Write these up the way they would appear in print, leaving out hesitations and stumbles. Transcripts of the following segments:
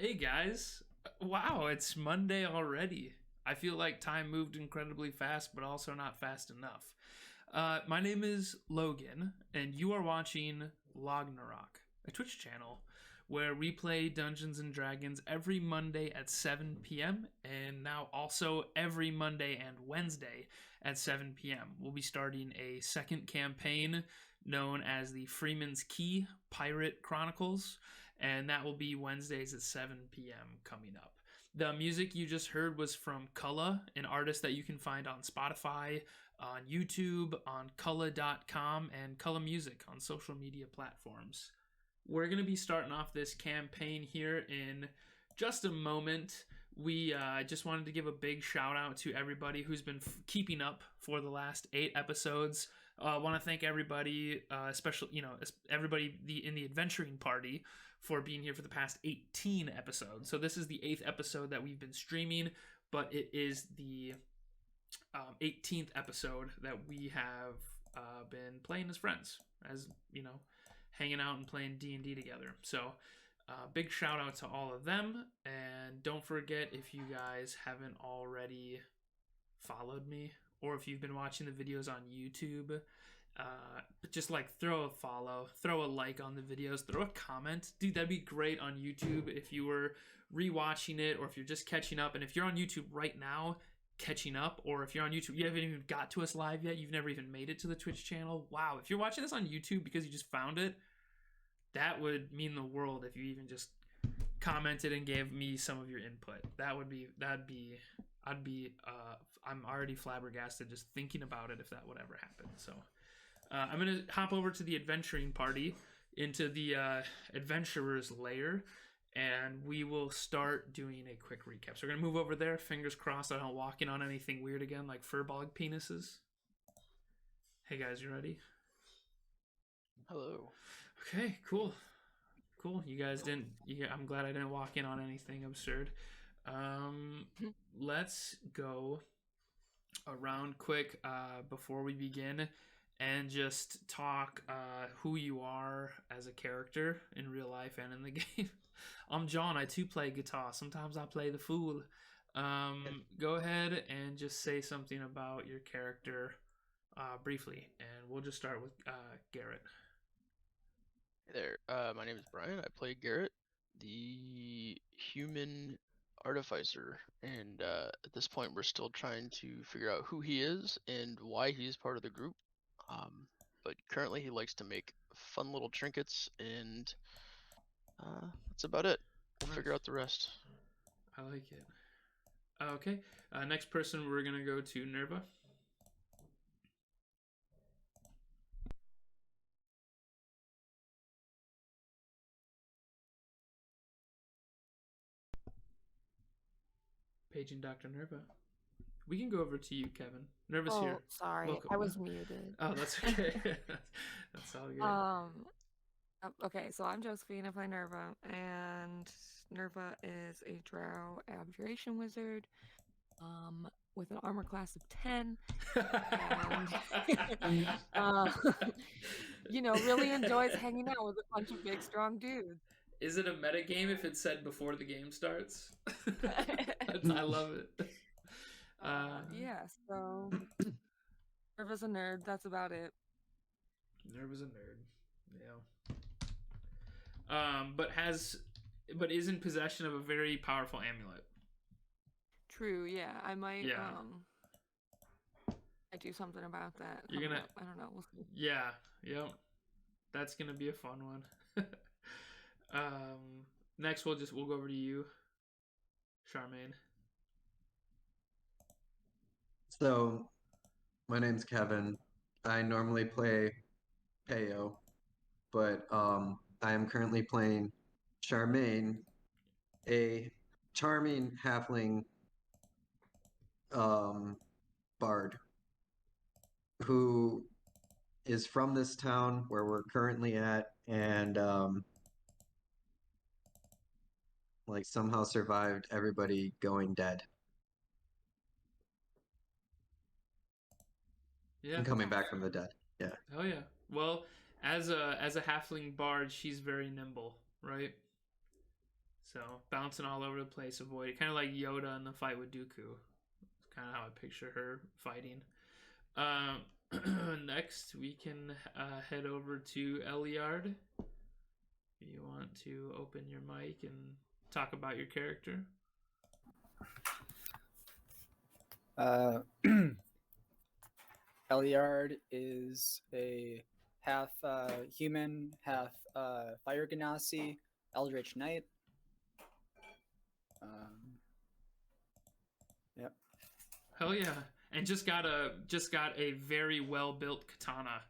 Hey guys. Wow, it's Monday already. I feel like time moved incredibly fast, but also not fast enough. My name is Logan, and you are watching Lognarok, a Twitch channel where we play Dungeons and Dragons every Monday at 7 p.m. and now also every Monday and Wednesday at 7 p.m. We'll be starting a second campaign known as the Freeman's Key Pirate Chronicles, and that will be Wednesdays at 7 p.m. coming up. The music you just heard was from Culla, an artist that you can find on Spotify, on YouTube, on Culla.com, and Culla Music on social media platforms. We're going to be starting off this campaign here in just a moment. We just wanted to give a big shout out to everybody who's been keeping up for the last 8 episodes. I want to thank everybody, especially everybody in the adventuring party for being here for the past 18 episodes. So this is the 8th episode that we've been streaming, but it is the 18th episode that we have been playing as friends, as hanging out and playing D&D together. So big shout out to all of them, and don't forget, if you guys haven't already followed me, or if you've been watching the videos on YouTube, just throw a follow, throw a like on the videos, throw a comment. Dude, that'd be great on YouTube if you were rewatching it, or if you're just catching up. And if you're on YouTube right now catching up, or if you're on YouTube, you haven't even got to us live yet, you've never even made it to the Twitch channel, wow, if you're watching this on YouTube because you just found it, that would mean the world if you even just commented and gave me some of your input. I'm already flabbergasted just thinking about it if that would ever happen. So I'm going to hop over to the adventuring party, into the adventurer's lair, and we will start doing a quick recap. So we're going to move over there. Fingers crossed I don't walk in on anything weird again, like furball penises. Hey guys, you ready? Hello. Okay, cool. You guys didn't... I'm glad I didn't walk in on anything absurd. Let's go around quick before we begin and just talk who you are as a character in real life and in the game. I'm John. I too play guitar. Sometimes I play the fool. Go ahead and just say something about your character briefly, and we'll just start with Garett. Hey there. My name is Brian. I play Garett, the human Artificer, and at this point we're still trying to figure out who he is and why he's part of the group. But currently he likes to make fun little trinkets, and that's about it. We'll figure out the rest. I like it. Okay. Next person, we're gonna go to Nerva. Paging Dr. Nerva. We can go over to you, Kevin. Nerva's here. Sorry, Welcome. I was muted. Oh, that's okay. That's all good. Okay, so I'm Josephine. I play Nerva, and Nerva is a Drow Abjuration Wizard, with an armor class of 10, and really enjoys hanging out with a bunch of big, strong dudes. Is it a meta game if it's said before the game starts? I love it. Yeah, so Nerva's a nerd. That's about it. Nerva's a nerd. Yeah. But is in possession of a very powerful amulet. True. Yeah, I might. Yeah. I do something about that. You're gonna. I don't know. We'll see. Yeah. Yep. That's gonna be a fun one. Next we'll go over to you, Charmaine. So, my name's Kevin. I normally play Peyo, but I am currently playing Charmaine, a charming halfling bard who is from this town where we're currently at, and somehow survived everybody going dead. Yeah. And coming back from the dead. Yeah. Oh yeah. Well, as a halfling bard, she's very nimble, right? So bouncing all over the place, avoid it, kind of like Yoda in the fight with Dooku. It's kind of how I picture her fighting. Next, we can head over to Eliard. You want to open your mic and talk about your character? Eliard is a half human, half fire genasi, eldritch knight. Yep. Hell yeah! And just got a very well built katana.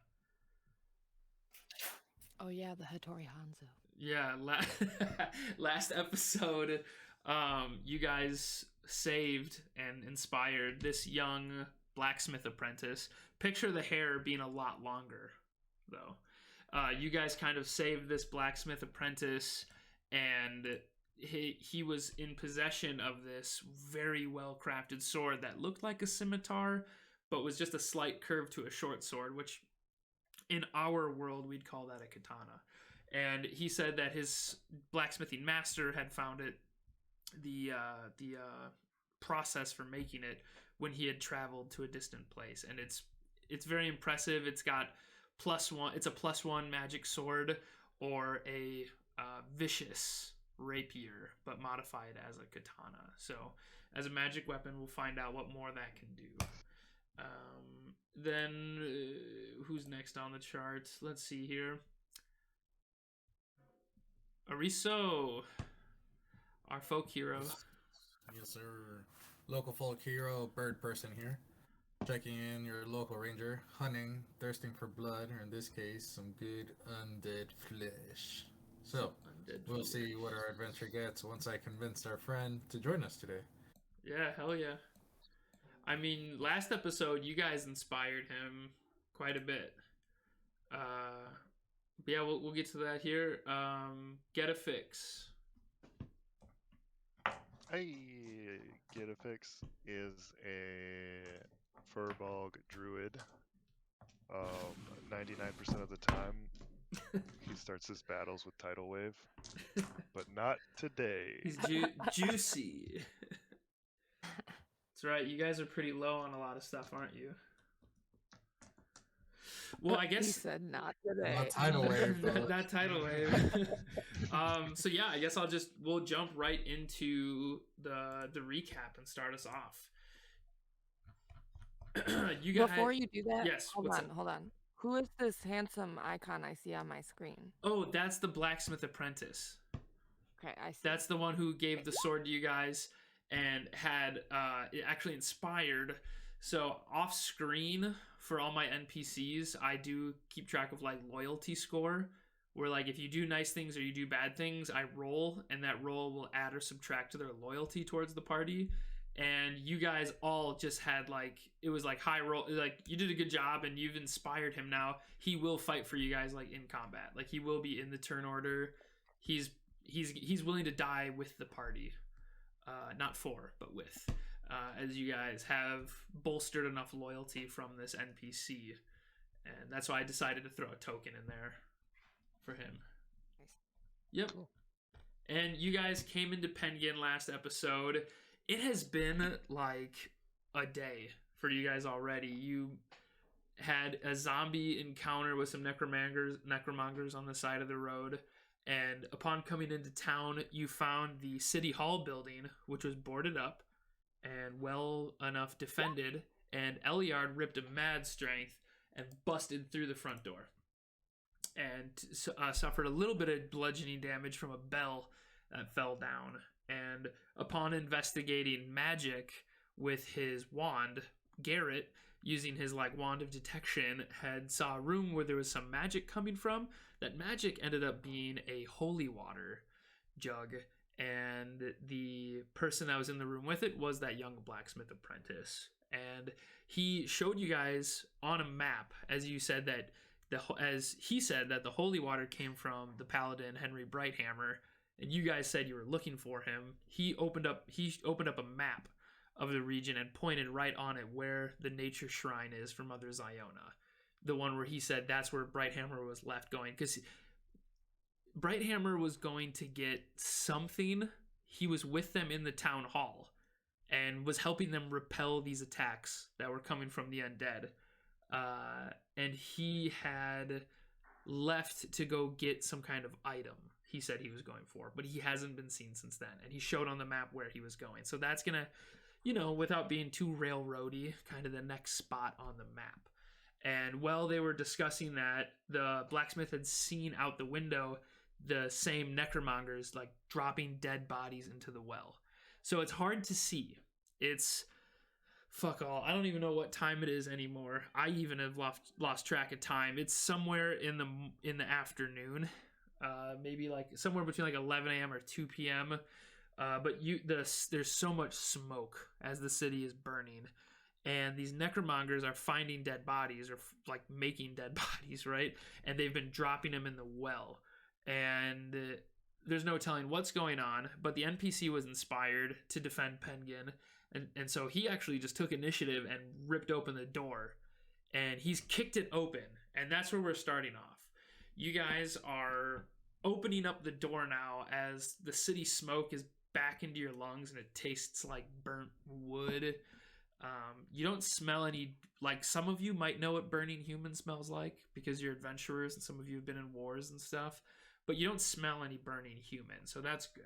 Oh yeah, the Hattori Hanzo. Yeah, last episode, you guys saved and inspired this young blacksmith apprentice. Picture the hair being a lot longer, though. You guys kind of saved this blacksmith apprentice, and he was in possession of this very well-crafted sword that looked like a scimitar, but was just a slight curve to a short sword, which in our world we'd call that a katana. And he said that his blacksmithing master had found it, the process for making it, when he had traveled to a distant place. And it's very impressive. It's got +1. It's a +1 magic sword, or a vicious rapier, but modified as a katana. So as a magic weapon, we'll find out what more that can do. Then who's next on the chart? Let's see here. Erizo, our folk hero. Yes, sir. Local folk hero, bird person here. Checking in your local ranger, hunting, thirsting for blood, or in this case, some good undead flesh. So, we'll see what our adventure gets once I convinced our friend to join us today. Yeah, hell yeah. I mean, last episode, you guys inspired him quite a bit. But yeah, we'll get to that here. Getafix. Getafix is a Furbolg Druid. 99% of the time, he starts his battles with Tidal Wave, but not today. He's juicy. That's right. You guys are pretty low on a lot of stuff, aren't you? Well, I guess He said not today. Not tidal wave, though. Not tidal wave. So yeah, I guess we'll jump right into the recap and start us off. You guys, Before you do that, yes, hold what's on, up? hold on. Who is this handsome icon I see on my screen? Oh, that's the blacksmith apprentice. Okay, I see. That's the one who gave the sword to you guys and had it actually inspired. So off screen for all my NPCs, I do keep track of like loyalty score, where like if you do nice things or you do bad things, I roll, and that roll will add or subtract to their loyalty towards the party. And you guys all just had like, it was like high roll, like you did a good job and you've inspired him. Now he will fight for you guys like in combat, like he will be in the turn order. He's willing to die with the party, not for, but with, as you guys have bolstered enough loyalty from this NPC, and that's why I decided to throw a token in there for him. Yep. Cool. And you guys came into Penguin last episode. It has been like a day for you guys already. You had a zombie encounter with some necromongers on the side of the road. And upon coming into town, you found the City Hall building, which was boarded up and well enough defended. And Eliard ripped a mad strength and busted through the front door. And suffered a little bit of bludgeoning damage from a bell that fell down. And upon investigating magic with his wand, Garett, using his like wand of detection, saw a room where there was some magic coming from. That magic ended up being a holy water jug, and the person that was in the room with it was that young blacksmith apprentice. And he showed you guys on a map, as you said that as he said that the holy water came from the paladin Henry Brighthammer. And you guys said you were looking for him. He opened up a map of the region and pointed right on it where the nature shrine is for Mother Ziona. The one where he said that's where Brighthammer was left going. Because Brighthammer was going to get something. He was with them in the town hall and was helping them repel these attacks that were coming from the undead. And he had left to go get some kind of item he said he was going for, but he hasn't been seen since then. And he showed on the map where he was going. So that's going to, you know, without being too railroady, kind of the next spot on the map. And while they were discussing that, the blacksmith had seen out the window the same necromongers like dropping dead bodies into the well. So it's hard to see. It's fuck all. I don't even know what time it is anymore. I even have lost track of time. It's somewhere in the afternoon, maybe like somewhere between like 11 a.m. or 2 p.m. But there's so much smoke as the city is burning, and these necromongers are finding dead bodies or like making dead bodies, right? And they've been dropping them in the well, and there's no telling what's going on. But the NPC was inspired to defend Penguin. And so he actually just took initiative and ripped open the door, and he's kicked it open, and that's where we're starting off. You guys are opening up the door now as the city smoke is back into your lungs and it tastes like burnt wood. You don't smell any, like some of you might know what burning human smells like because you're adventurers and some of you have been in wars and stuff, but you don't smell any burning human, so that's good.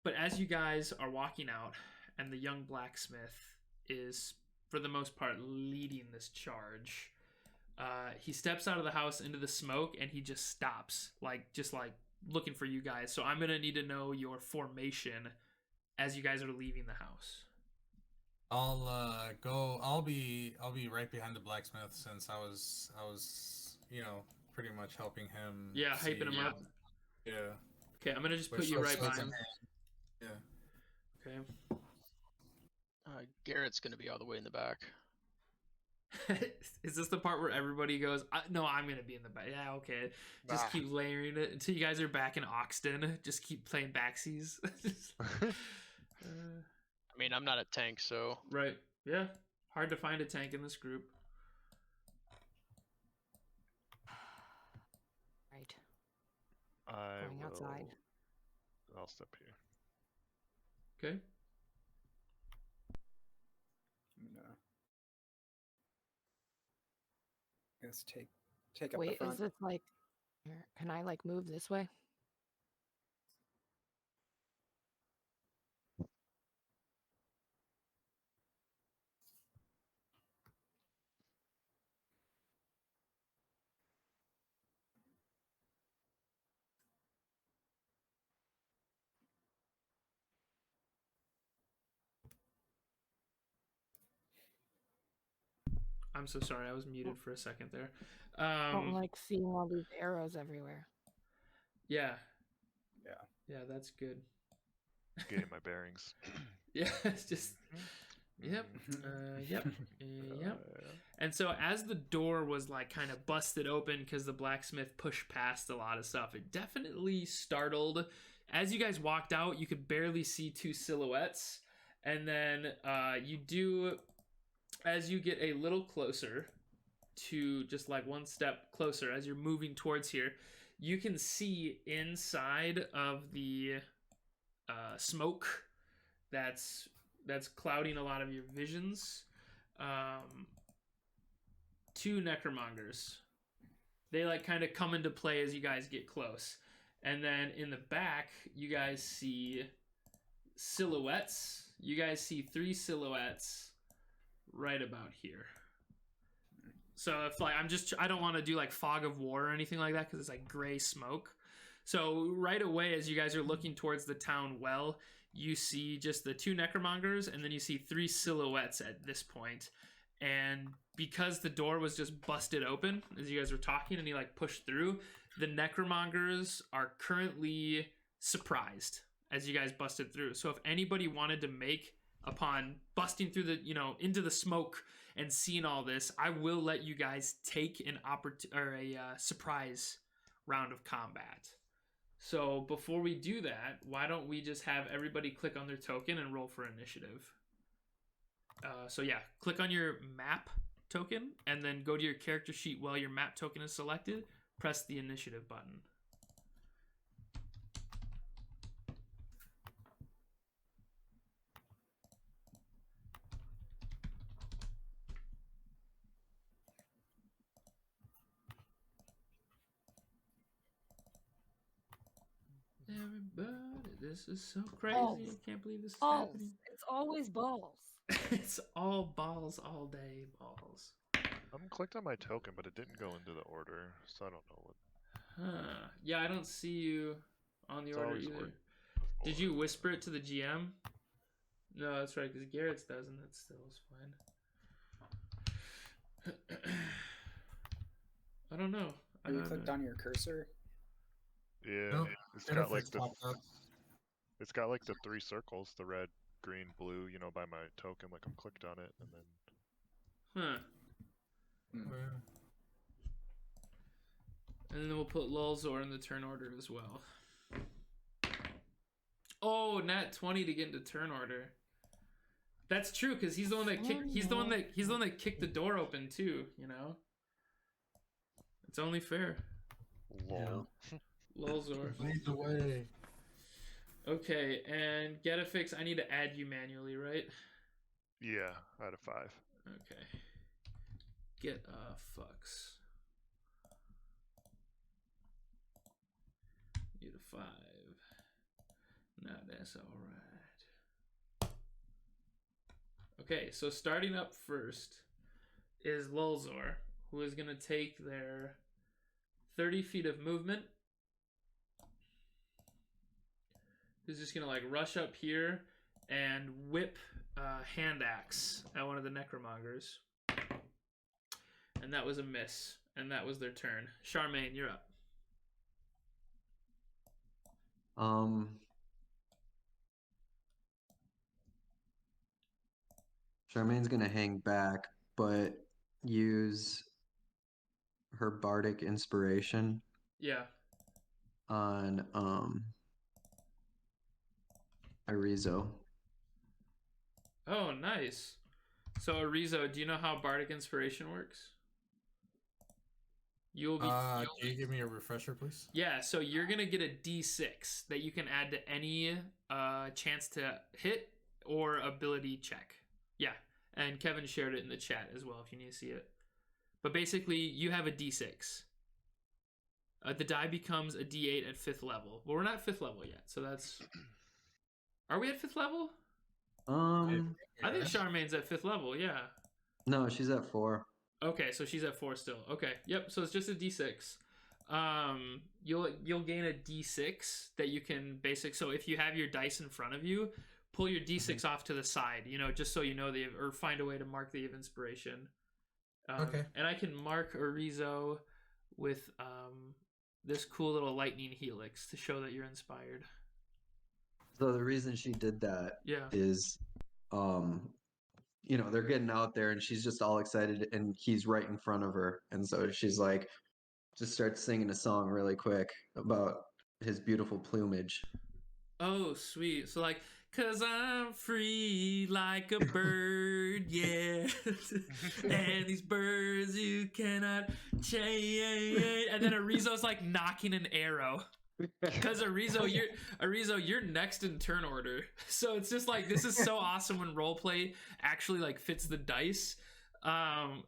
But as you guys are walking out, and the young blacksmith is, for the most part, leading this charge, he steps out of the house into the smoke, and he just stops, just looking for you guys. So I'm gonna need to know your formation as you guys are leaving the house. I'll be right behind the blacksmith since I was pretty much helping him. Yeah, hyping him up. Yeah. Okay, I'm gonna just put you right by him. Yeah. Okay. Garett's gonna be all the way in the back. Is this the part where everybody goes, no, I'm gonna be in the back? Yeah, okay. Just keep layering it until you guys are back in Oxton. Just keep playing backsies. I mean, I'm not a tank, so... Right. Yeah. Hard to find a tank in this group. Right. Going outside. I'll step here. Okay. I guess take up Wait, the front. is this like? Can I like move this way? I'm so sorry. I was muted for a second there. I don't like seeing all these arrows everywhere. Yeah. Yeah. Yeah, that's good. Getting my bearings. Yeah, it's just... Yep. Yep. Yep. And so as the door was like kind of busted open because the blacksmith pushed past a lot of stuff, it definitely startled. As you guys walked out, you could barely see two silhouettes. And then you do, as you get a little closer to just like one step closer, as you're moving towards here, you can see inside of the smoke that's clouding a lot of your visions. Two necromongers. They like kind of come into play as you guys get close. And then in the back, you guys see silhouettes. You guys see three silhouettes right about here. So if like I don't want to do like fog of war or anything like that because it's like gray smoke. So right away as you guys are looking towards the town well, you see just the two necromongers, and then you see three silhouettes at this point. And because the door was just busted open as you guys were talking and you like pushed through, the necromongers are currently surprised as you guys busted through. So if anybody wanted to make, upon busting through the, into the smoke and seeing all this, I will let you guys take a surprise round of combat. So before we do that, why don't we just have everybody click on their token and roll for initiative? So yeah, click on your map token, and then go to your character sheet while your map token is selected. Press the initiative button. Everybody, this is so crazy. Balls. I can't believe this is Balls. happening. It's always balls. It's all balls all day, balls. I'm clicked on my token, but it didn't go into the order, so I don't know what. Huh. Yeah, I don't see you on the It's order always either. worked Did before. you whisper it to the GM? No, that's right, because Garett's doesn't. That still is fine. I don't know. I Have you don't clicked know. on your cursor? Yeah, Nope. it's got like Getafix the popped up. it's got like the 3 circles, the red, green, blue. You know, by my token, like I'm clicked on it, and then Huh. Uh, And then we'll put Lulzor in the turn order as well. Oh, nat 20 to get into turn order. That's true, because he's the one that kicked. He's the one that kicked the door open too. You know. It's only fair. lol. Lulzor. Lead the way. Okay, and Getafix, I need to add you manually, right? Yeah, out of 5. Okay. Get fucks. Need a 5. Now that's alright. Okay, so starting up first is Lulzor, who is gonna take their 30 feet of movement. Who's just gonna like rush up here and whip hand axe at one of the necromongers. And that was a miss. And that was their turn. Charmaine, you're up. Charmaine's gonna hang back, but use her bardic inspiration Yeah. on Erizo. Oh, nice. So Erizo, do you know how bardic inspiration works? You'll be Can you give me a refresher, please? Yeah, so you're gonna get a D6 that you can add to any chance to hit or ability check. Yeah, and Kevin shared it in the chat as well if you need to see it. But basically, you have a D6. The die becomes a D8 at 5th level. Well, we're not 5th level yet, so that's. Are we at 5th level? I think Charmaine's at 5th level. Yeah. No, she's at 4. Okay, so she's at 4 still. Okay, yep. So it's just a D6. You'll gain a D6 that you can So if you have your dice in front of you, pull your D6 off to the side. You know, just so you know or find a way to mark the of inspiration. Okay. And I can mark Erizo with this cool little lightning helix to show that you're inspired. So the reason she did that Yeah. is, they're getting out there and she's just all excited and he's right in front of her. And so she's like, just starts singing a song really quick about his beautiful plumage. Oh, sweet. So like, 'cause I'm free like a bird, yeah. And these birds you cannot change. And then Erizo's like knocking an arrow. Because Erizo, you're next in turn order. So it's just like, this is so awesome when roleplay actually like fits the dice. And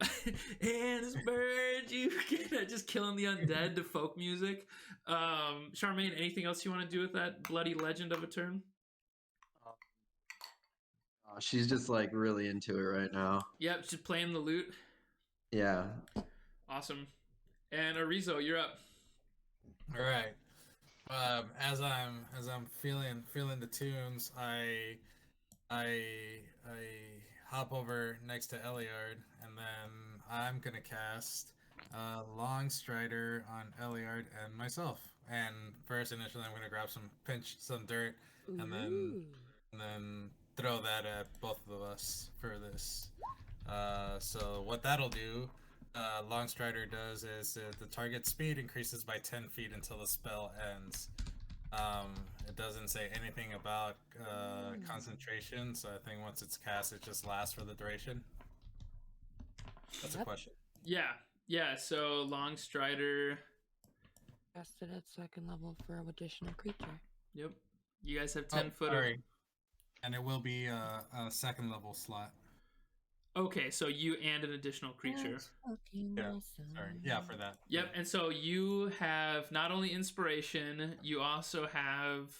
this bird you cannot, just killing the undead to folk music. Charmaine, anything else you want to do with that bloody legend of a turn? She's just like really into it right now. Yep, she's playing the lute. Yeah. Awesome. And Erizo, you're up. All right. As I'm feeling the tunes, I hop over next to Eliard, and then I'm gonna cast Long Strider on Eliard and myself. And first, initially, I'm gonna grab pinch some dirt, and then throw that at both of us for this. So what that'll do, Long Strider does is the target speed increases by 10 feet until the spell ends. It doesn't say anything about concentration, so I think once it's cast, it just lasts for the duration. That's a Yep. question. Yeah. So Long Strider. Casted at second level for an additional creature. Yep. You guys have 10 foot Sorry. And it will be a second level slot. Okay, so you and an additional creature. That's fucking Yeah, awesome. Sorry. Yeah, for that. Yep, and so you have not only inspiration, you also have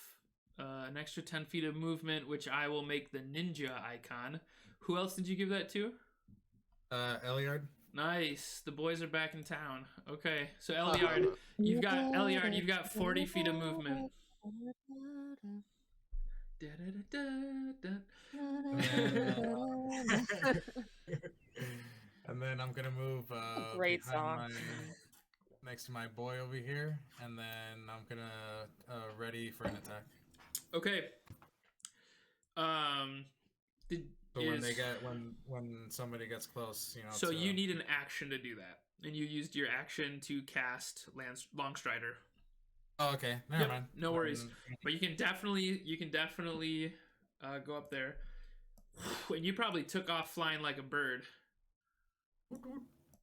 an extra 10 feet of movement, which I will make the ninja icon. Who else did you give that to? Eliard. Nice. The boys are back in town. Okay, so Eliard, you've got 40 feet of movement. And then I'm gonna move Great behind song. next to my boy over here, and then I'm gonna ready for an attack. Okay. So when somebody gets close, So you need an action to do that, and you used your action to cast Long Strider. Oh, okay. Never Yep, mind. no worries. But you can definitely go up there. And you probably took off flying like a bird,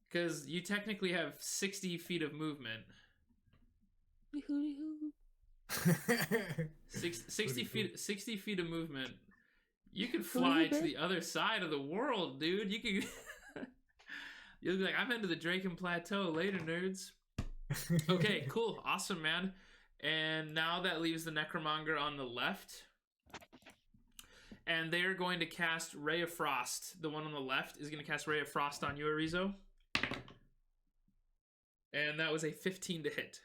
because you technically have 60 feet of movement. 60 feet of movement. You can fly to the other side of the world, dude. You can. You'll be like, I've been to the Draken Plateau. Later, nerds. Okay, cool, awesome, man. And now that leaves the Necromonger on the left. And they're going to cast Ray of Frost. The one on the left is going to cast Ray of Frost on you, Erizo. And that was a 15 to hit.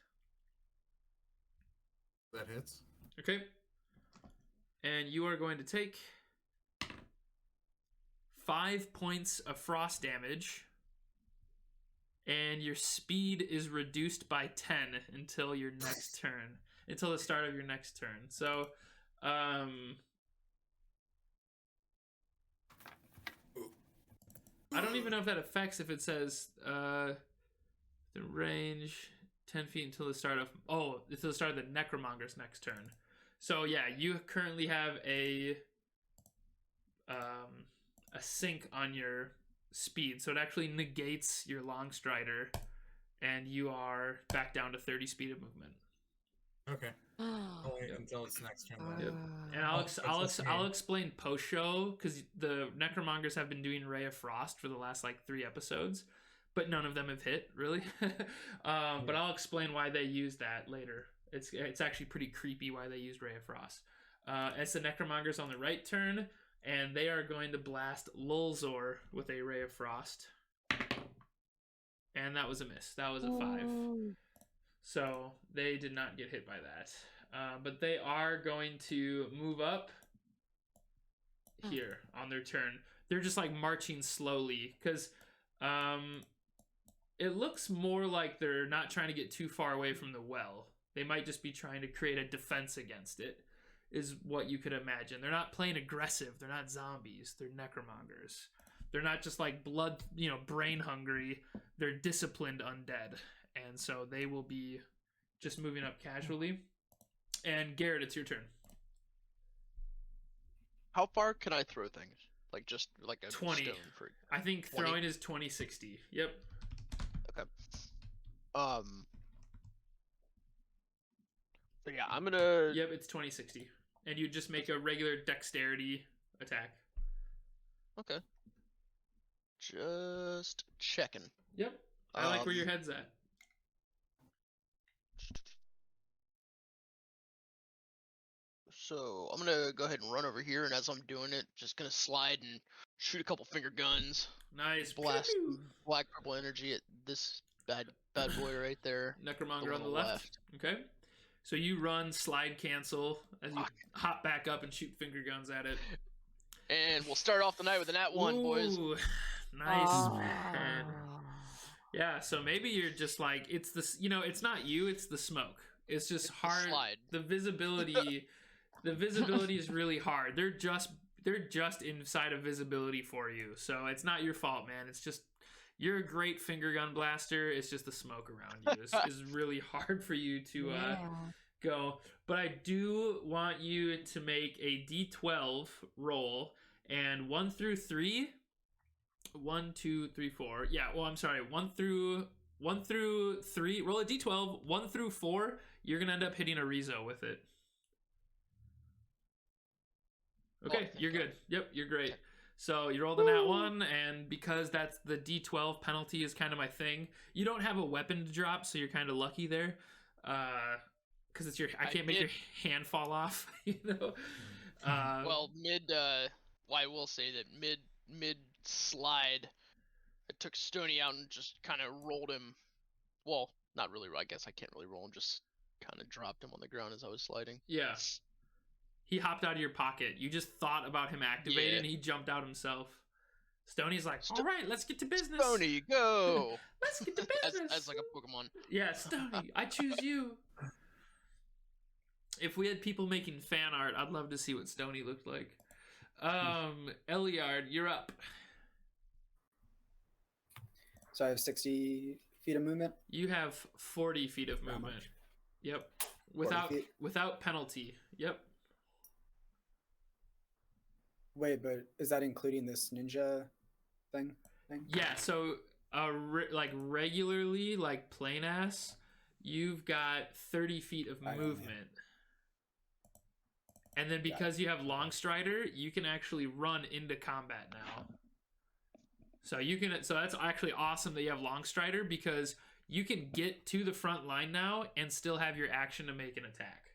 That hits. Okay. And you are going to take 5 points of frost damage. And your speed is reduced by 10 until your next turn. Until the start of your next turn. So, I don't even know if that affects if it says the range 10 feet until the start of the Necromonger's next turn. So yeah, you currently have a sink on your speed, so it actually negates your Long Strider, and you are back down to 30 speed of movement. Okay. Oh. Wait until it's next turn. Yep. And I'll explain post show, because the Necromongers have been doing Ray of Frost for the last like 3 episodes, but none of them have hit really. But I'll explain why they use that later. It's actually pretty creepy why they used Ray of Frost. It's the Necromongers on the right turn, and they are going to blast Lulzor with a Ray of Frost. And that was a miss. That was a 5. So they did not get hit by that. But they are going to move up here on their turn. They're just like marching slowly, because it looks more like they're not trying to get too far away from the well. They might just be trying to create a defense against it, is what you could imagine. They're not playing aggressive. They're not zombies. They're Necromongers. They're not just like brain hungry. They're disciplined undead. And so they will be just moving up casually. And Garett, it's your turn. How far can I throw things? Like just like a 20. stone for I think 20? throwing is 20-60. Yep. Okay. So yeah, I'm gonna. Yep, it's 20-60. And you just make a regular dexterity attack. Okay. Just checking. Yep. I like where your head's at. So I'm gonna go ahead and run over here, and as I'm doing it, just gonna slide and shoot a couple finger guns. Nice. Blast Pew! black purple energy at this bad boy right there. Necromonger on the left. Okay. So you run, slide cancel as you hop back up and shoot finger guns at it. And we'll start off the night with a nat 1, boys. Ooh, nice, man. Yeah, so maybe you're just like, it's not you, it's the smoke. It's just It's the hard. slide. The visibility is really hard. They're just inside of visibility for you. So it's not your fault, man. It's just, you're a great finger gun blaster. It's just the smoke around you is really hard for you to go. But I do want you to make a D12 roll, and 1 through 3 1, 2, 3, 4. Yeah, well, I'm sorry. 1 through 3. Roll a d12. 1 through 4. You're gonna end up hitting a Erizo with it. Okay, thank you're God. good. Yep, you're great. So you rolled a nat 1, and because that's the d12 penalty is kind of my thing. You don't have a weapon to drop, so you're kind of lucky there. Because it's I can't make your hand fall off. You know. Well, I will say that mid slide, I took Stony out and just kind of rolled him. Well, not really. I guess I can't really roll him. Just kind of dropped him on the ground as I was sliding. Yeah. He hopped out of your pocket. You just thought about him activating, and he jumped out himself. Stoney's like, all right, let's get to business. Stony, go! Let's get to business. as like a Pokemon. Yeah, Stony, I choose you. If we had people making fan art, I'd love to see what Stony looked like. Eliard, you're up. So I have 60 feet of movement. You have 40 feet of How movement. much? Yep. 40 feet? Without penalty. Yep. Wait, but is that including this ninja thing? Yeah, so like regularly, like plain ass, you've got 30 feet of I know, movement. And then because you have Long Strider, you can actually run into combat now. So that's actually awesome that you have Long Strider, because you can get to the front line now and still have your action to make an attack.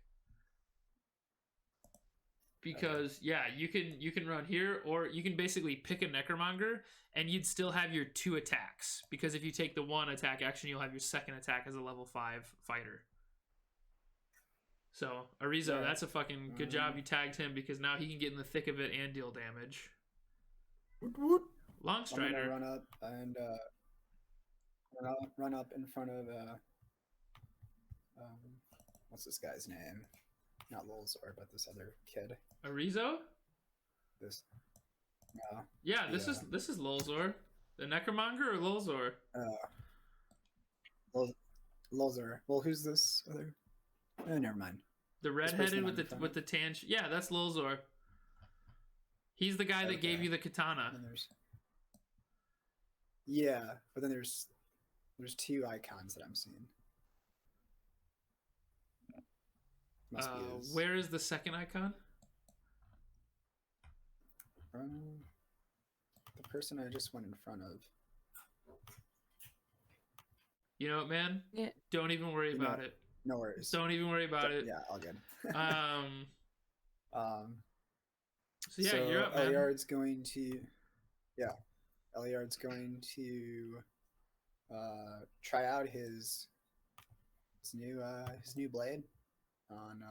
Because you can run here, or you can basically pick a Necromonger and you'd still have your 2 attacks, because if you take the 1 attack action, you'll have your second attack as a level 5 fighter. So Erizo, that's a fucking good job. You tagged him, because now he can get in the thick of it and deal damage. Long Strider. I'm gonna run up and run up in front of what's this guy's name? Not Lolzor, but this other kid. Erizo? This. Yeah, this is Lolzor. The Necromonger or Lolzor? Lolzor. Well, who's this other? Oh, never mind. The redheaded with the tan. Yeah, that's Lolzor. He's the guy that gave you the katana. And yeah, but then there's 2 icons that I'm seeing. Must be his. Where is the second icon? The person I just went in front of. You know what, man? Yeah. Don't even worry about it. No worries. Don't even worry about it. Yeah, all good. So yeah, you're up, man. Eliard's going to try out his new blade on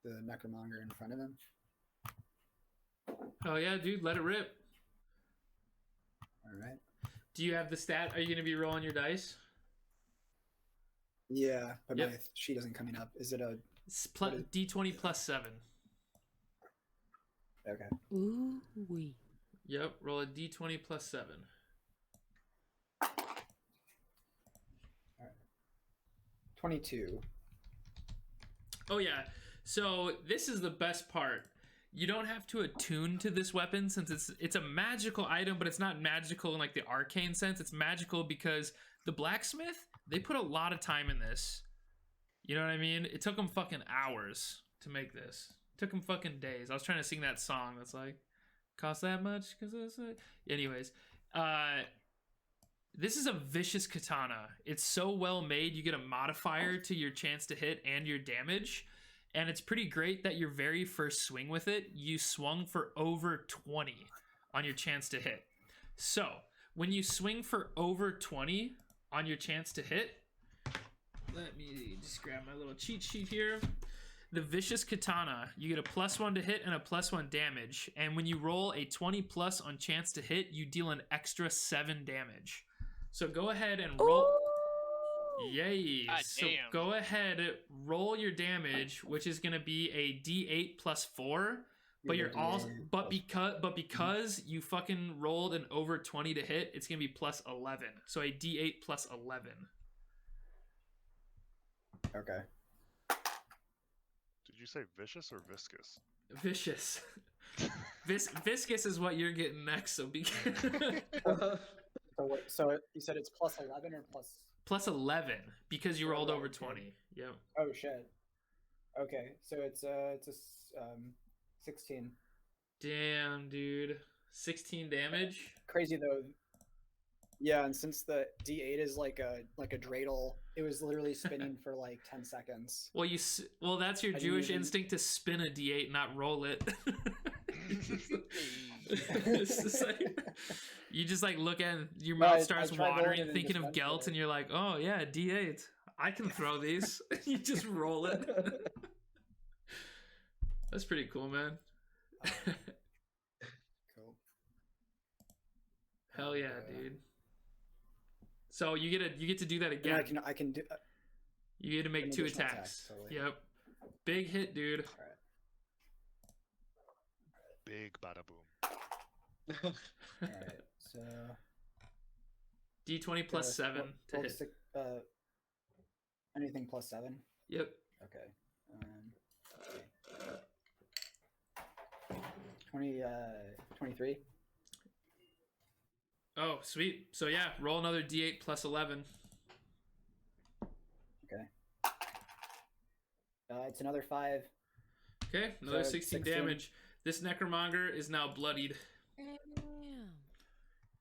the Necromonger in front of him. Oh yeah, dude, let it rip. All right. Do you have the stat? Are you gonna be rolling your dice? Yeah, but Yep. my sheet isn't coming up. Is it a It's D20 plus 7. okay? Ooh wee. Yep, roll a D20 plus 7. All right. 22. Oh yeah. So this is the best part. You don't have to attune to this weapon, since it's a magical item, but it's not magical in like the arcane sense. It's magical because the blacksmith, they put a lot of time in this. You know what I mean? It took them fucking hours to make this. It took them fucking days. I was trying to sing that song that's like, cost that much? Anyways, this is a vicious katana. It's so well made. You get a modifier to your chance to hit and your damage. And it's pretty great that your very first swing with it, you swung for over 20 on your chance to hit. So when you swing for over 20 on your chance to hit, let me just grab my little cheat sheet here. The vicious katana, you get a +1 to hit and a +1 damage. And when you roll a 20+ on chance to hit, you deal an extra 7 damage. So go ahead and roll. Yay. God So damn. go ahead, roll your damage, which is going to be a D8 plus 4. But you're also because you fucking rolled an over 20 to hit, it's going to be plus 11. So a D8 plus 11. Okay. Did you say vicious or viscous? Vicious. Viscous is what you're getting next, so be So wait, so you said it's plus 11 or plus? plus 11 because you Oh, rolled right, over okay. 20. Yep. Oh shit. Okay, so it's a 16. Damn, dude. 16 damage. Crazy though. Yeah, and since the D8 is like a dreidel, it was literally spinning for like 10 seconds. Well, well, that's your I didn't Jewish even- instinct to spin a D8, not roll it. It's just like, you just like look at it, your No, mouth I starts tried rolling watering, it and thinking just of went Gelt, for and it. you're like, oh yeah, D8. I can throw these. You just roll it. That's pretty cool, man. Cool. Hell yeah, dude. So you get to do that And again. I can do. You get to make an 2 additional attacks. attack, totally. Yep. Big hit, dude. All right. Big bada boom. All right. So D20 plus 7 to roll hit. Anything plus 7. Yep. Okay. 23. Oh, sweet. So yeah, roll another D8 plus 11. Okay. It's another 5. Okay, another So 16 16. damage. This necromonger is now bloodied.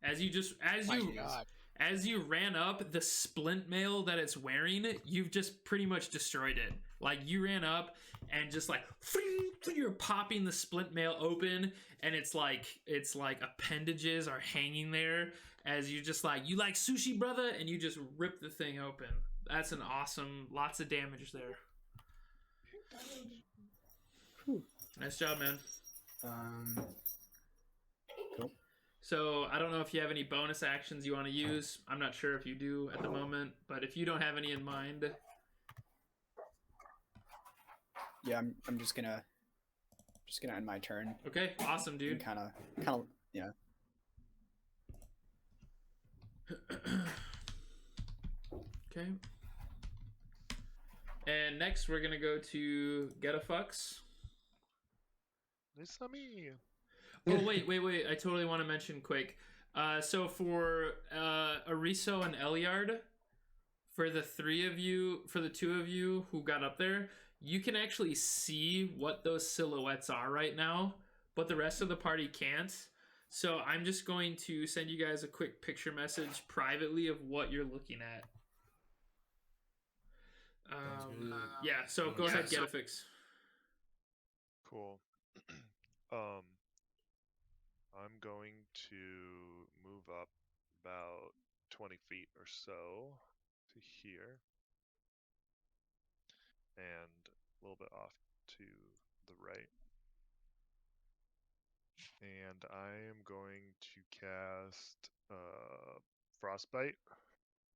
As you God. as you ran up, the splint mail that it's wearing, you've just pretty much destroyed it. Like you ran up and just like you're popping the splint mail open, and it's like appendages are hanging there as you just like, you like sushi, brother, and you just rip the thing open. That's an awesome, lots of damage there. Whew. Nice job, man. Cool. So I don't know if you have any bonus actions you want to use. I'm not sure if you do at the moment, but if you don't have any in mind, Yeah, I'm just gonna end my turn. okay, awesome, And dude. kind of yeah. Okay. And next we're gonna go to Getafix. It's not me. Oh wait! I totally want to mention quick. So for Erizo and Eliard, for the 2 of you who got up there, you can actually see what those silhouettes are right now, but the rest of the party can't. So I'm just going to send you guys a quick picture message privately of what you're looking at. good. Yeah. So go ahead, Getafix. Cool. I'm going to move up about 20 feet or so to here, and a little bit off to the right. And I am going to cast Frostbite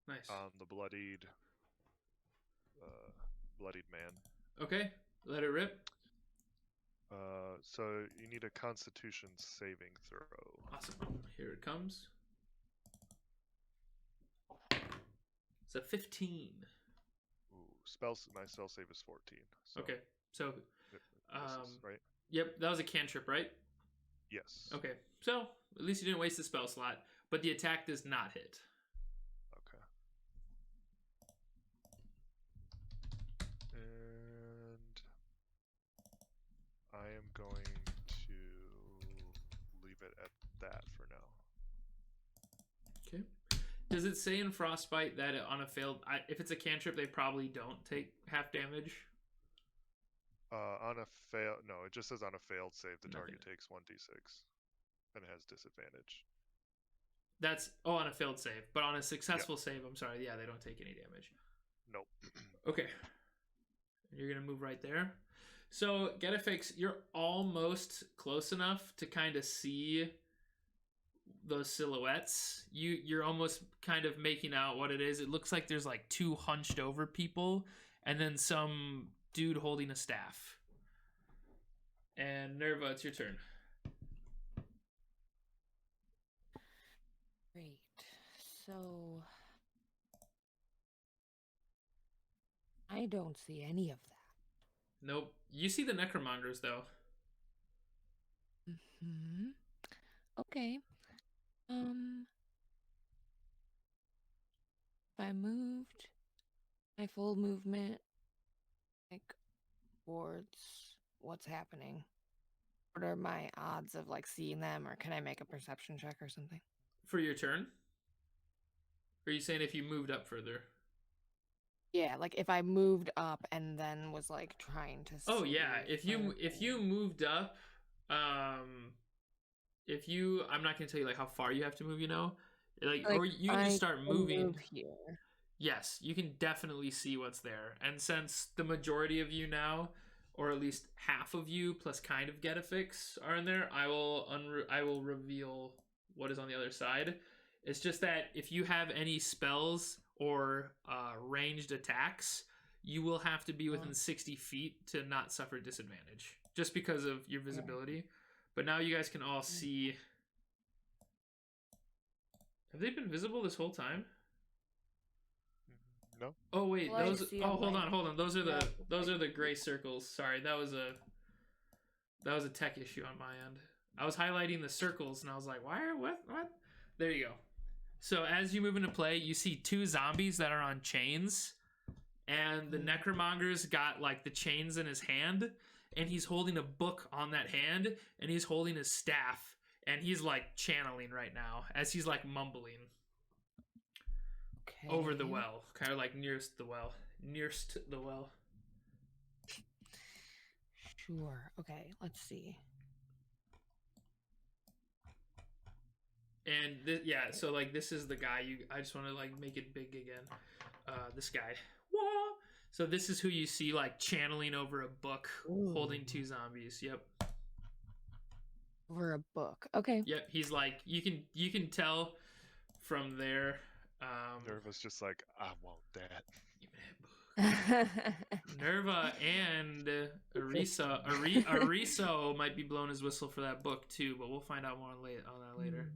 Nice. on the bloodied man. Okay. Let it rip. So you need a Constitution saving throw. Awesome. Here it comes. It's a 15. Ooh, my spell save is 14. So Okay. So, it misses, right? yep, that was a cantrip, right? Yes. Okay. So, at least you didn't waste the spell slot, but the attack does not hit. Okay. And I am going to leave it at that for now. Okay. Does it say in Frostbite that on a failed... if it's a cantrip, they probably don't take half damage? On a fail, no, it just says on a failed save, the Okay. target takes 1d6 and has disadvantage. That's... Oh, on a failed save. But on a successful save, I'm sorry, yeah, they don't take any damage. Nope. Okay. You're going to move right there. So, Getafix, you're almost close enough to kind of see those silhouettes. You're almost kind of making out what it is. It looks like there's like 2 hunched over people and then some dude holding a staff. And Nerva, it's your turn. Great. So I don't see any of that. Nope. You see the necromongers though. Hmm. Okay. If I moved my full movement like towards what's happening, what are my odds of like seeing them, or can I make a perception check or something? For your turn? Or are you saying if you moved up further? Yeah, like if I moved up and then was like trying to Oh see yeah, if you everything. moved up, if you, I'm not gonna tell you like how far you have to move, like, or you can just I start can moving. move here. Yes, you can definitely see what's there. And since the majority of you now, or at least half of you plus kind of Getafix are in there, I will reveal what is on the other side. It's just that if you have any spells or ranged attacks, you will have to be within 60 feet to not suffer disadvantage, just because of your visibility. But now you guys can all see. Have they been visible this whole time? No. Oh wait, Well, I those. see Oh, them, hold on. Those are Yeah. the gray circles. Sorry, that was a tech issue on my end. I was highlighting the circles and I was like, what? There you go. So as you move into play, you see two zombies that are on chains, and the necromonger's got like the chains in his hand, and he's holding a book on that hand, and he's holding his staff, and he's like channeling right now as he's like mumbling over the well, kind of like nearest the well. Sure. Okay, let's see. And so like this is the guy I just want to like make it big again. This guy. Whoa! So this is who you see like channeling over a book, holding two zombies. Yep. Over a book. Okay. Yep. He's like you can tell from there. Nerva's just like, I want that. Nerva and Erizo might be blowing his whistle for that book too, but we'll find out more on that later.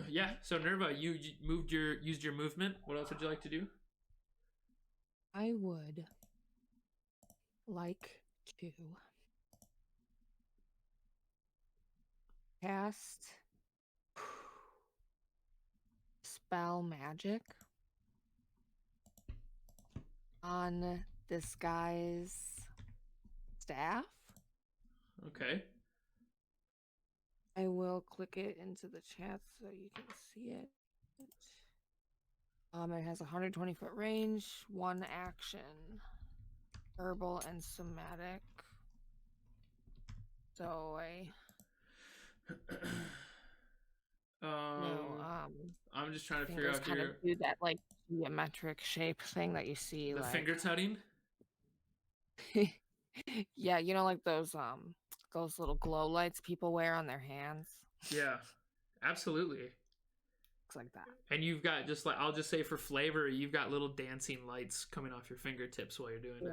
Yeah. So Nerva, you used your movement. What else would you like to do? I would like to cast spell magic on this guy's staff. Okay. I will click it into the chat so you can see it. It has 120-foot range, 1 action, herbal and somatic. So I'm just trying to figure out kind of do that like geometric shape thing that you see, the like finger tutting. Yeah, like those little glow lights people wear on their hands. Yeah, absolutely. Looks like that. And you've got just like, I'll just say for flavor, you've got little dancing lights coming off your fingertips while you're doing it.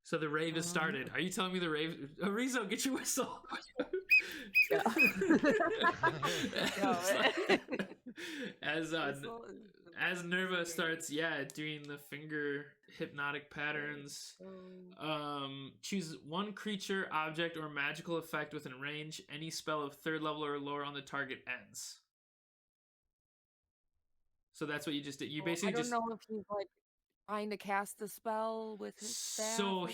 So the rave has started. Are you telling me the rave? Erizo, get your whistle. As Nerva starts, doing the finger hypnotic patterns. Choose one creature, object, or magical effect within range. Any spell of 3rd level or lower on the target ends. So that's what you just did. You basically I don't know if he's like trying to cast the spell with his staff. So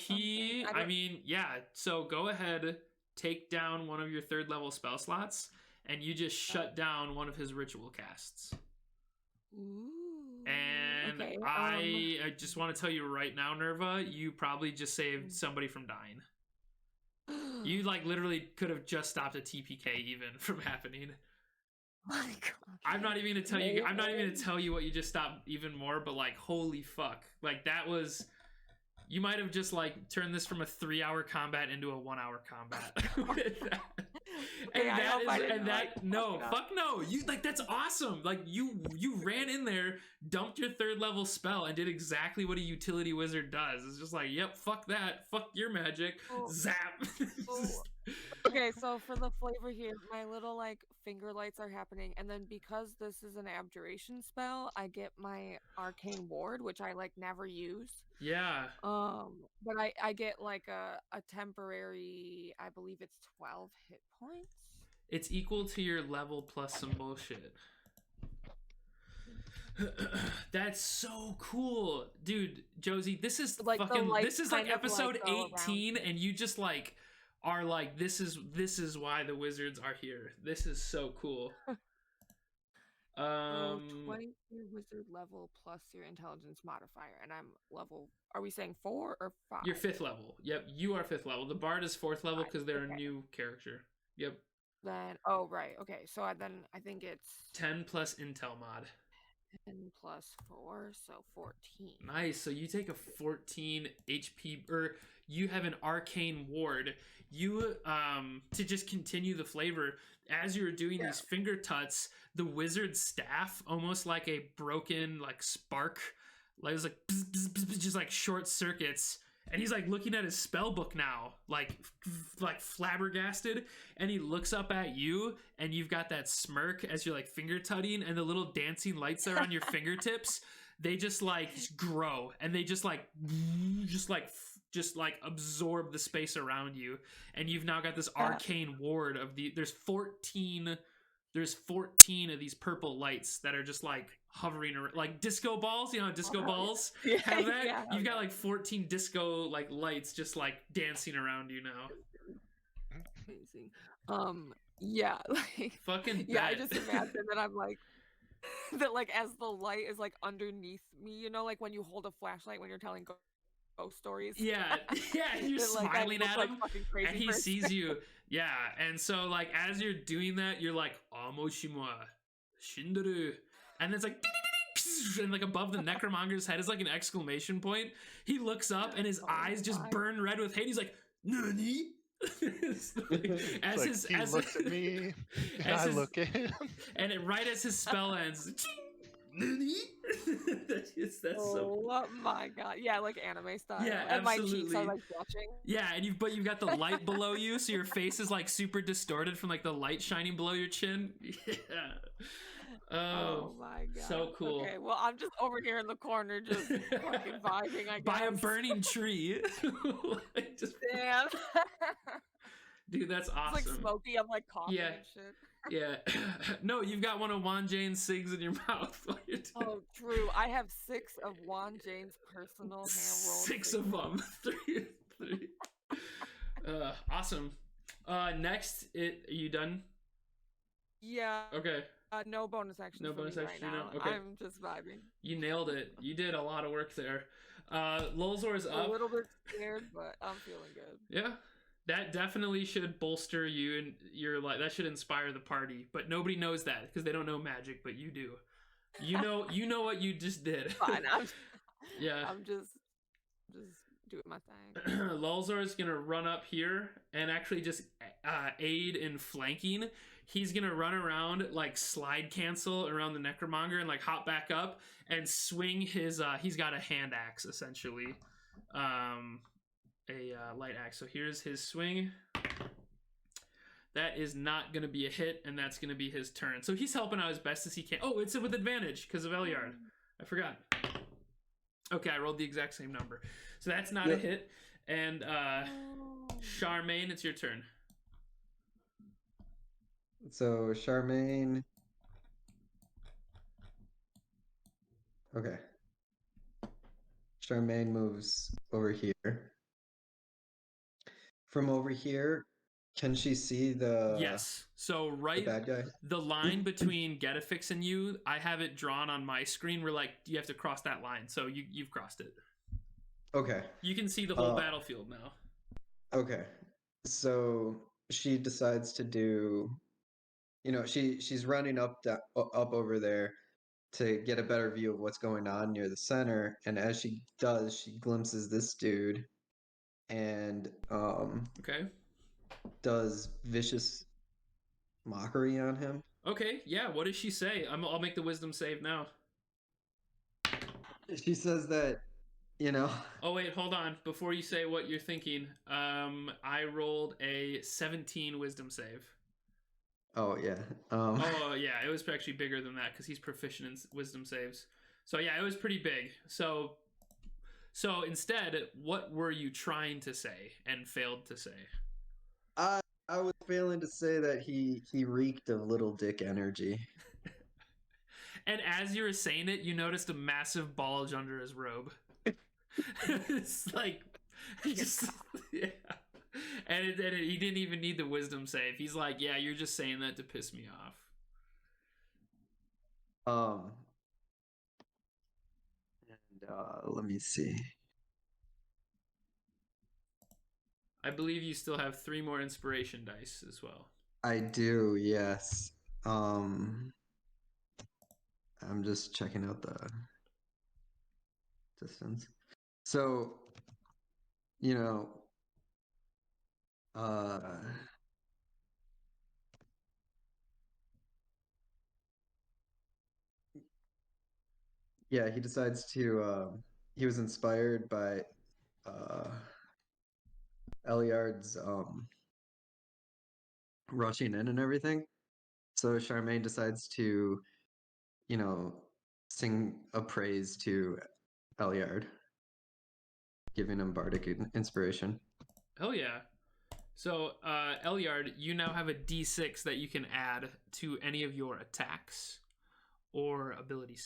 so go ahead, take down one of your 3rd level spell slots, and you just shut down one of his ritual casts. Ooh. And okay, I just want to tell you right now, Nerva, you probably just saved somebody from dying. You like literally could have just stopped a TPK even from happening. Oh my God. I'm not even gonna tell you. I'm not even gonna tell you what you just stopped even more. But like, holy fuck! Like that was. You might have just like turned this from a 3-hour combat into a 1-hour combat. Fuck no. You like that's awesome. Like you ran in there, dumped your 3rd level spell, and did exactly what a utility wizard does. It's just like, yep, fuck that, fuck your magic, zap. Okay, so for the flavor here, my little like finger lights are happening, and then because this is an abjuration spell, I get my arcane ward, which I like never use. Yeah. But I get like a temporary, I believe it's 12 hit points. It's equal to your level plus some bullshit. That's so cool, dude. Josie, this is Like, the fucking. lights This is like kind of, like, episode go around 18, you. and you just like are like, this is why the wizards are here. This is so cool. So 20 your wizard level plus your intelligence modifier, and I'm level. Are we saying 4 or 5? You're 5th level. Yep, you are 5th level. The bard is 4th level because they're a Okay. new character. Yep. Then right. Okay, so then I think it's 10 plus intel mod. 10 plus 4, so 14. Nice. So you take a 14 HP, or you have an arcane ward. You to just continue the flavor as you're doing these finger tuts, the wizard's staff, almost like a broken like spark, like it was like bzz, bzz, bzz, bzz, just like short circuits. And he's like looking at his spell book now, like flabbergasted. And he looks up at you, and you've got that smirk as you're like finger tutting, and the little dancing lights that are on your fingertips, they just like grow, and they just absorb the space around you. And you've now got this arcane ward of there's 14 of these purple lights that are just like hovering around, like disco balls. You know how disco balls have that? Yeah. You've got like 14 disco like lights just like dancing around you now. Amazing. Yeah, like Fucking yeah, I bet. just imagine that I'm like that, like as the light is like underneath me, you know, like when you hold a flashlight when you're telling ghost stories. Yeah, and you're That, like, I smiling look at like him, fucking crazy and he person. sees you. Yeah, and so like as you're doing that, you're like Amoshima Shindaru, and it's like and like above the necromonger's head is like an exclamation point. He looks up, and his eyes just burn red with hate. He's like, "Nani?" It's like, He looks at me, and I look at him. and right as his spell ends, Nani? that's so. Oh my god! Yeah, like anime style. Yeah, and my cheeks absolutely. are like blushing. Yeah, and you've got the light below you, so your face is like super distorted from like the light shining below your chin. Yeah. Oh my god! So cool. Okay, well I'm just over here in the corner, just fucking vibing. I guess. By a burning tree. Like, just, Damn. dude, that's It's awesome. like smoky. I'm like coughing Yeah. and shit. Yeah. No, you've got one of Juan Jane's cigs in your mouth. While you're doing Oh, true. I have 6 of Juan Jane's personal hand-rolled 6 of them. 3. Awesome. Next, are you done? Yeah. Okay. No bonus action. No for bonus me action, right you now. know? Okay. I'm just vibing. You nailed it. You did a lot of work there. Lolzor's A up. little bit scared, but I'm feeling good. Yeah. That definitely should bolster you, and you're like that should inspire the party. But nobody knows that because they don't know magic, but you do. You know what you just did. Fine. Yeah. I'm just doing my thing. Lulzor is gonna run up here and actually just aid in flanking. He's gonna run around, like slide cancel around the necromonger and like hop back up and swing his he's got a hand axe essentially. A light axe. So here's his swing. That is not going to be a hit, and that's going to be his turn. So he's helping out as best as he can. Oh, it's with advantage because of Eliard. I forgot. Okay, I rolled the exact same number. So that's not a hit. And Charmaine, it's your turn. So Charmaine. Okay. Charmaine moves over here. From over here, can she see the Yes. So the right, bad guy? the line between Getafix and you, I have it drawn on my screen. We're like, you have to cross that line. So you've crossed it. Okay. You can see the whole battlefield now. Okay. So she decides to do, she's running up over there to get a better view of what's going on near the center, and as she does, she glimpses this dude and Okay. does vicious mockery on him. Okay, yeah, what does she say? I'll make the wisdom save now. She says that you know. Oh wait, hold on. Before you say what you're thinking, I rolled a 17 wisdom save. Oh yeah. Oh yeah, it was actually bigger than that because he's proficient in wisdom saves. So yeah, it was pretty big. So instead, what were you trying to say and failed to say? I was failing to say that he reeked of little dick energy. And as you were saying it, you noticed a massive bulge under his robe. It's like, just, yeah. And he didn't even need the wisdom save. He's like, yeah, you're just saying that to piss me off. Let me see. I believe you still have 3 more inspiration dice as well. I do, yes. I'm just checking out the distance. So, you know, yeah, he decides to he was inspired by Eliard's rushing in and everything. So Charmaine decides to, you know, sing a praise to Eliard, giving him bardic inspiration. Hell yeah. So, Eliard, you now have a d6 that you can add to any of your attacks or ability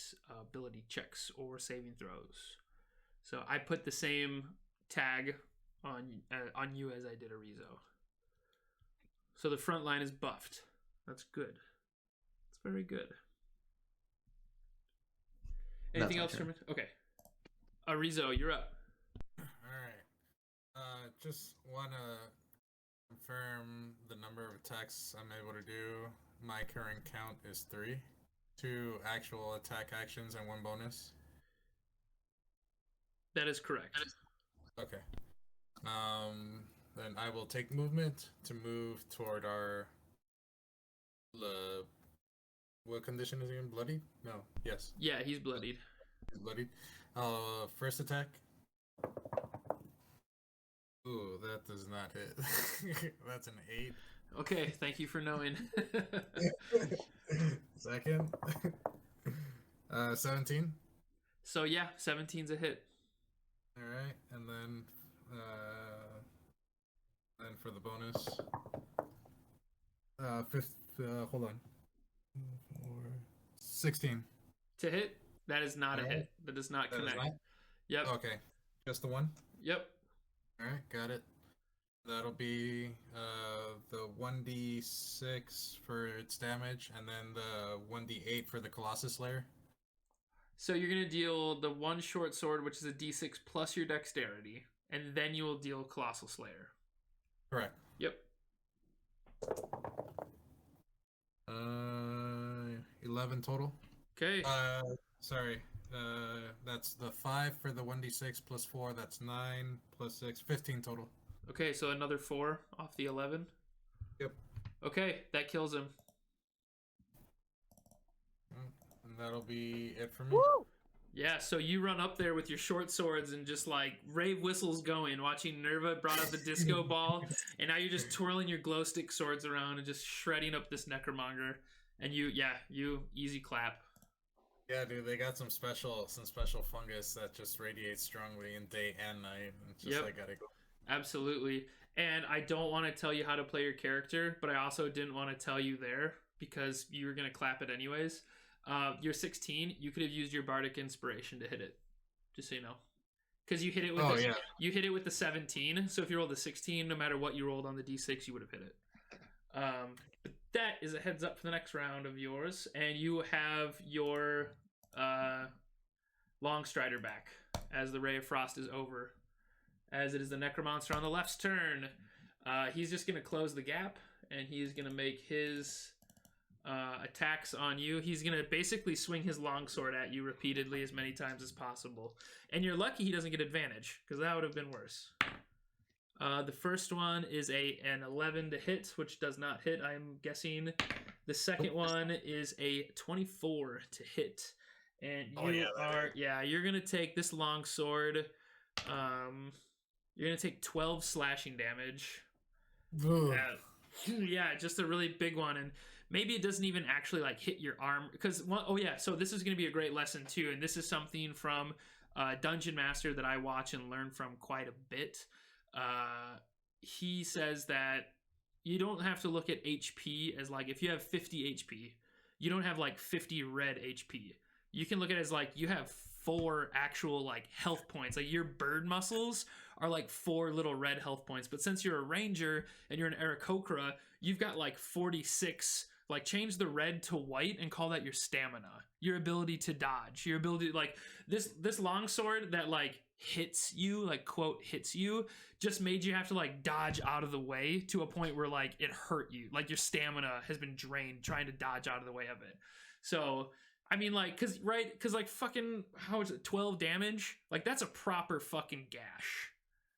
checks or saving throws. So I put the same tag on you as I did Erizo. So the front line is buffed. That's good. That's very good. Anything else from it? Okay. Erizo, you're up. Alright. Just want to confirm the number of attacks I'm able to do. My current count is 3. 2 actual attack actions and 1 bonus. That is correct. Okay. Then I will take movement to move toward our... what condition is he in? Bloody? No. Yes. Yeah, he's bloodied. He's bloodied. First attack. Ooh, that does not hit. That's an 8. Okay, thank you for knowing. Second. 17. So yeah, 17's a hit. Alright, and then for the bonus. Hold on. 16. To hit? That is not a hit. That does not connect. Yep. Okay. Just the one? Yep. Alright, got it. That'll be the 1d6 for its damage, and then the 1d8 for the Colossus Slayer. So you're going to deal the 1 short sword, which is a d6 plus your dexterity, and then you will deal Colossal Slayer. Correct. Yep. 11 total. Okay. Sorry. That's the 5 for the 1d6 plus 4. That's 9 plus 6. 15 total. Okay, so another 4 off the 11. Yep. Okay, that kills him. And that'll be it for me. Woo! Yeah, so you run up there with your short swords and just like rave whistles going, watching Nerva brought out the disco ball, and now you're just twirling your glow stick swords around and just shredding up this necromonger. And you easy clap. Yeah, dude, they got some special fungus that just radiates strongly in day and night. It's just like gotta go. Absolutely. And I don't want to tell you how to play your character, but I also didn't want to tell you there because you were gonna clap it anyways. You're 16. You could have used your bardic inspiration to hit it, just so you know, because you hit it with you hit it with the 17. So if you rolled the 16, no matter what you rolled on the d6, you would have hit it. But that is a heads up for the next round of yours, and you have your Long Strider back as the Ray of Frost is over, as it is the Necromonster on the left's turn. He's just gonna close the gap, and he's gonna make his attacks on you. He's gonna basically swing his longsword at you repeatedly as many times as possible, and you're lucky he doesn't get advantage because that would have been worse. The first one is an 11 to hit, which does not hit, I'm guessing. The second one is a 24 to hit, and you're gonna take this longsword You're gonna take 12 slashing damage. Ugh. Yeah, just a really big one, and maybe it doesn't even actually like hit your arm because so this is going to be a great lesson too, and this is something from Dungeon Master that I watch and learn from quite a bit. He says that you don't have to look at HP as like if you have 50 HP, you don't have like 50 red HP. You can look at it as like you have 4 actual like health points. Like your bird muscles are like 4 little red health points. But since you're a ranger and you're an Aarakocra, you've got like 46. Like change the red to white and call that your stamina, your ability to dodge, your ability like this longsword that like hits you, like quote hits you, just made you have to like dodge out of the way to a point where like it hurt you, like your stamina has been drained trying to dodge out of the way of it. So I mean, like, cause like fucking how is it 12 damage? Like that's a proper fucking gash,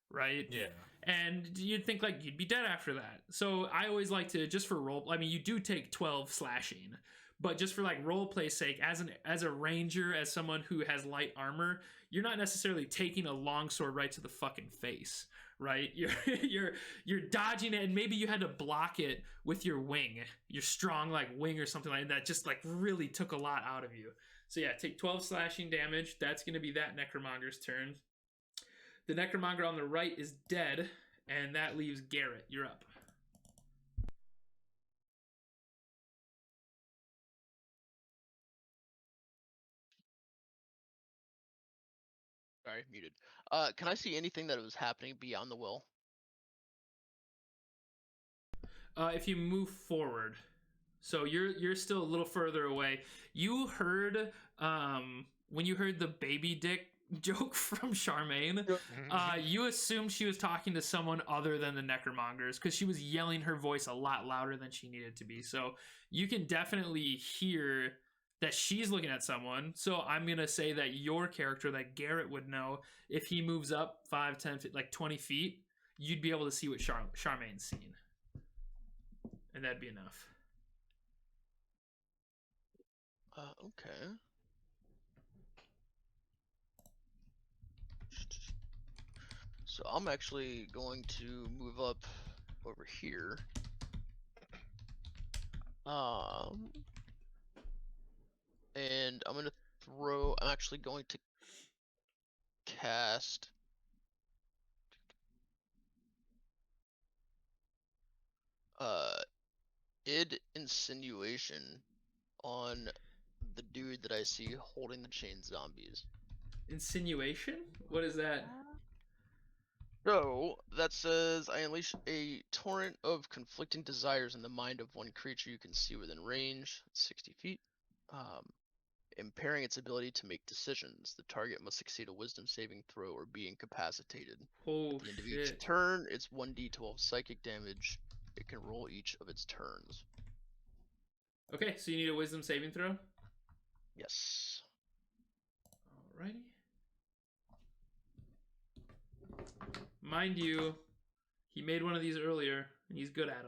right? Yeah. And you'd think like you'd be dead after that. So I always like to just for role. I mean, you do take 12 slashing, but just for like role play sake, as a ranger, as someone who has light armor, you're not necessarily taking a longsword right to the fucking face, right? You're dodging it, and maybe you had to block it with your wing, your strong like wing or something like that. Just like really took a lot out of you. So yeah, take 12 slashing damage. That's gonna be that Necromonger's turn. The Necromonger on the right is dead, and that leaves Garett. You're up. Sorry, muted. Can I see anything that was happening beyond the well? If you move forward, so you're still a little further away. You heard when you heard the baby dick joke from Charmaine, you assumed she was talking to someone other than the Necromongers because she was yelling her voice a lot louder than she needed to be. So you can definitely hear that she's looking at someone. So I'm going to say that your character, that Garett would know, if he moves up 5, 10, like 20 feet, you'd be able to see what Charmaine's seeing. And that'd be enough. Okay. So I'm actually going to move up over here. And I'm actually going to cast Insinuation on the dude that I see holding the chained zombies. Insinuation? What is that? So that says I unleash a torrent of conflicting desires in the mind of one creature you can see within range, 60 feet, impairing its ability to make decisions. The target must succeed a wisdom saving throw or be incapacitated. Oh, At the end of each turn, it's 1d12 psychic damage. It can roll each of its turns. Okay, so you need a wisdom saving throw? Yes. Alrighty. Mind you, he made one of these earlier, and he's good at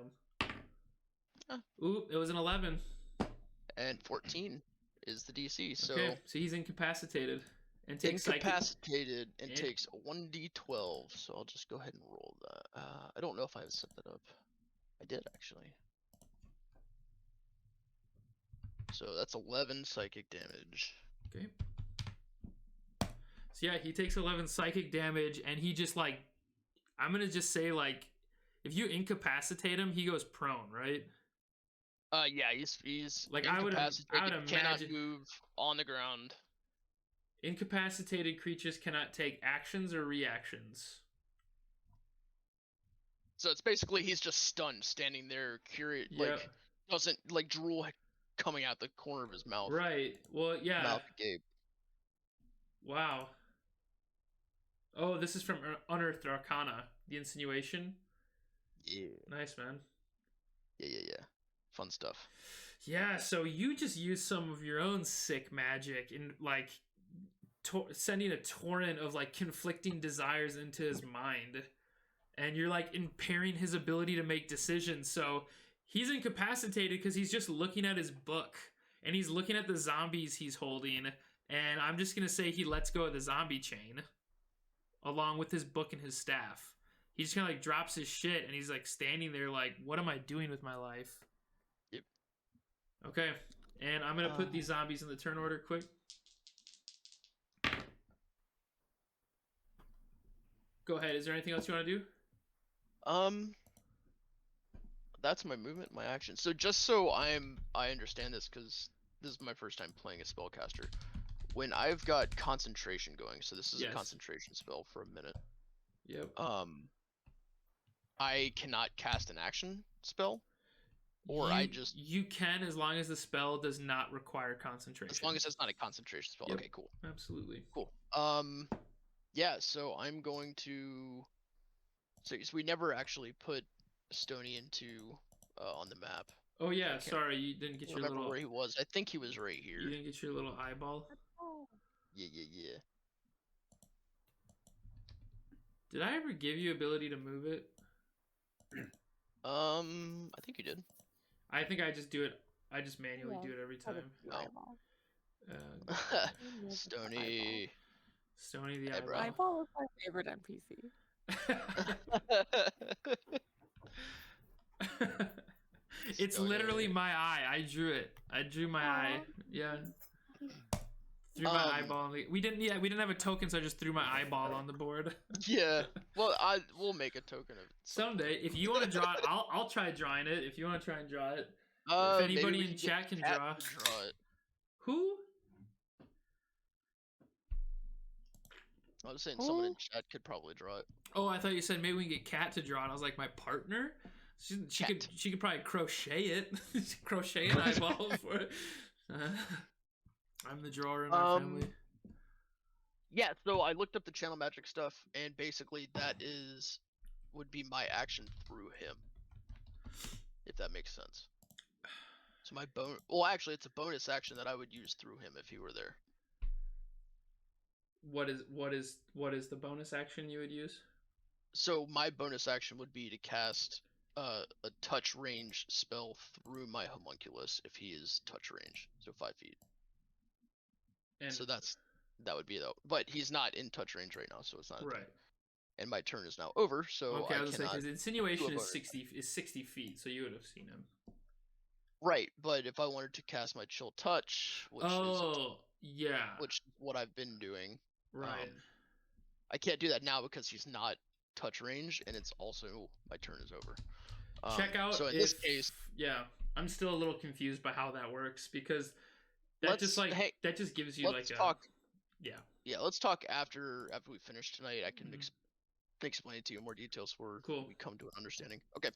them. Ooh, it was an 11. And 14 is the DC, so... Okay, so he's incapacitated. And takes incapacitated and takes 1d12, so I'll just go ahead and roll that. I don't know if I set that up. I did, actually. So that's 11 psychic damage. Okay. So yeah, he takes 11 psychic damage, and he just like... I'm gonna just say, like, if you incapacitate him, he goes prone, right? Yeah, he's like incapacitated, cannot move on the ground. Incapacitated creatures cannot take actions or reactions. So it's basically he's just stunned, standing there, curious, like doesn't like drool coming out the corner of his mouth. Right. Well, yeah. Mouth agape. Wow. Oh, this is from Unearthed Arcana, the Insinuation. Yeah. Nice, man. Yeah. Fun stuff. Yeah, so you just use some of your own sick magic and like sending a torrent of like conflicting desires into his mind, and you're like impairing his ability to make decisions. So he's incapacitated because he's just looking at his book and he's looking at the zombies he's holding, and I'm just gonna say he lets go of the zombie chain. along with his book and his staff. He just kind of like drops his shit and he's like standing there like, what am I doing with my life? Yep. Okay, and I'm gonna put these zombies in the turn order quick. Go ahead. Is there anything else you want to do? That's my movement, my action. So just so I understand this, because this is my first time playing a spellcaster. When I've got concentration going, so this is a concentration spell for a minute. Yep. I cannot cast an action spell, or you can, as long as the spell does not require concentration. As long as it's not a concentration spell. Yep. Okay, cool. Absolutely. Cool. Yeah. So I'm going to. So we never actually put Stony into on the map. Oh yeah, sorry, you didn't get your little. Where he was. I think he was right here. You didn't get your little eyeball. Yeah. Did I ever give you ability to move it? I think you did. I think I just do it. I just manually do it every time. Stony the eyeball. Eyeball is my favorite NPC. It's literally my eye. I drew it. I drew my eye. Yeah. Threw my eyeball. We didn't have a token, so I just threw my eyeball on the board. Yeah. Well, we'll make a token of it someday. If you want to draw it, I'll try drawing it. If you want to try and draw it, if anybody in chat can draw it. Who? I was saying someone in chat could probably draw it. Oh, I thought you said maybe we can get Kat to draw it. I was like, my partner? She could probably crochet it. Crochet an eyeball for it. I'm the drawer in our family. Yeah, so I looked up the channel magic stuff, and basically that would be my action through him, if that makes sense. So well, actually, it's a bonus action that I would use through him if he were there. What is the bonus action you would use? So my bonus action would be to cast a touch range spell through my homunculus if he is touch range, so 5 feet. And so that would be though, but he's not in touch range right now, so it's not right. And my turn is now over, so okay. I was gonna say his insinuation is 60 feet, so you would have seen him. Right, but if I wanted to cast my chill touch, which is what I've been doing, right? I can't do that now because he's not touch range, and it's also my turn is over. Check out. So in this case, I'm still a little confused by how that works because that just gives you let's talk. Yeah, let's talk after we finish tonight. I can explain it to you in more details where we come to an understanding. Okay.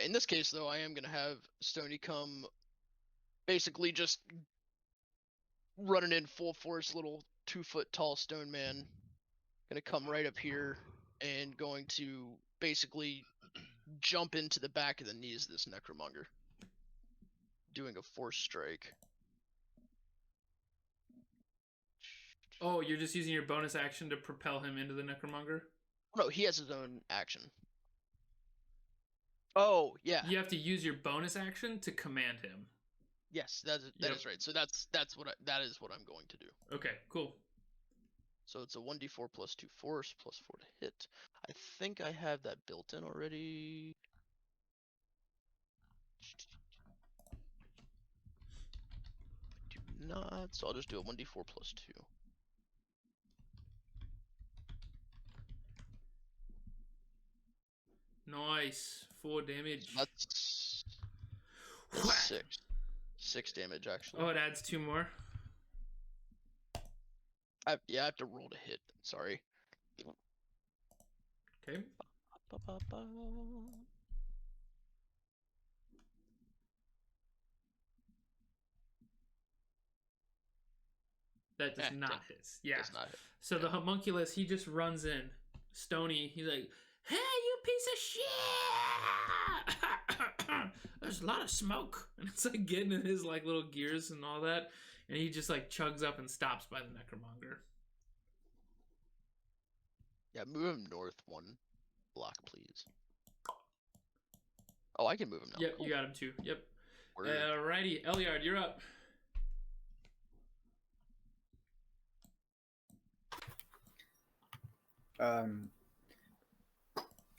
In this case, though, I am gonna have Stony come, basically just running in full force, little 2-foot tall stone man, gonna come right up here and going to basically jump into the back of the knees of this necromonger, doing a force strike. Oh, you're just using your bonus action to propel him into the necromonger? No, he has his own action. Oh, yeah. You have to use your bonus action to command him. Yes, that is right. So that is what I'm going to do. Okay, cool. So it's a 1d4 plus 2 force plus 4 to hit. I think I have that built in already. I do not. So I'll just do a 1d4 plus 2. Nice. 4 damage. That's 6 damage, actually. Oh, it adds 2 more. I have to roll to hit. Sorry. Okay. That does not hit. Yeah. Does not hit. So the homunculus, he just runs in. Stony, he's like, "Hey, you piece of shit!" There's a lot of smoke, and it's like getting in his like little gears and all that, and he just like chugs up and stops by the necromonger. Yeah, move him north 1 block, please. Oh, I can move him now. Yep, cool. You got him too. Yep. Alrighty, Eliard, you're up.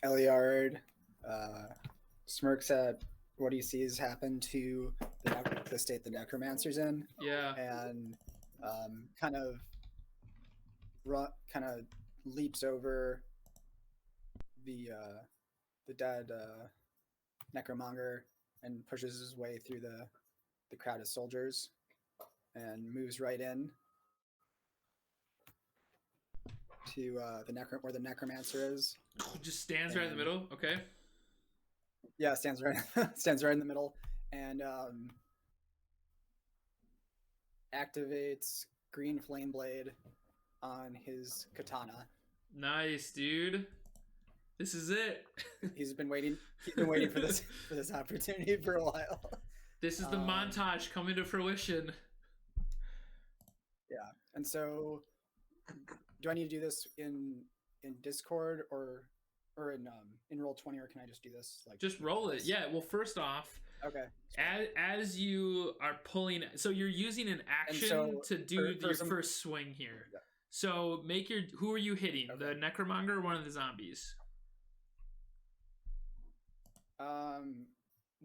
Eliard smirks at what he sees happen to the state the necromancer's in, Yeah. and kind of leaps over the dead necromonger and pushes his way through the crowd of soldiers and moves right in to where the necromancer is. Just stands right in the middle. Okay. Yeah, stands right in the middle, and activates green flame blade on his katana. Nice, dude. This is it. He's been waiting for this opportunity for a while. This is the montage coming to fruition. Yeah, and so, do I need to do this in Discord or in Roll20, or can I just do this just roll it? Yeah. Well, first off, okay. As you are pulling, so you're using an action to do your first swing here. Yeah. So make your. Who are you hitting? Okay. The necromonger or one of the zombies?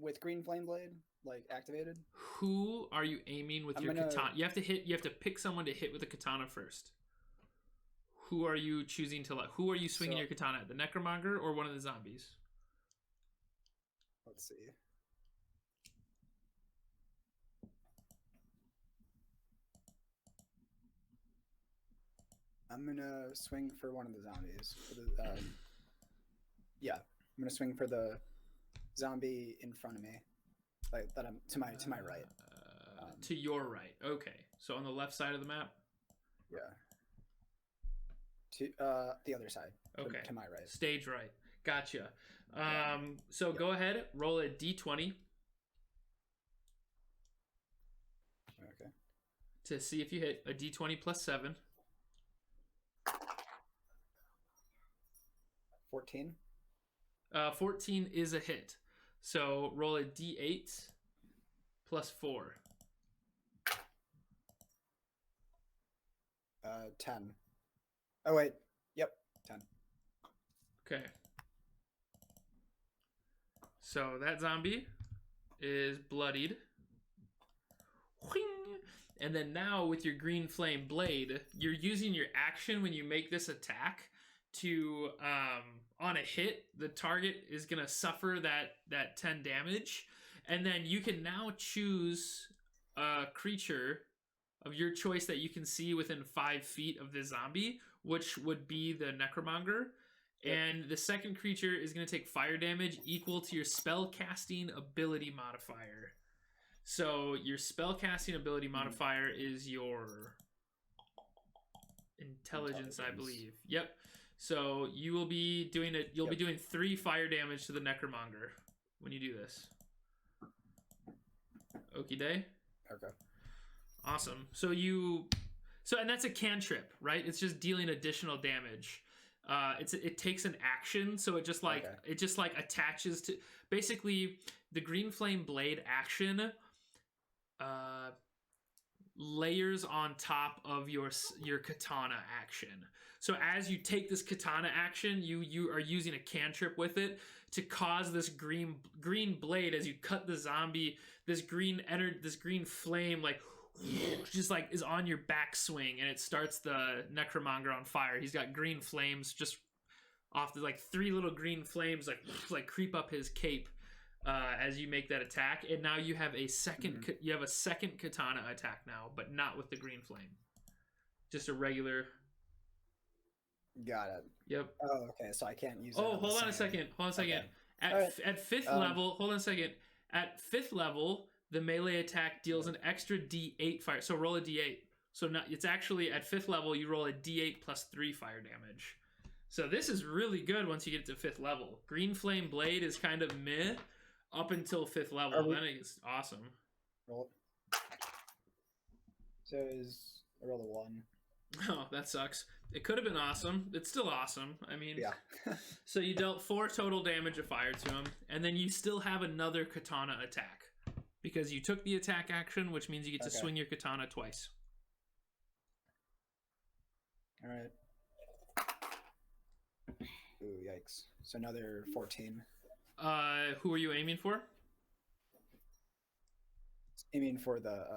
With green flame blade activated. Who are you aiming with your katana? You have to hit. You have to pick someone to hit with a katana first. Who are you choosing to who are you swinging your katana at? The necromonger or one of the zombies? Let's see. I'm gonna swing for one of the zombies. Yeah, I'm gonna swing for the zombie in front of me, that I'm to my right. To your right. Okay, so on the left side of the map. Yeah. To the other side. Okay. To my right. Stage right. Gotcha. So go ahead, roll a d20. Okay. To see if you hit a d20 plus 7. 14. 14 is a hit. So roll a d8 plus 4. 10. Oh wait. Yep. 10. Okay. So that zombie is bloodied. And then now with your green flame blade, you're using your action when you make this attack to on a hit, the target is gonna suffer that 10 damage, and then you can now choose a creature of your choice that you can see within 5 feet of the zombie, which would be the necromonger. Yep. And the second creature is going to take fire damage equal to your spell casting ability modifier. So your spell casting ability modifier is your intelligence, I believe. Yep. So you will be doing it. You'll be doing 3 fire damage to the necromonger when you do this. Okie day. Okay. Awesome. And that's a cantrip, right? It's just dealing additional damage. It takes an action, so it just attaches to basically the green flame blade action. Layers on top of your katana action. So as you take this katana action, you are using a cantrip with it to cause this green blade as you cut the zombie. This green flame just is on your backswing, and it starts the necromonger on fire. He's got green flames just off the 3 little green flames creep up his cape as you make that attack. And now you have a second katana attack now, but not with the green flame. Just a regular. Got it. Yep. Oh, okay. So I can't use. Oh, hold on a second. Okay. At 5th level, hold on a second. At 5th level, the melee attack deals an extra d8 fire. So roll a d8. So now it's actually at 5th level, you roll a d8 plus 3 fire damage. So this is really good once you get to 5th level. Green Flame Blade is kind of meh up until 5th level. Then it's awesome. Roll. So I rolled a 1. Oh, that sucks. It could have been awesome. It's still awesome. I mean, yeah. So you dealt 4 total damage of fire to him, and then you still have another katana attack because you took the attack action, which means you get to swing your katana twice. All right. Ooh, yikes. So another 14. Who are you aiming for? Aiming for the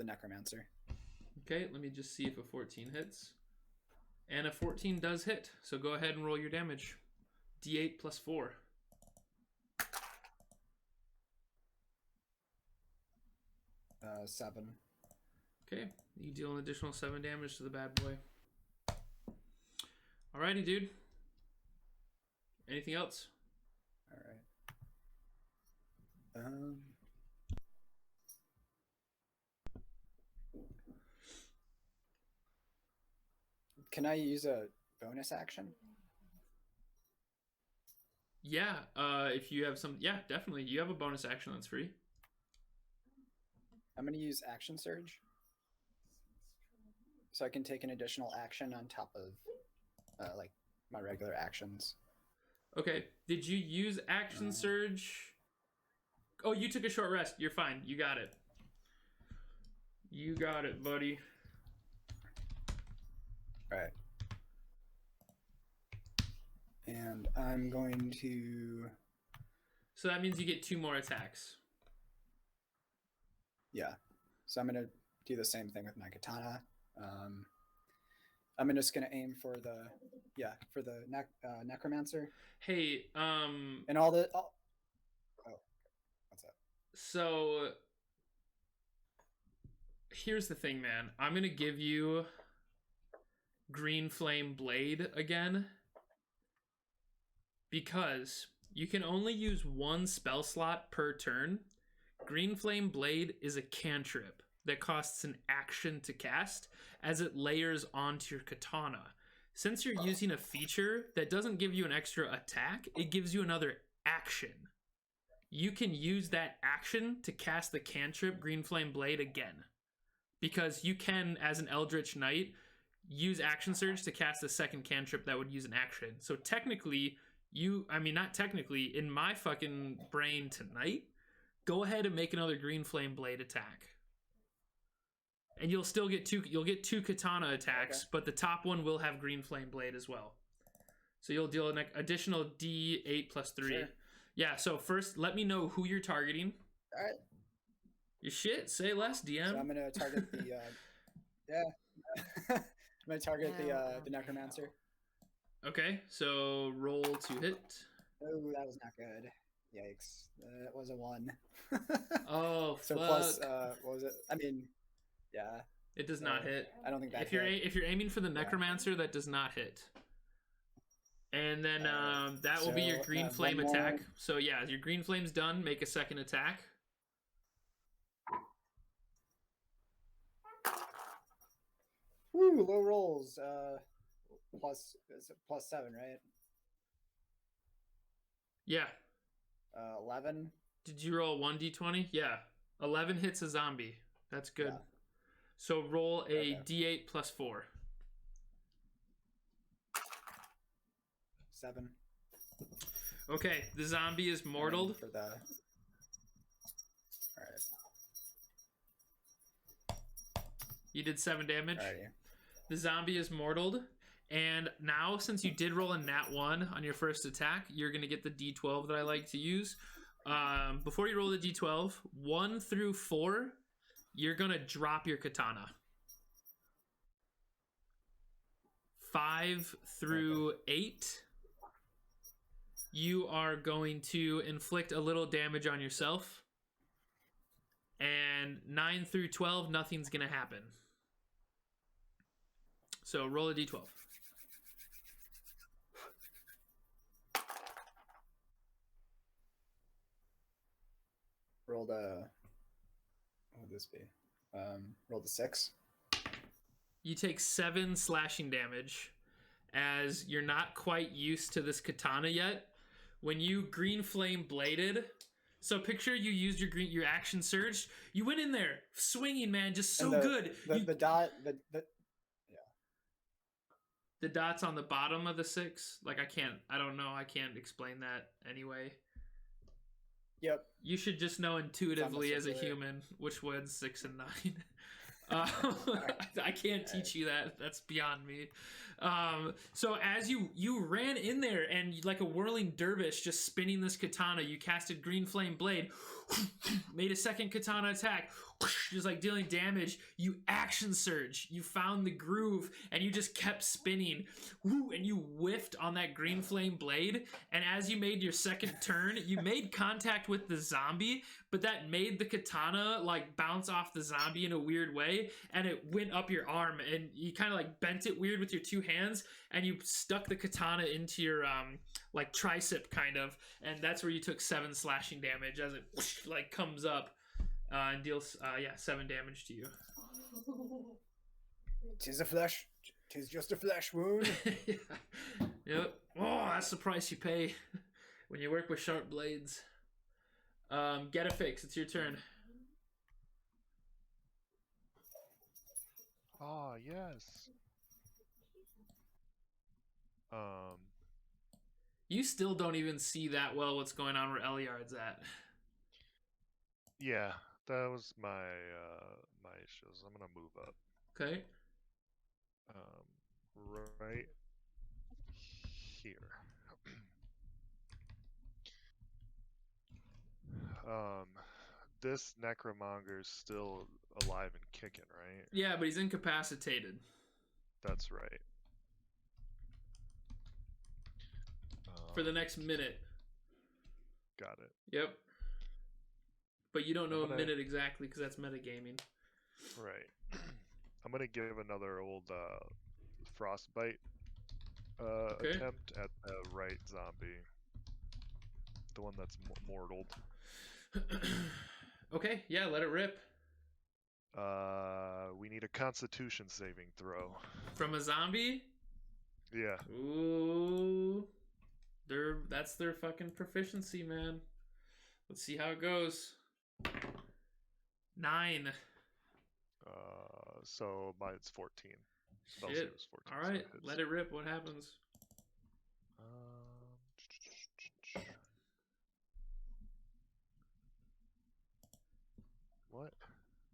necromancer. Okay, let me just see if a 14 hits. And a 14 does hit, so go ahead and roll your damage. D8 plus 4. Uh, 7. Okay, you deal an additional 7 damage to the bad boy. Alrighty, dude. Anything else? All right. Can I use a bonus action? Yeah, if you have some... Yeah, definitely. You have a bonus action that's free. I'm going to use Action Surge. So I can take an additional action on top of like my regular actions. Okay, did you use Action Surge? Oh, you took a short rest. You're fine. You got it. You got it, buddy. All right. And I'm going to... So that means you get 2 more attacks. Yeah. So I'm going to do the same thing with my katana. I'm just going to aim for the... Yeah, for the necromancer. Hey, And all the... Oh, what's that? So here's the thing, man. I'm going to give you Green Flame Blade again. Because you can only use 1 spell slot per turn. Green Flame Blade is a cantrip that costs an action to cast as it layers onto your katana. Since you're using a feature that doesn't give you an extra attack, it gives you another action. You can use that action to cast the cantrip Green Flame Blade again. Because you can, as an Eldritch Knight, use Action Surge to cast a second cantrip that would use an action. So technically... not technically, in my fucking brain tonight, go ahead and make another Green Flame Blade attack. And you'll still get 2 katana attacks, Okay. but the top one will have Green Flame Blade as well. So you'll deal an additional D8 plus 3. Sure. Yeah, so first, let me know who you're targeting. All right. Your shit, say less, DM. So I'm going to target the... yeah. I'm going to target the necromancer. Okay, so roll to hit. Oh, that was not good. Yikes. That was a 1. Oh, So fuck. plus, what was it? I mean, yeah. It does not hit. I don't think that If you're hit. if you're aiming for the necromancer, that does not hit. And then that will be your so, green one flame more. attack. So yeah, your green flame's done. Make a second attack. Woo, low rolls. Plus 7, right? Yeah. 11. Did you roll 1d20? Yeah. 11 hits a zombie. That's good. Yeah. So roll a Okay. d8 plus 4. 7. Okay, the zombie is mortaled. For the... All right. You did 7 damage. Alrighty. The zombie is mortaled. And now, since you did roll a nat 1 on your first attack, you're going to get the d12 that I like to use. Before you roll the d12, 1 through 4, you're going to drop your katana. 5 through 8, you are going to inflict a little damage on yourself. And 9 through 12, nothing's going to happen. So roll a d12. Rolled a... What would this be? Rolled a 6. You take 7 slashing damage as you're not quite used to this katana yet. When you green flame bladed, so picture you used your action surge. You went in there swinging, man, just so And good. The dot... The dots on the bottom of the 6, like I don't know, I can't explain that anyway. Yep. You should just know intuitively as a circular. human which one's 6 and 9. I can't teach you that. That's beyond me. So as you ran in there and like a whirling dervish just spinning this katana, you casted Green Flame Blade, made a second katana attack, just like dealing damage. You action surge. You found the groove and you just kept spinning. And you whiffed on that Green Flame Blade. And as you made your second turn, you made contact with the zombie, but that made the katana like bounce off the zombie in a weird way, and it went up your arm, and you kind of like bent it weird with your two hands, and you stuck the katana into your like tricep kind of, and that's where you took 7 slashing damage as it like comes up and deals 7 damage to you. Tis a flesh. Tis just a flesh wound. Yeah. Yep. Oh, that's the price you pay when you work with sharp blades. Getafix, it's your turn. Ah, yes. You still don't even see that well what's going on where Eliard's at. Yeah, that was my my issues. I'm gonna move up. Okay. Right here. This necromonger's still alive and kicking, right? Yeah, but he's incapacitated. That's right. For the next minute. Got it. Yep. But you don't know I'm gonna- a minute exactly because that's metagaming. Right. I'm gonna give another old frostbite Okay. attempt at the right zombie. The one that's mortal. Okay, yeah, let it rip. We need a Constitution saving throw. From a zombie? Yeah. Ooh. That's their fucking proficiency, man. Let's see how it goes. 9. So it's 14. Spell Shit. save is 14. so Alright, it hits. let it rip. What happens? What?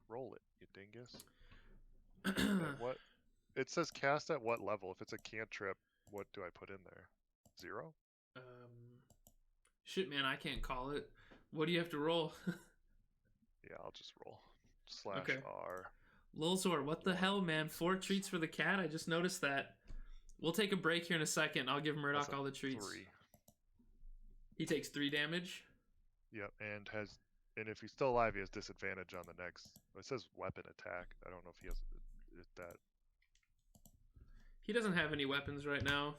Roll it, you dingus. What? It says cast at what level? If it's a cantrip, what do I put in there? 0? Shit, man, I can't call it. What do you have to roll? Yeah, I'll just roll. Okay. /R. Lilzor, what the hell, man? 4 treats for the cat? I just noticed that. We'll take a break here in a second. I'll give Murdoch That's a all the treats. 3. He takes 3 damage. Yep, and if he's still alive, he has disadvantage on the next. It says weapon attack. I don't know if he has that. He doesn't have any weapons right now.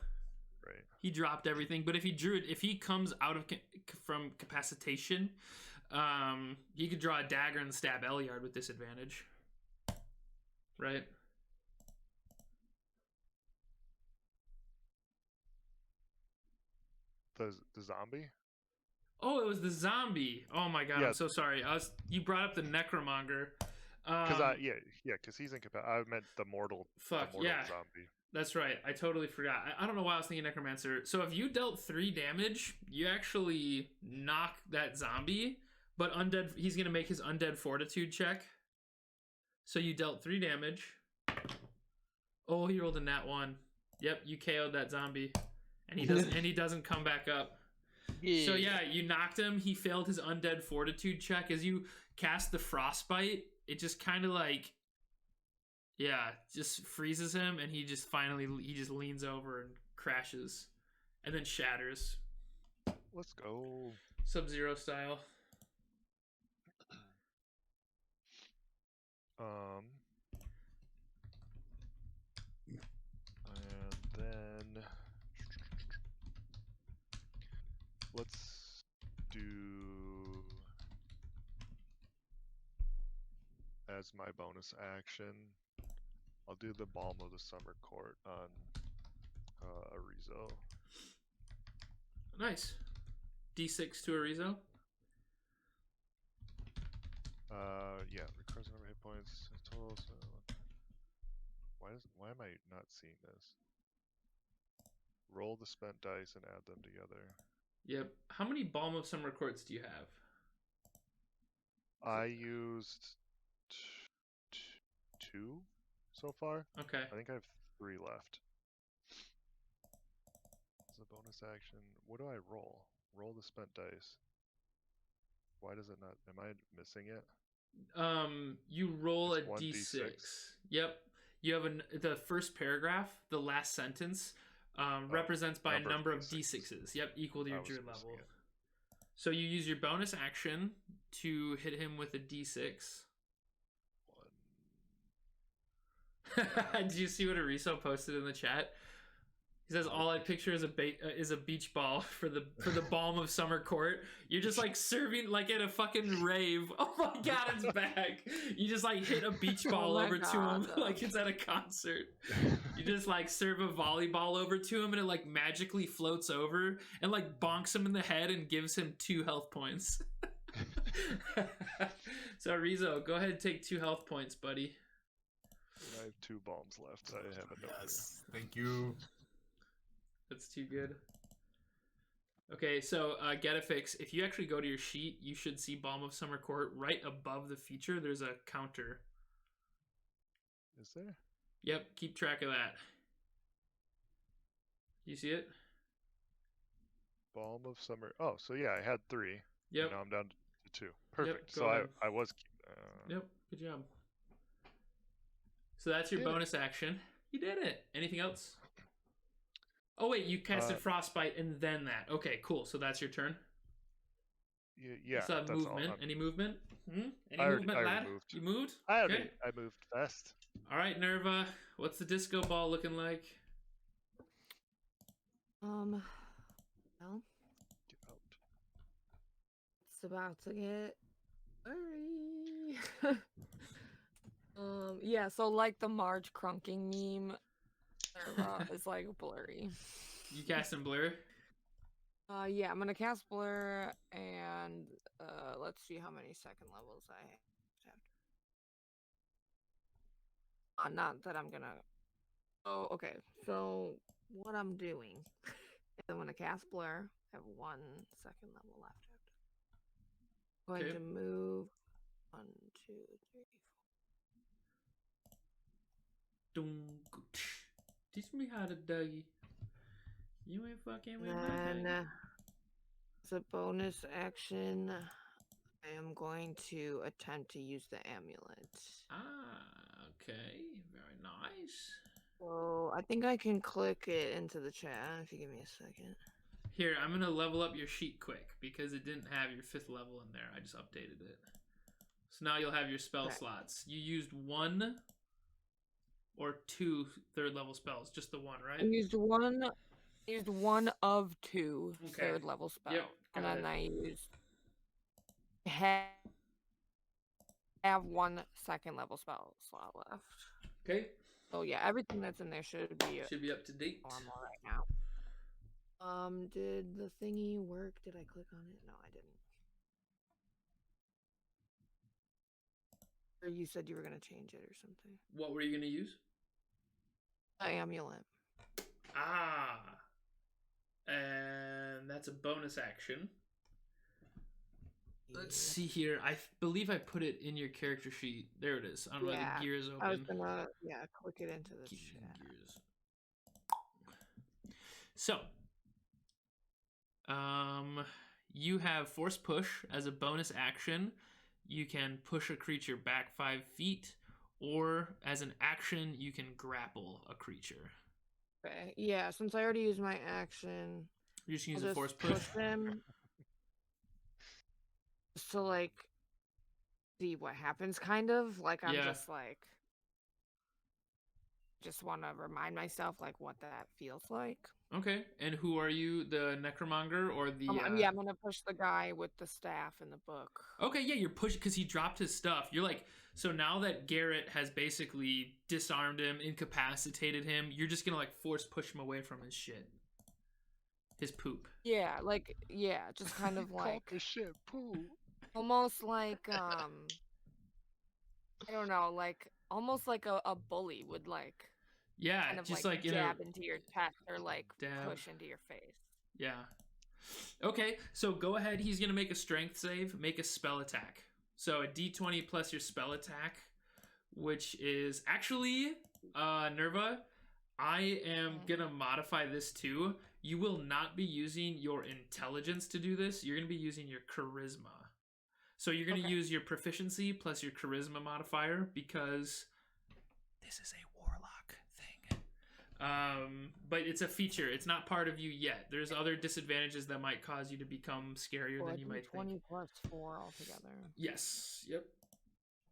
Right. He dropped everything, but if he comes out of from capacitation, he could draw a dagger and stab Eliard with disadvantage. Right? The zombie? Oh, it was the zombie. Oh my god, Yeah. I'm so sorry. You brought up the necromonger. Because he's incapacitated. I meant the mortal. Fuck, the mortal yeah. zombie. That's right. I totally forgot. I don't know why I was thinking necromancer. So if you dealt 3 damage, you actually knock that zombie, but he's going to make his undead fortitude check. So you dealt 3 damage. Oh, he rolled a nat 1. Yep, you KO'd that zombie. And he doesn't come back up. Yeah. So yeah, you knocked him. He failed his undead fortitude check. As you cast the frostbite, it just kind of like, just freezes him, and he just leans over and crashes, and then shatters. Let's go. Sub-Zero style. And then let's do as my bonus action. I'll do the Balm of the Summer Court on Erizo. Nice. D6 to Erizo. Yeah, recovers number of hit points. Total. So why am I not seeing this? Roll the spent dice and add them together. Yep. How many Balm of Summer Courts do you have? I used 2 so far. Okay. I think I have 3 left. As a bonus action, what do I roll? Roll the spent dice. Why does it not? Am I missing it? You roll It's a 1d6. d6. Yep. You have the first paragraph, the last sentence, represents by a number of d6s. Yep, equal to your druid level. So you use your bonus action to hit him with a d6. 1. Do you see what Erizo posted in the chat? He says, "All I picture is a beach ball for the balm of summer court." You're just like serving like at a fucking rave. Oh my god, it's back! You just like hit a beach ball over to him like it's at a concert. You just like serve a volleyball over to him and it like magically floats over and like bonks him in the head and gives him 2 health points. So Erizo, go ahead and take 2 health points, buddy. I have 2 bombs left. I have a note Yes. Thank you. That's too good. Okay, so Getafix, if you actually go to your sheet, you should see Balm of Summer Court right above the feature. There's a counter. Is there? Yep, keep track of that. You see it? Balm of Summer. Oh, so yeah, I had 3. Yep. Now I'm down to 2. Perfect. go So ahead. I was. Yep, good job. So that's your bonus action. You did it. Anything else? Oh wait, you casted Frostbite and then that. Okay, cool. So that's your turn. Yeah. That's That's movement. all. Any movement? Any I already movement, lad? moved. You moved? I Okay. moved fast. All right, Nerva. What's the disco ball looking like? Well, Get out. it's about to get blurry. Yeah, so like the Marge crunking meme, is like blurry. You casting blur? Yeah, I'm gonna cast blur, and let's see how many second levels I have. Not that I'm gonna. Oh, okay. So what I'm doing is I'm gonna cast blur. I have 1 second level left. Going Okay. to move 1, 2, 3, 4. Teach me how to Dougie. You ain't fucking with my Then, Dougie. as a bonus action, I am going to attempt to use the amulet. Ah, okay. Very nice. So I think I can click it into the chat if you give me a second. Here, I'm going to level up your sheet quick because it didn't have your 5th level in there. I just updated it. So now you'll have your spell slots. You used 1 or 2 3rd level spells. Just the 1, right? I used one of 2 Okay. 3rd level spells. Yep, And got then it. I used have 1 second level spell slot left. Okay. So yeah, everything that's in there should be Should be up to date. normal right now. Did the thingy work? Did I click on it? No, I didn't. Or you said you were gonna change it or something. What were you going to use? The amulet. Ah. And that's a bonus action. Let's see here. I believe I put it in your character sheet. There it is. I don't know why the gear is open. I was gonna click it into the Keep chat. gears. So, you have Force Push as a bonus action. You can push a creature back 5 feet, or as an action, you can grapple a creature. Okay. Yeah, since I already used my action, You're just I'll using just Force Push. them. Just to like see what happens, kind of. Like I'm Yeah. just want to remind myself like what that feels like. Okay. And who are you? The Necromonger or the? Yeah, I'm gonna push the guy with the staff in the book. Okay, yeah, you're pushing because he dropped his stuff. You're like, so now that Garett has basically disarmed him, incapacitated him, you're just gonna like force push him away from his shit, his poop. Yeah, just kind of like Call the shit poo. almost like I don't know, like almost like a bully would like Yeah, kind of just like like in a jab into your chest or like Dab. push into your face. yeah. Okay, so go ahead. He's gonna make a strength save. Make a spell attack. So a D20 plus your spell attack which is actually Nerva. I am gonna modify this too. You will not be using your intelligence to do this. You're gonna be using your charisma. So you're gonna use your proficiency plus your charisma modifier because this is a warlock thing. But it's a feature. It's not part of you yet. There's other disadvantages that might cause you to become scarier than you might 20 think. plus 4 altogether. Yes. Yep.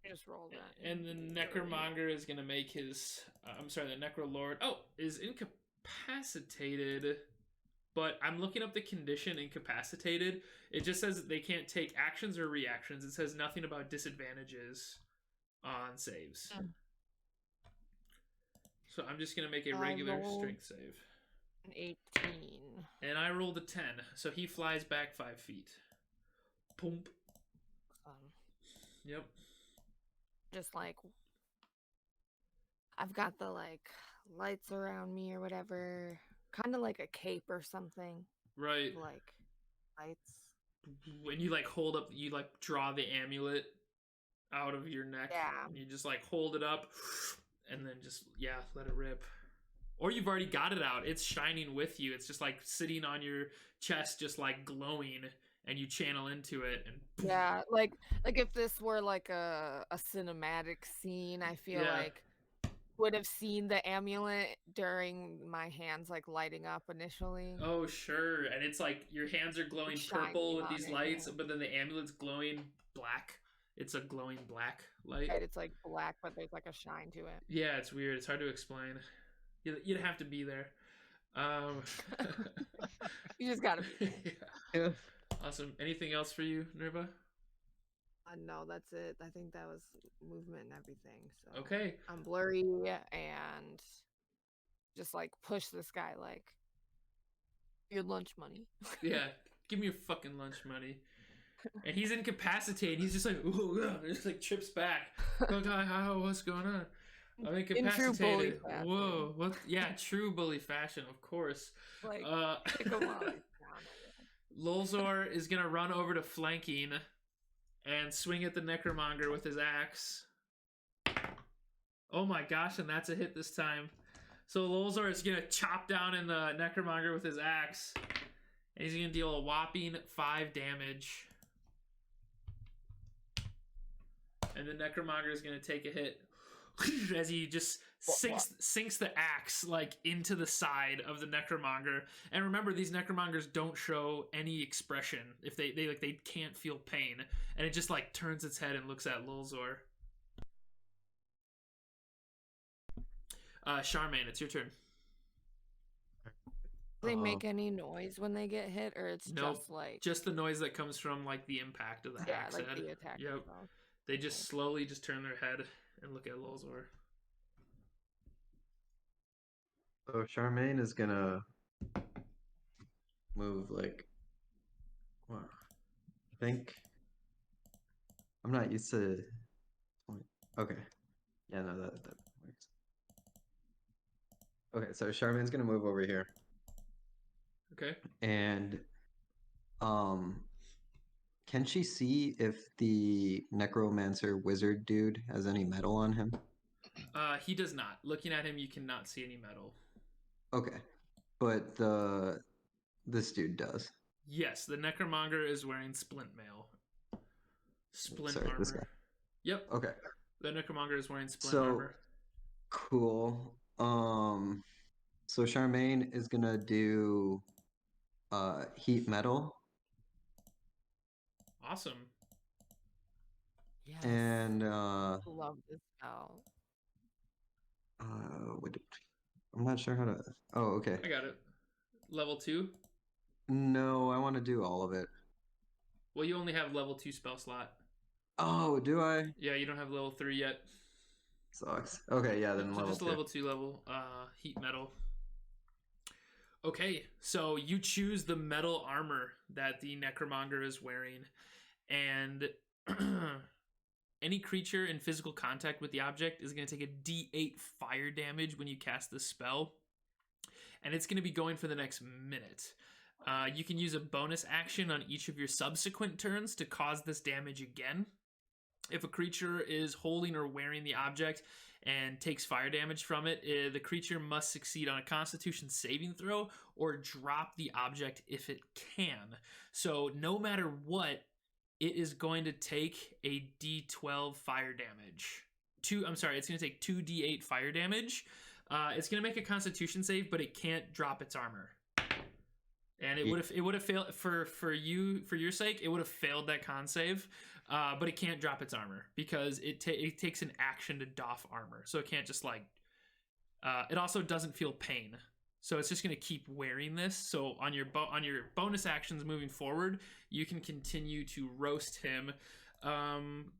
Just roll that. And the Necromonger is gonna make his. The Necrolord. Is incapacitated. But I'm looking up the condition incapacitated. It just says that they can't take actions or reactions. It says nothing about disadvantages on saves. So I'm just gonna make a regular strength save. An 18. And I rolled a 10, so he flies back 5 feet. Poomp. Yep. Just like I've got the like lights around me or whatever, kind of like a cape or something. Right. Like lights. When you like hold up, you like draw the amulet out of your neck. Yeah. And you just like hold it up, and then just let it rip. Or you've already got it out. It's shining with you. It's just like sitting on your chest, just like glowing, and you channel into it. And yeah, like if this were like a cinematic scene, I feel like would have seen the amulet during my hands like lighting up initially. Oh sure, and it's like your hands are glowing purple with these lights, but then the amulet's glowing black. It's a glowing black light. Right, it's like black, but there's like a shine to it. Yeah, it's weird. It's hard to explain. You'd have to be there. You just gotta be. Yeah. Awesome. Anything else for you, Nerva? No, that's it. I think that was movement and everything. So Okay. I'm blurry and just like push this guy like your lunch money. Yeah, give me your fucking lunch money. And he's incapacitated. He's just like, ooh, just like trips back. Oh God, what's going on? I'm incapacitated. In true bully fashion. Whoa, what? Yeah, true bully fashion, of course. Like, pick him up. Lolzor is gonna run over to flanking and swing at the Necromonger with his axe. Oh my gosh, and that's a hit this time. So Lolzor is gonna chop down in the Necromonger with his axe, and he's gonna deal a whopping 5 damage. And the Necromonger is gonna take a hit as he just sinks the axe like into the side of the Necromonger. And remember, these Necromongers don't show any expression if they can't feel pain, and it just like turns its head and looks at Lolzor. Charmaine, it's your turn. Do they make any noise when they get hit, or it's just like just the noise that comes from like the impact of the axe like head. the attack. Yep. They just slowly just turn their head and look at Lolzor. So Charmaine is gonna move like, well, I think I'm not used to. Okay, yeah, no, that works. Okay, so Charmaine's gonna move over here. Okay. And, can she see if the necromancer wizard dude has any metal on him? He does not. Looking at him, you cannot see any metal. Okay, but this dude does. Yes, the Necromonger is wearing splint mail. Splint Sorry, armor. this guy. Yep. Okay. The Necromonger is wearing splint armor. Cool. So Charmaine is gonna do heat metal. Awesome. Yes. And love this spell. I'm not sure how to. Oh, okay. I got it. Level 2? No, I want to do all of it. Well, you only have level 2 spell slot. Oh, do I? Yeah, you don't have level 3 yet. Sucks. Okay, yeah, then So level just a 2. level 2 level heat metal. Okay, so you choose the metal armor that the Necromonger is wearing, and any creature in physical contact with the object is going to take a D8 fire damage when you cast this spell, and it's going to be going for the next minute. You can use a bonus action on each of your subsequent turns to cause this damage again. If a creature is holding or wearing the object and takes fire damage from it, the creature must succeed on a Constitution saving throw or drop the object if it can. So no matter what, it is going to take a D12 fire damage. It's going to take 2d8 fire damage. It's going to make a Constitution save, but it can't drop its armor. And it would have failed for your sake. It would have failed that con save, but it can't drop its armor because it takes an action to doff armor. So it can't just like. It also doesn't feel pain, so it's just going to keep wearing this. So on your bonus actions moving forward, you can continue to roast him.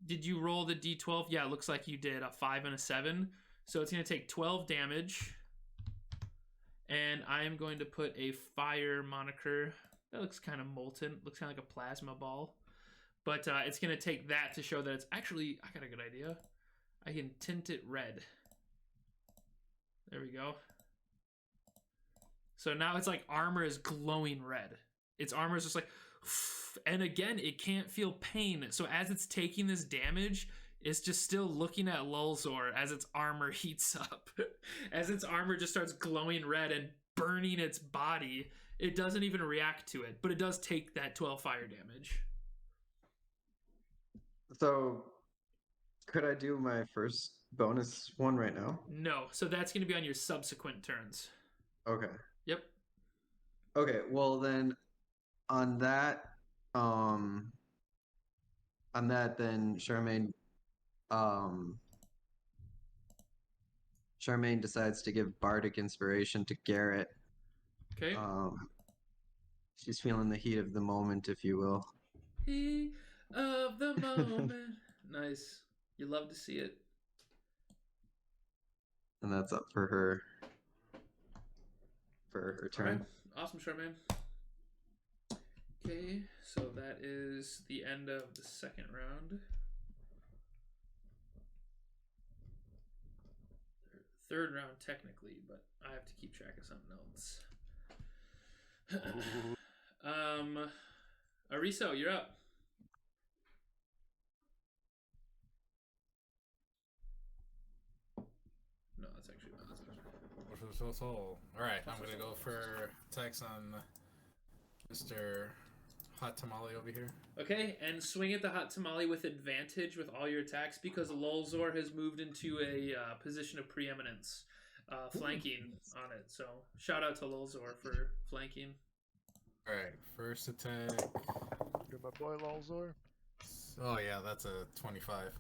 Did you roll the d12? Yeah, it looks like you did a 5 and a 7. So it's going to take 12 damage. And I am going to put a fire moniker. That looks kind of molten. Looks kind of like a plasma ball. But it's going to take that to show that it's actually... I got a good idea. I can tint it red. There we go. So now it's like armor is glowing red. Its armor is just like... And again, it can't feel pain. So as it's taking this damage... It's just still looking at Lulzor as its armor heats up. As its armor just starts glowing red and burning its body, it doesn't even react to it, but it does take that 12 fire damage. So, could I do my first bonus one right now? No, so that's going to be on your subsequent turns. Okay. Yep. Okay, well then, on that, then Charmaine decides to give bardic inspiration to Garett. Okay. She's feeling the heat of the moment, if you will. Heat of the moment. Nice. You love to see it. And that's up for her turn. All right. Awesome, Charmaine. Okay, so that is the end of the second round. Third round technically, but I have to keep track of something else. Erizo, you're up. No, that's actually not. All right, I'm gonna go for attacks on Mr. Hot Tamale over here. Okay, and swing at the Hot Tamale with advantage with all your attacks because Lulzor has moved into a position of preeminence, flanking on it. So shout out to Lulzor for flanking. All right, first attack. You're my boy, Lulzor. Oh yeah, that's a 25.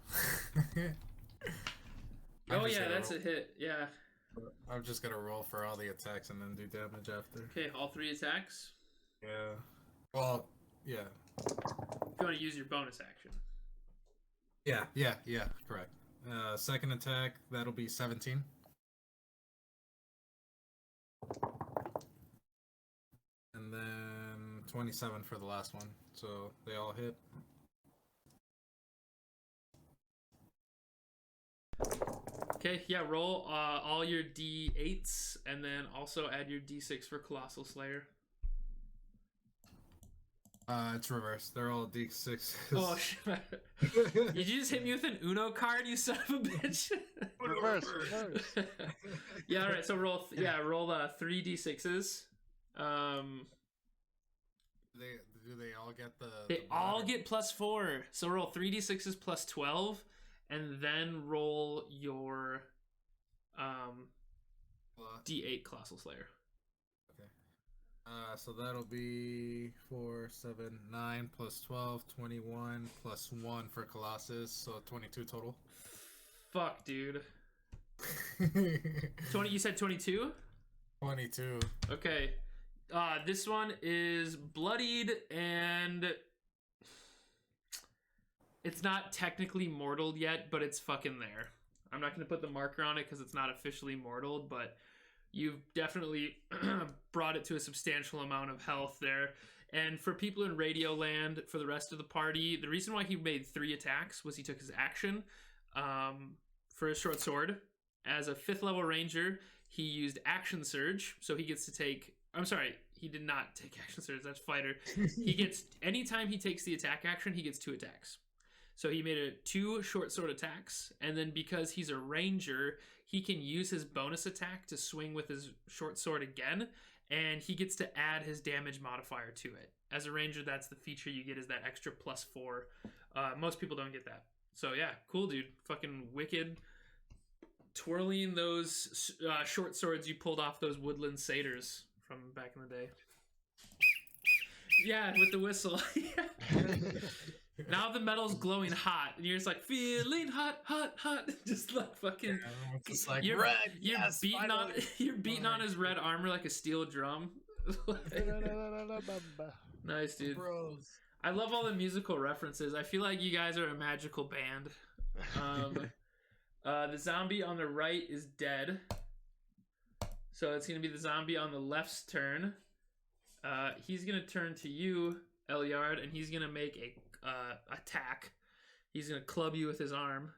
Oh yeah, that's a hit. Yeah. I'm just gonna roll for all the attacks and then do damage after. Okay, all 3 attacks. Yeah. Well, yeah. If you want to use your bonus action. Yeah, correct. Second attack, that'll be 17. And then 27 for the last one. So they all hit. Okay, yeah, roll all your d8s and then also add your d6 for Colossal Slayer. It's reversed. They're all D6s. Oh shit! Did you just hit me with an Uno card, you son of a bitch? Reverse. Yeah, all right. So roll 3 d6s. Do they all get the? They all get +4. So roll 3 d6s plus 12, and then roll your d8 Colossal Slayer. So that'll be 4, 7, 9 plus 12, 21 plus 1 for Colossus, so 22 total. Fuck, dude. 20. You said 22? 22. Okay. This one is bloodied and it's not technically mortal yet, but it's fucking there. I'm not going to put the marker on it because it's not officially mortal, but you've definitely brought it to a substantial amount of health there. And for people in Radio Land, for the rest of the party, the reason why he made 3 attacks was he took his action for his short sword. As a 5th level ranger, he used Action Surge, so he gets to take... I'm sorry, he did not take Action Surge, that's Fighter. He gets... Anytime he takes the attack action, he gets 2 attacks. So he made 2 short sword attacks, and then because he's a ranger, he can use his bonus attack to swing with his short sword again, and he gets to add his damage modifier to it. As a ranger, that's the feature you get, is that extra +4. Most people don't get that. So yeah, cool, dude. Fucking wicked. Twirling those short swords you pulled off those woodland satyrs from back in the day. Yeah, with the whistle. Now the metal's glowing hot, and you're just like, feeling hot, hot, hot. Just like fucking. It's like You're, red. you're Yes, beating on. finally. You're beating on his red armor like a steel drum. Nice, dude. Bros. I love all the musical references. I feel like you guys are a magical band. The zombie on the right is dead. So it's going to be the zombie on the left's turn. He's going to turn to you, Eliard, and he's going to make a attack. He's going to club you with his arm.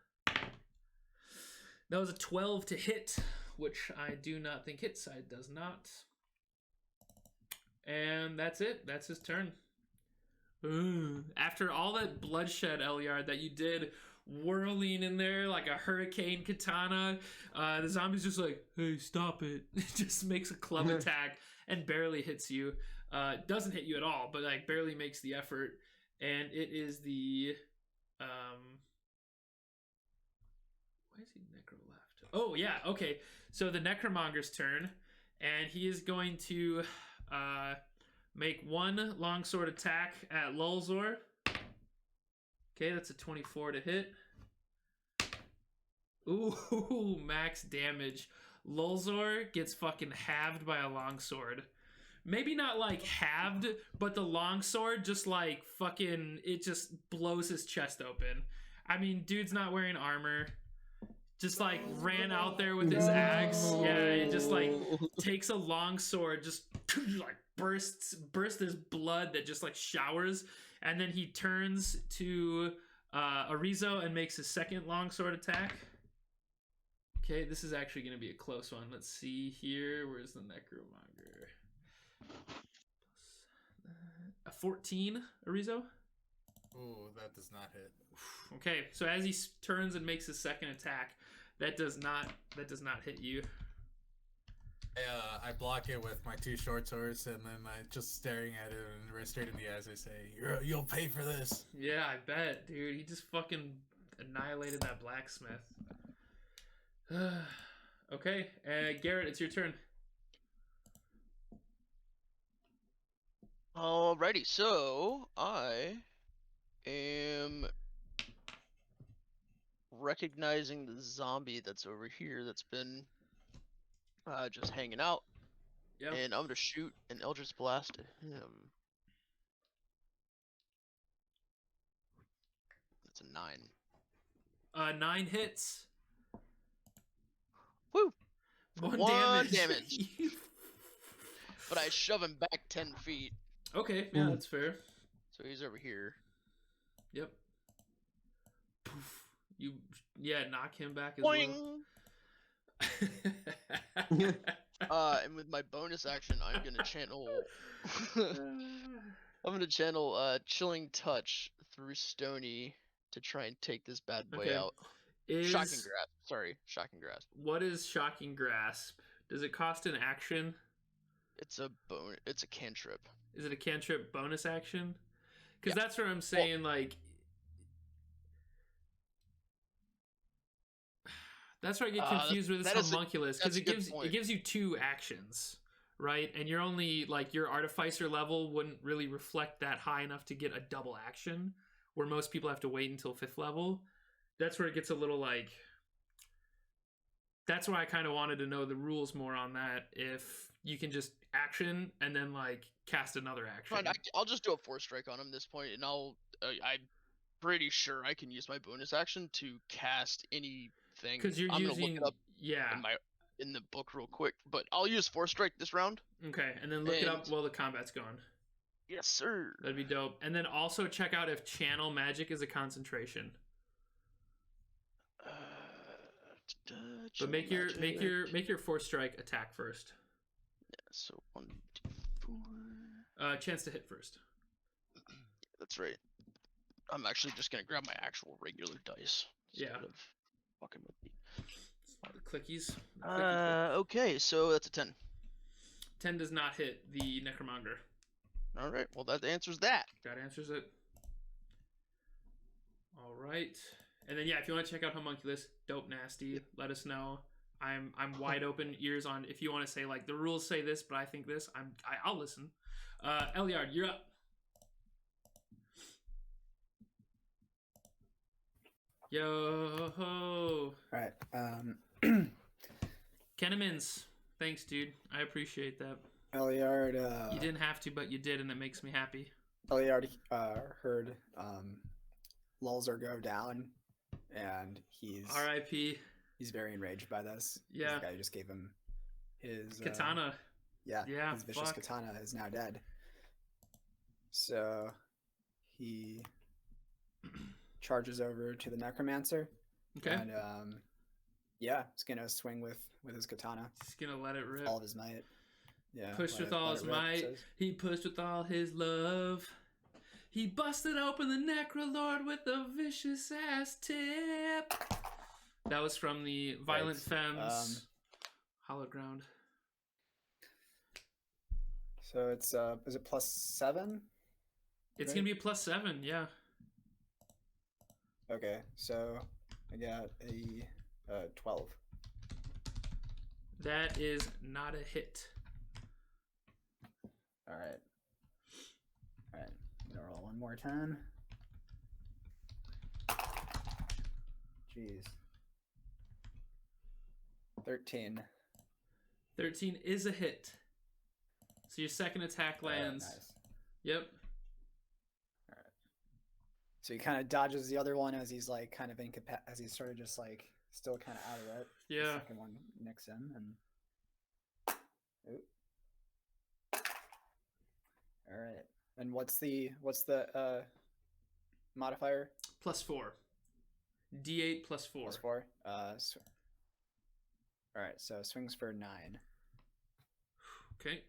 That was a 12 to hit, which I do not think hits. It does not. And that's it. That's his turn. Ooh. After all that bloodshed, Eliard, that you did, whirling in there like a hurricane katana, the zombie's just like, hey, stop it. Just makes a club attack and barely hits you. Doesn't hit you at all, but like barely makes the effort. And it is the why is he necro left? Oh yeah, okay. So the necromonger's turn, and he is going to make 1 longsword attack at Lulzor. Okay, that's a 24 to hit. Ooh, max damage. Lulzor gets fucking halved by a longsword. Maybe not like halved, but the longsword just like fucking, it just blows his chest open. I mean, dude's not wearing armor. Just like ran out there with his axe. Yeah, it just like takes a longsword, just like bursts his blood that just like showers, and then he turns to Erizo and makes his second longsword attack. Okay, this is actually going to be a close one. Let's see here. Where's the necromonger? A 14, Erizo? Oh, that does not hit. Okay, so as he turns and makes his second attack, that does not hit you. I block it with my 2 short swords, and then I just staring at it and right straight in the eyes. I say, "You'll pay for this." Yeah, I bet, dude. He just fucking annihilated that blacksmith. Okay, Garett, it's your turn. Alrighty, so I am recognizing the zombie that's over here that's been just hanging out. Yep. And I'm gonna shoot an Eldritch Blast at him. That's a 9. 9 hits. Woo! One One damage. damage. But I shove him back 10 feet. Okay, yeah, that's fair. So he's over here. Yep. Poof. You, knock him back as Boing! well. And with my bonus action, I'm gonna channel. I'm gonna channel Chilling Touch through Stony to try and take this bad boy Okay. out. Shocking Grasp. Sorry, Shocking Grasp. What is Shocking Grasp? Does it cost an action? It's a It's a cantrip. Is it a cantrip bonus action? Because that's what I'm saying. Like, that's where I get confused with this homunculus, because it gives you 2 actions, right? And you're only like, your Artificer level wouldn't really reflect that high enough to get a double action, where most people have to wait until 5th level. That's where it gets a little like. That's why I kind of wanted to know the rules more on that. If you can just action and then like cast another action. Fine, I'll just do a Force Strike on him this point, and I'm pretty sure I can use my bonus action to cast anything. Because you're I'm using, gonna look it up in the book real quick, but I'll use Force Strike this round. Okay, and then look it up while the combat's going. Yes, sir. That'd be dope. And then also check out if Channel Magic is a concentration. But make your Force Strike attack first. Yeah, so 1d4. Chance to hit first. That's right. I'm actually just gonna grab my actual regular dice. Yeah. Instead of fucking with me. Clickies. Clicky. Okay, so that's a 10. 10 does not hit the Necromonger. All right, well that answers that. That answers it. All right. And then, yeah, if you want to check out Homunculus, dope nasty, let us know. I'm wide open, ears on. If you want to say, like, the rules say this, but I think this, I'll listen. Eliard, you're up. Yo ho. All right. Kenemans. Thanks, dude. I appreciate that. Eliard. You didn't have to, but you did, and it makes me happy. Eliard heard Lulzer go down, and R.I.P. he's very enraged by this. Yeah. The guy who just gave him his Katana. Yeah, Yeah, his vicious fuck. katana is now dead. So he charges over to the necromancer. Okay. And yeah, he's gonna swing with his katana. Just gonna let it rip. All of his might. Yeah. Pushed let with it- all let his it rip, might. says. He pushed with all his love. He busted open the Necrolord with a vicious ass tip. That was from the Violent Right. Femmes Hollow Ground. So it's is it +7? It's Right. gonna be a +7, yeah. Okay, so I got a 12. That is not a hit. All right. All right. I'm gonna roll one more time. Jeez. 13. 13 is a hit. So your second attack lands. Nice. Yep. So he kind of dodges the other one as he's like kind of as he's sort of just like still kind of out of it. The Yeah. second one nicks him and. Oop. All right. And what's the modifier? +4. D8 +4. +4. All right. So swings for 9. Okay.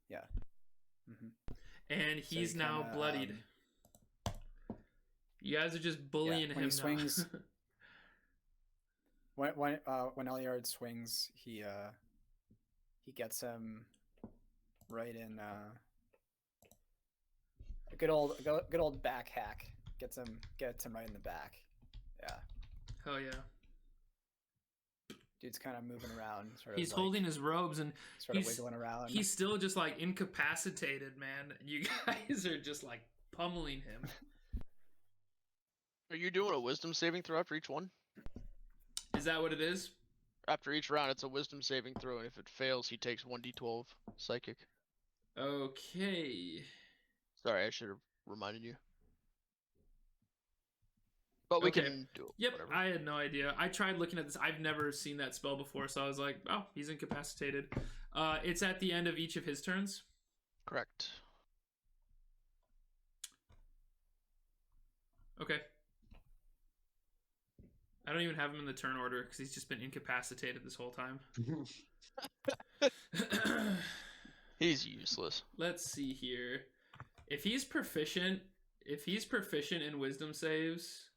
Yeah. Mm-hmm. And So he's he now kinda, bloodied. You guys are just bullying when him he swings- now. When Eliard swings, he gets him right in a good old back hack. Gets him right in the back. Yeah, Hell yeah. dude's kind of moving around. He's holding his robes and sort of he's- wiggling around. he's still just like incapacitated, man. You guys are just like pummeling him. Are you doing a wisdom saving throw after each one? Is that what it is? After each round, it's a wisdom saving throw, and if it fails, he takes 1d12 psychic. Okay. Sorry, I should have reminded you. But we Okay. can do it. Yep, Whatever. I had no idea. I tried looking at this. I've never seen that spell before, so I was like, oh, he's incapacitated. It's at the end of each of his turns. Correct. Okay. I don't even have him in the turn order because he's just been incapacitated this whole time. He's useless. Let's see here. If he's proficient in wisdom saves,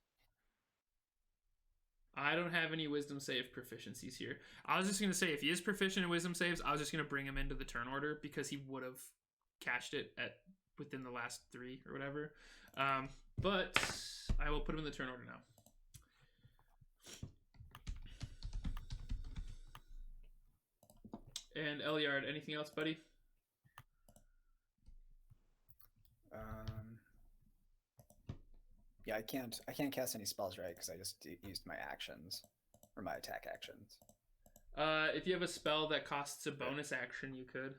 I don't have any wisdom save proficiencies here. I was just going to say, if he is proficient in wisdom saves, I was just going to bring him into the turn order because he would have cashed it within the last 3 or whatever. But I will put him in the turn order now. And Eliard, anything else, buddy? Yeah, I can't cast any spells, right? Because I just used my actions or my attack actions. If you have a spell that costs a bonus action, you could.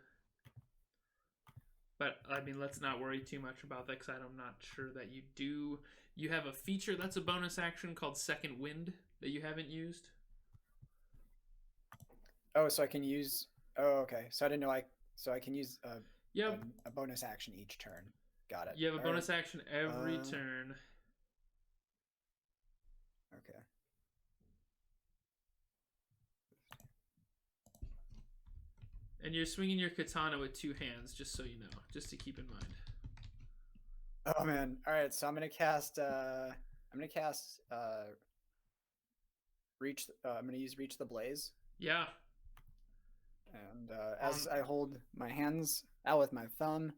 But, I mean, let's not worry too much about that because I'm not sure that you do. You have a feature that's a bonus action called Second Wind that you haven't used. Oh, so I can use. Oh, okay. So I didn't know So I can use Yep. a bonus action each turn. Got it. You have a All bonus right. action every Uh, turn. Okay. And you're swinging your katana with 2 hands, just so you know. Just to keep in mind. Oh man! All right, so I'm gonna cast. Reach. I'm gonna use Reach the Blaze, Yeah. and as I hold my hands out with my thumb,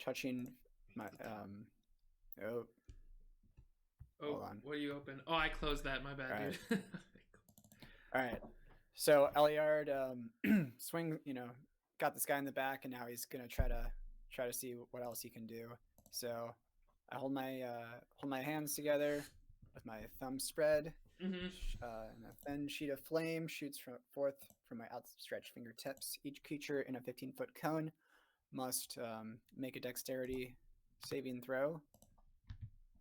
touching my Oh, Oh, hold on. what do you open? Oh, I closed that. My bad, Alright. dude. All right. So Eliard swing, got this guy in the back, and now he's gonna try to see what else he can do. So I hold my hands together with my thumb spread, Mm-hmm. and a thin sheet of flame shoots forth from my outstretched fingertips. Each creature in a 15-foot cone must make a dexterity saving throw.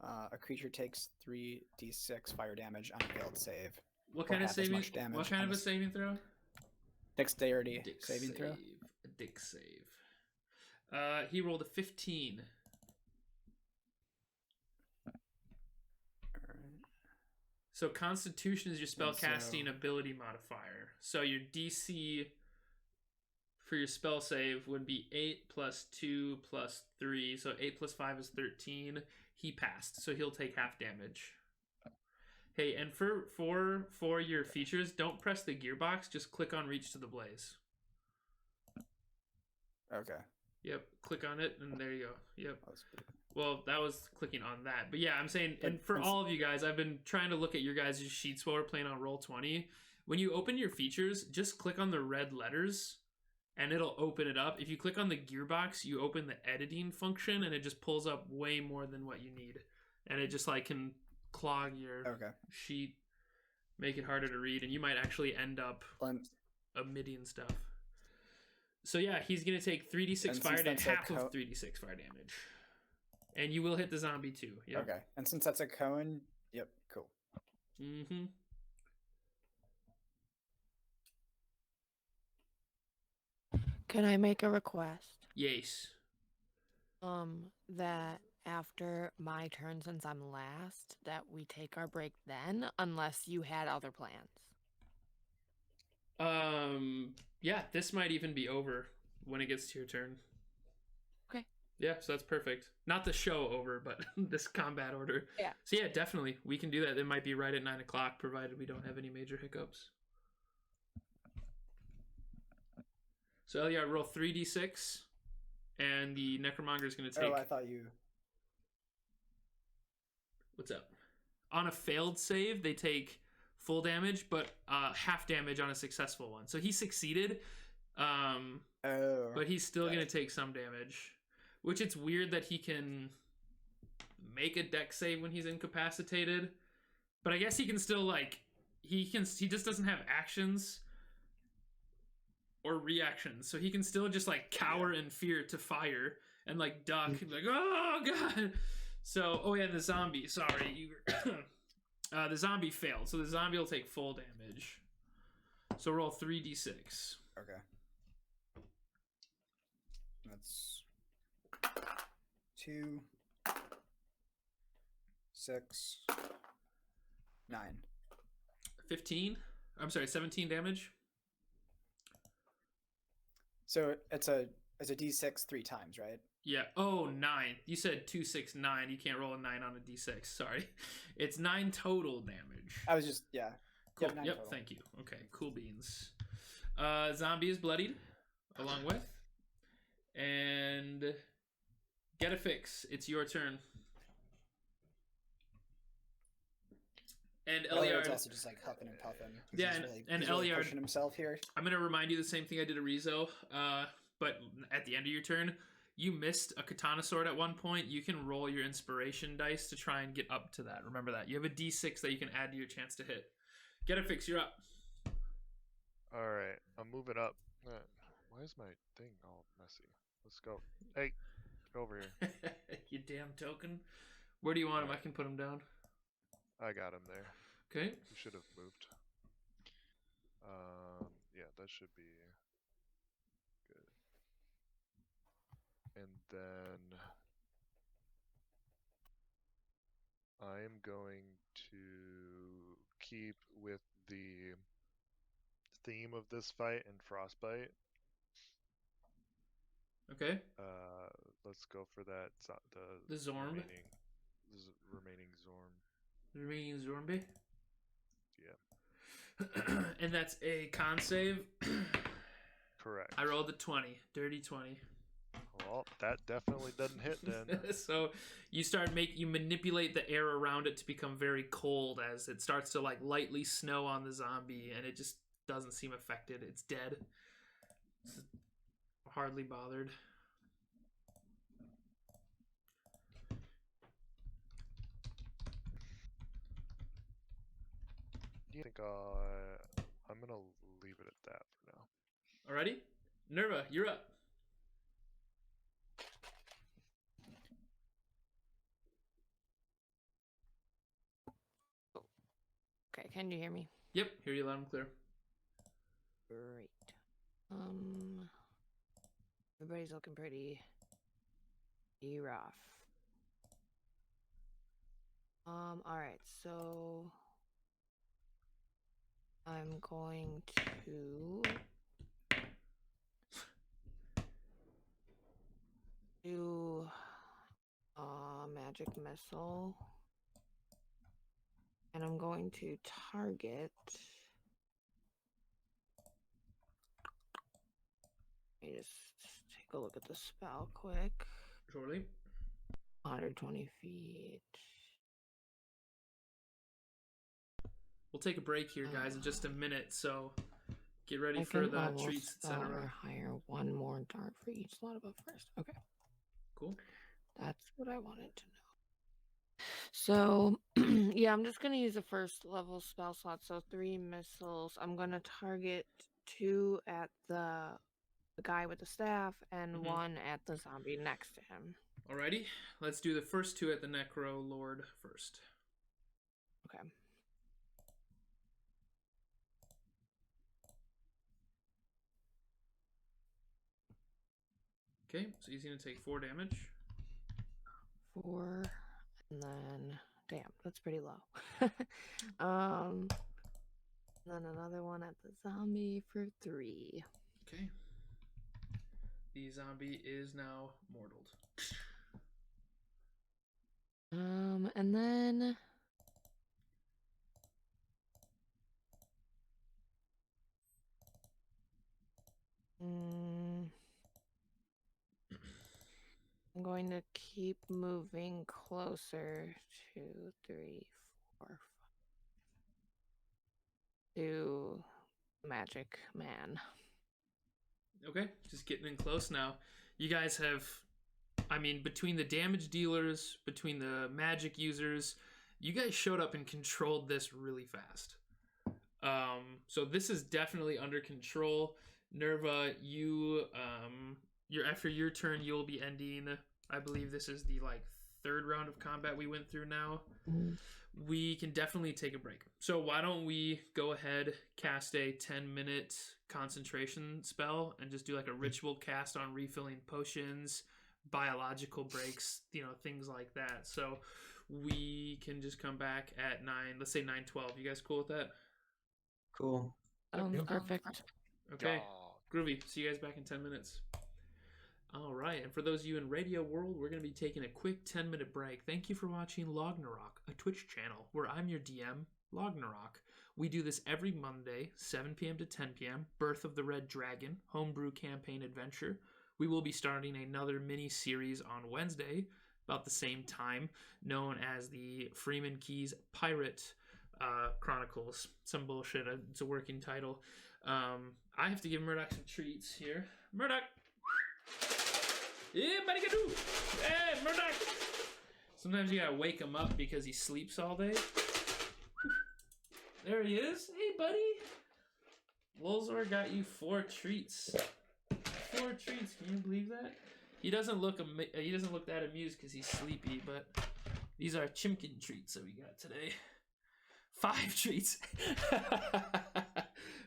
A creature takes 3d6 fire damage on a failed save. What Or kind of half as saving? much damage What kind on of a a saving throw? Dexterity Dick saving throw. A dick save. He rolled a 15. Alright. So Constitution is your spell And so- casting ability modifier. So your DC for your spell save would be 8 plus 2 plus 3. So 8 plus 5 is 13. He passed, so he'll take half damage. Hey, and for your features, don't press the gearbox. Just click on Reach to the Blaze. Okay. Yep, click on it, and there you go. Yep. That's good. Well, that was clicking on that. But yeah, I'm saying, and But for it's- all of you guys, I've been trying to look at your guys' sheets while we're playing on Roll20. When you open your features, just click on the red letters, and it'll open it up. If you click on the gearbox, you open the editing function, and it just pulls up way more than what you need. And it just like can clog your Okay. sheet, make it harder to read, and you might actually end up And omitting stuff. So yeah, he's gonna take 3d6 And fire since damage, that's a half of 3d6 fire damage, and you will hit the zombie too. Yep. Okay. And since that's a cone, yep, cool. Mm-hmm. Can I make a request? Yes. That after my turn, since I'm last, that we take our break then, unless you had other plans. Yeah, this might even be over when it gets to your turn. Okay. Yeah, so that's perfect. Not the show over, but this combat order. Yeah. So yeah, definitely we can do that. It might be right at 9 o'clock, provided we don't have any major hiccups. So Eliard, roll 3d6, and the Necromonger is going to take. Oh, I thought you. What's up? On a failed save, they take full damage, but half damage on a successful one. So he succeeded, Oh. but he's still got going it. to take some damage. Which it's weird that he can make a dex save when he's incapacitated, but I guess he can still he just doesn't have actions or reactions, so he can still just cower in fear to fire and duck and be like, oh god. So the zombie, sorry, you were the zombie failed, so the zombie will take full damage. So roll 3d6. Okay. That's 2, 6, 9. 15. I'm sorry, 17 damage. So it's a d6 3 times, right? Yeah. Oh, 9. You said 2, 6, 9. You can't roll a 9 on a d6. Sorry. It's 9 total damage. I was just Cool. Yep, 9 Yep. total. Thank you. Okay. Cool beans. Zombie is bloodied, along with, and Getafix. It's your turn. And Eliard's Eliard. also just huffing and puffing. 'cause Yeah, and he's really Eliard- pushing himself here. I'm gonna remind you the same thing I did to Erizo. But at the end of your turn, you missed a katana sword at one point. You can roll your inspiration dice to try and get up to that. Remember that. You have a d6 that you can add to your chance to hit. Getafix, you're up. Alright, I'm moving up. Why is my thing all messy? Let's go. Hey, go over here. You damn token. Where do you want him? I can put him down. I got him there. Okay. You should have moved. Yeah, that should be good. And then I'm going to keep with the theme of this fight and frostbite. Okay. let's go for that. The Zorm. Remaining Zorm. Remaining Zormbe. Yeah. And that's a con save. Correct. I rolled a 20, dirty 20. Well, that definitely doesn't hit then. So you you manipulate the air around it to become very cold as it starts to like lightly snow on the zombie, and it just doesn't seem affected. It's dead. It's hardly bothered. I think I'm gonna leave it at that for now. Alrighty, Nerva, you're up. Okay, can you hear me? Yep, hear you loud and clear. Great. Everybody's looking pretty rough. Alright, so I'm going to do magic missile. And I'm going to target. Let me just take a look at the spell quick. Surely. 120 feet. We'll take a break here, guys, in just a minute, so get ready for the treats, etc. Hire one more dart for each slot above first. Okay. Cool. That's what I wanted to know. So, yeah, I'm just going to use a first level spell slot. So 3 missiles. I'm going to target 2 at the guy with the staff and 1 at the zombie next to him. Alrighty, let's do the first 2 at the Necro Lord first. Okay. Okay, so he's going to take 4 damage. 4, and then, damn, that's pretty low. Then another one at the zombie for 3. Okay. The zombie is now mortaled. And then I'm going to keep moving closer. 2, 3, 4, 5 to Magic Man. Okay, just getting in close now. You guys have, I mean, between the damage dealers, between the magic users, you guys showed up and controlled this really fast. So this is definitely under control. Nerva, you, after your turn, you'll be ending, I believe this is the, 3rd round of combat we went through now. Mm-hmm. We can definitely take a break. So why don't we go ahead, cast a 10-minute concentration spell, and just do a ritual cast on refilling potions, biological breaks, things like that. So we can just come back at 9, let's say 9:12. You guys cool with that? Cool. Perfect. Okay, groovy. See you guys back in 10 minutes. All right, and for those of you in Radio World, we're going to be taking a quick 10-minute break. Thank you for watching Lognarok, a Twitch channel where I'm your DM, Lognarok. We do this every Monday, 7 p.m. to 10 p.m., Birth of the Red Dragon, Homebrew Campaign Adventure. We will be starting another mini-series on Wednesday, about the same time, known as the Freeman Keys Pirate Chronicles. Some bullshit, it's a working title. I have to give Murdoch some treats here. Murdoch! Yeah, buddy-gadoo! Hey, Murdoch! Sometimes you gotta wake him up because he sleeps all day. There he is. Hey, buddy! Lolzor got you 4 treats. 4 treats, can you believe that? He doesn't look that amused because he's sleepy, but these are chimkin treats that we got today. 5 treats.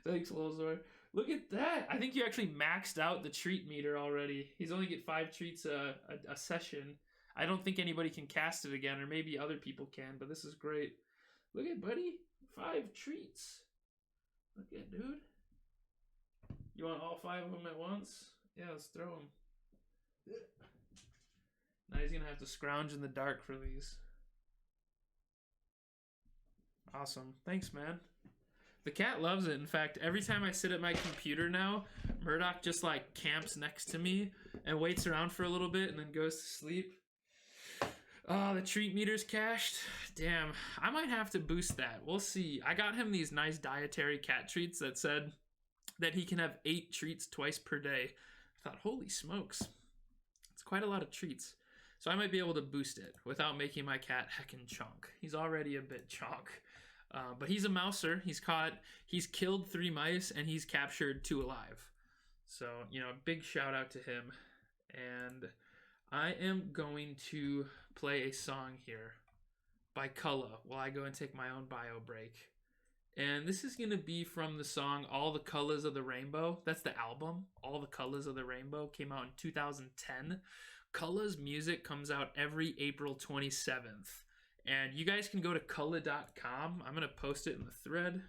Thanks, Lolzor. Look at that. I think you actually maxed out the treat meter already. He's only get 5 treats a session. I don't think anybody can cast it again, or maybe other people can, but this is great. Look at, buddy. 5 treats. Look at, dude. You want all 5 of them at once? Yeah, let's throw them. Now he's gonna have to scrounge in the dark for these. Awesome. Thanks, man. The cat loves it. In fact, every time I sit at my computer now, Murdoch just like camps next to me and waits around for a little bit and then goes to sleep. Oh, the treat meter's cached. Damn, I might have to boost that. We'll see. I got him these nice dietary cat treats that said that he can have 8 treats twice per day. I thought, holy smokes. It's quite a lot of treats. So I might be able to boost it without making my cat heckin' chonk. He's already a bit chonk. But he's a mouser. He's killed 3 mice and he's captured 2 alive. So, you know, big shout out to him. And I am going to play a song here by Cullah while I go and take my own bio break. And this is going to be from the song All the Colors of the Rainbow. That's the album. All the Colors of the Rainbow came out in 2010. Cullah's music comes out every April 27th. And you guys can go to cullah.com. I'm going to post it in the thread.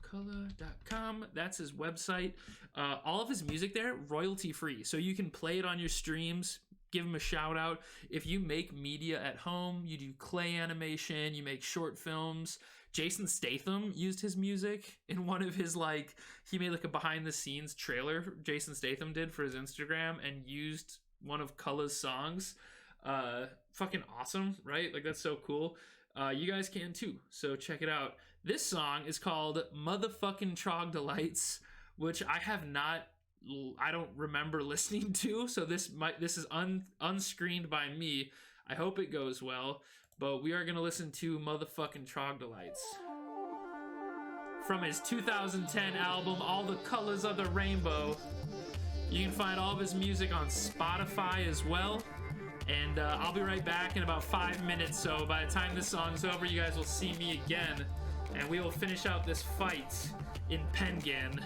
Cullah.com. That's his website. All of his music there, royalty free. So you can play it on your streams. Give him a shout out. If you make media at home, you do clay animation, you make short films. Jason Statham used his music in one of his, he made a behind the scenes trailer Jason Statham did for his Instagram and used one of Cullah's songs. Fucking awesome, right? That's so cool. You guys can too, so check it out. This song is called Motherfucking Trogdolites, which I don't remember listening to, so this is unscreened by me. I hope it goes well, but we are gonna listen to Motherfucking Trogdolites from his 2010 album All the Colors of the Rainbow. You can find all of his music on Spotify as well. And I'll be right back in about 5 minutes, so by the time this song's over, you guys will see me again, and we will finish out this fight in Pengen.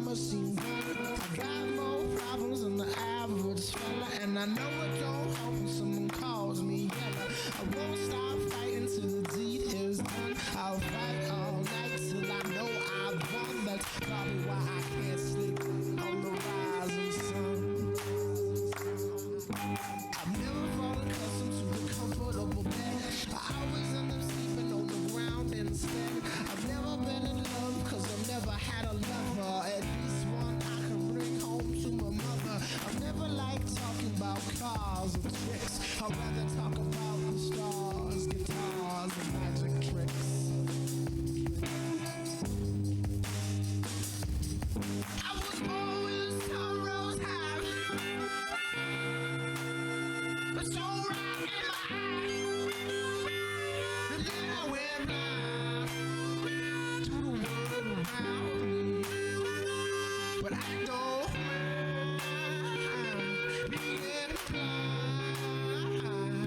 Machine gun. I got more problems than the average fella, and I know it don't help when someone calls me yellow. I won't stop fighting till the deed is done. I'll fight all night till I know I've won. That's probably why I can't sleep on the rising sun. I've never fallen accustomed to the comfortable bed. I always end up sleeping on the ground instead. I've never been in love cause I've never had a lover. At least one I can bring home to my mother. I've never liked talking about cars or tricks. I'd rather talk about the stars, guitars, and magic tricks. I was born with sorrows high, but so right in my eye, and then I went blind to the world around me. But I don't mind being blind.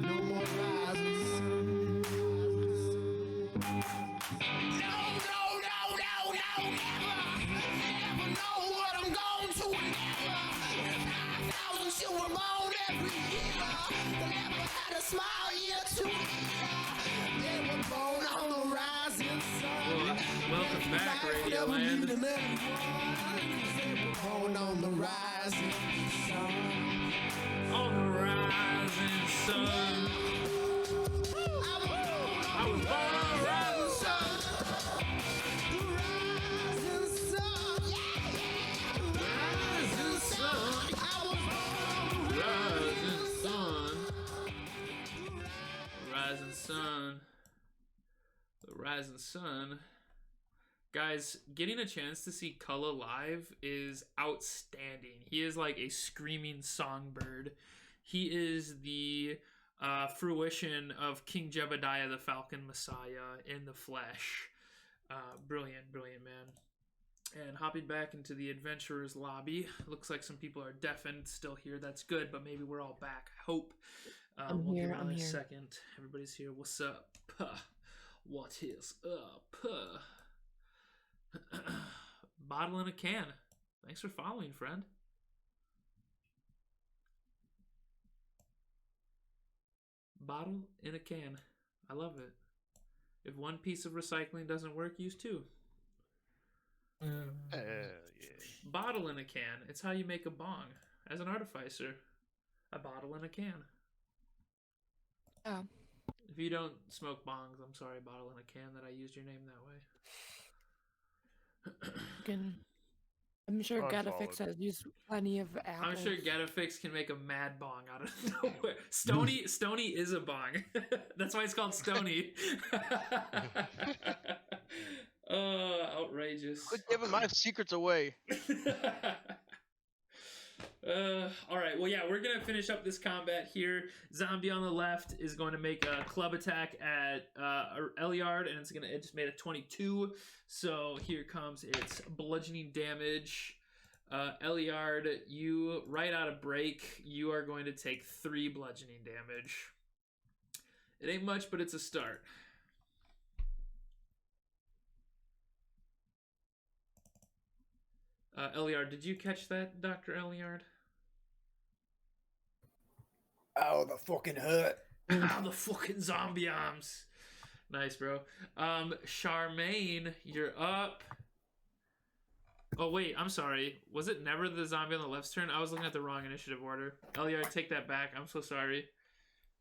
No more rising sun. No, never know what I'm going to never. 5,000 children born every year. They never had a smile year to year. They were born on the rising sun. Welcome back, Radio Land. Born on the rising sun. On the rising sun. I was born on the rising sun. The rising sun. Rising sun. I was born on the Rising sun. Rising sun. The rising sun. Guys, getting a chance to see Cullen live is outstanding. He is like a screaming songbird. He is the fruition of King Jebediah the Falcon Messiah in the flesh. Brilliant, brilliant man. And hopping back into the adventurers lobby. Looks like some people are deafened still here. That's good, but maybe we're all back. I hope. I'm we'll here, give it I'm a here. second. Everybody's here. What's up? What is up? Bottle in a can. Thanks for following, friend. Bottle in a can. I love it. If one piece of recycling doesn't work, use two. Yeah. Bottle in a can. It's how you make a bong. As an artificer, a bottle in a can. Oh. If you don't smoke bongs, I'm sorry, bottle in a can, that I used your name that way. I'm sure Getafix Unfollowed. has used plenty of apples. I'm sure Getafix can make a mad bong out of nowhere. Stony is a bong. That's why it's called Stony. Outrageous. Quit giving my secrets away. All right. Well, yeah, we're gonna finish up this combat here. Zombie on the left is going to make a club attack at Eliard, and it just made a 22. So here comes its bludgeoning damage. Eliard, you right out of break, you are going to take 3 bludgeoning damage. It ain't much, but it's a start. Eliard, did you catch that, Dr. Eliard? Oh, the fucking hurt. Ah, the fucking zombie arms. Nice, bro. Charmaine, you're up. Oh, wait, I'm sorry. Was it never the zombie on the left's turn? I was looking at the wrong initiative order. Eliard, take that back. I'm so sorry.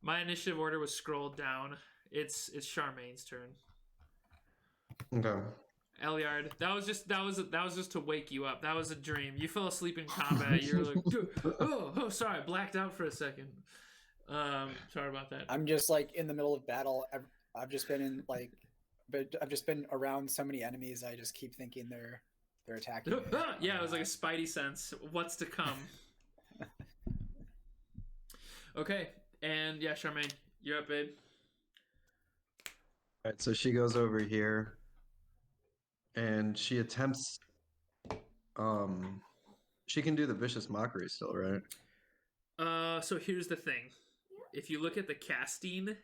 My initiative order was scrolled down. It's Charmaine's turn. Okay. Eliard, that was just to wake you up. That was a dream. You fell asleep in combat. You were like, oh, sorry, I blacked out for a second. Sorry about that. I'm just like in the middle of battle. I've just been around so many enemies. I just keep thinking they're attacking me. Yeah, it was like a spidey sense. What's to come? Okay, and yeah, Charmaine, you're up, babe. All right, so she goes over here, and she attempts. She can do the vicious mockery still, right? So here's the thing. If you look at the casting,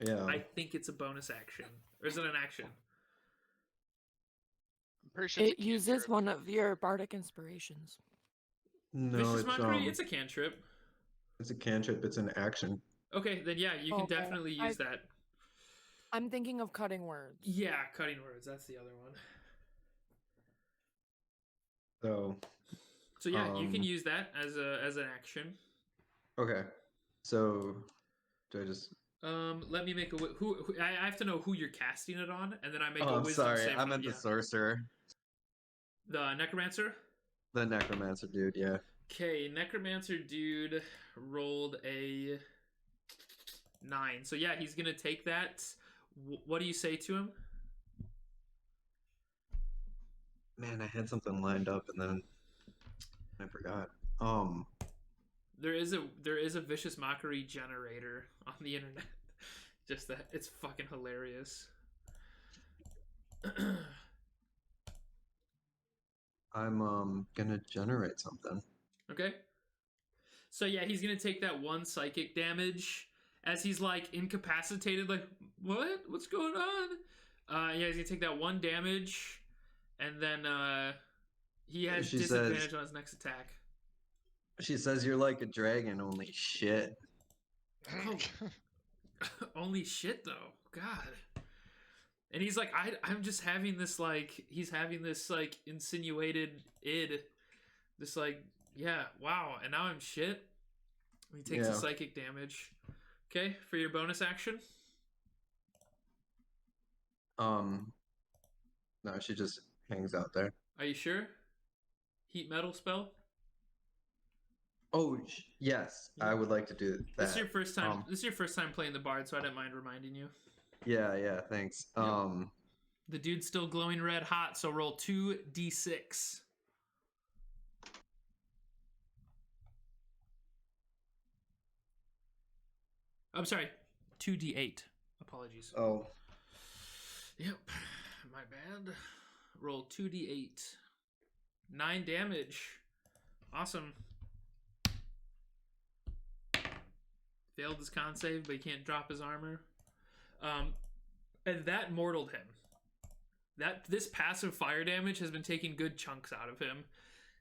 Yeah. I think it's a bonus action. Or is it an action? I'm pretty sure it's It a uses cantrip. one of your bardic inspirations. No, Vicious Mockery? It's a cantrip. it's a cantrip. It's an action. Okay, then yeah, you can Okay, definitely use that. I'm thinking of cutting words. Yeah, cutting words. That's the other one. So So yeah, you can Um, use that as an action. okay. So do I just? Let me make a who I have to know who you're casting it on, and then I make Oh, a I'm wisdom sorry. save. I meant the sorcerer, the necromancer. the necromancer dude. Yeah. Okay, necromancer dude rolled a 9. So yeah, he's gonna take that. What do you say to him? Man, I had something lined up and then I forgot. There is a vicious mockery generator on the internet. Just that it's fucking hilarious. I'm gonna generate something. Okay. So yeah, he's gonna take that 1 psychic damage as he's like incapacitated. Like, what? What's going on? Yeah, he's gonna take that 1 damage, and then he has She disadvantage says- on his next attack. She says you're like a dragon, only shit. Oh. Only shit though. God. And he's like, I'm just having this like he's having this like insinuated id. This like, yeah, wow, and now I'm shit. He takes a Yeah. psychic damage. Okay, for your bonus action. No, she just hangs out there. Are you sure? Heat metal spell? Oh, yes, I would like to do that. This is your first time. Um, This is your first time playing the bard, so I didn't mind reminding you. Yeah, thanks. Yep. The dude's still glowing red hot, so roll 2d6. I'm sorry, 2d8. Apologies. Oh, Yep, my bad. Roll 2d8. 9 damage. Awesome. Failed his con save, but he can't drop his armor. And that mortaled him. This passive fire damage has been taking good chunks out of him.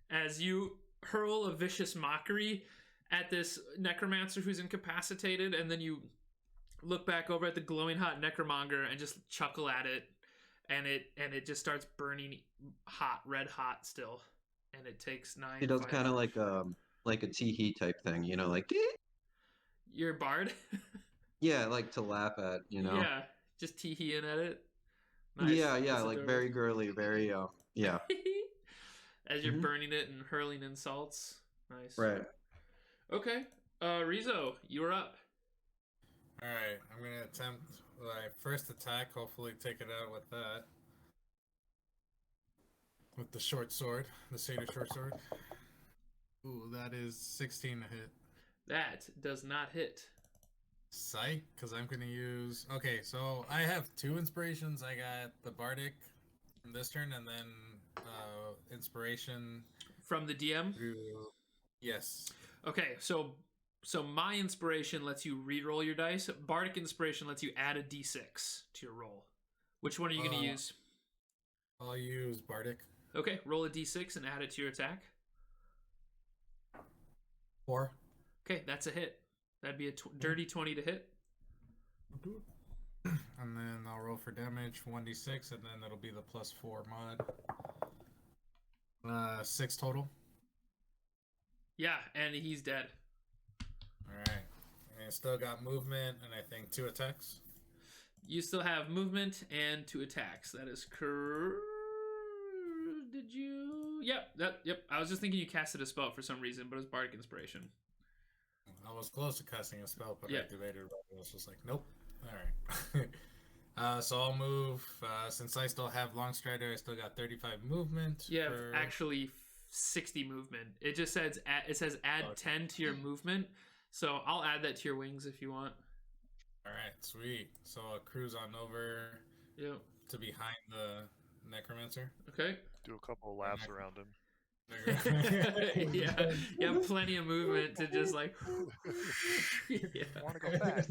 As you hurl a vicious mockery at this necromancer who's incapacitated, and then you look back over at the glowing hot necromonger and just chuckle at it, and it just starts burning hot, red hot still, and it takes 9. he does fire kind of damage. like a tee-hee type thing, you know, like You're a bard. yeah, like to laugh at, you know. Yeah, just tee-heeing at it. Nice. Yeah, That's like adorable. very girly, very yeah, As you're Mhm. burning it and hurling insults. Nice. right. Okay. Rizo, you're up. Alright, I'm gonna attempt my first attack, hopefully take it out with that. With the short sword, the satyr short sword. Ooh, that is 16 to hit. That does not hit. Psych, because I'm going to use... Okay, so I have 2 inspirations. I got the Bardic from this turn, and then inspiration... From the DM? Yes. Okay, so my inspiration lets you re-roll your dice. Bardic inspiration lets you add a d6 to your roll. Which one are you going to use? I'll use Bardic. Okay, roll a d6 and add it to your attack. 4. Okay, that's a hit. That'd be a dirty 20 to hit. And then I'll roll for damage, 1d6, and then that'll be the +4 mod. 6 total. Yeah, and he's dead. Alright. And I still got movement, and I think 2 attacks. You still have movement and 2 attacks. That is correct. Did you? Yep. I was just thinking you casted a spell for some reason, but it was Bardic Inspiration. I was close to casting a spell, but I Yeah. activated it. I was just like, nope. Alright. So I'll move. Since I still have Long Strider, I still got 35 movement. You have actually 60 movement. It just says add 10 to your movement. So I'll add that to your wings if you want. Alright, sweet. So I'll cruise on over to behind the Necromancer. Okay. Do a couple of laps around him. Yeah, you have plenty of movement to just like. I want to go fast.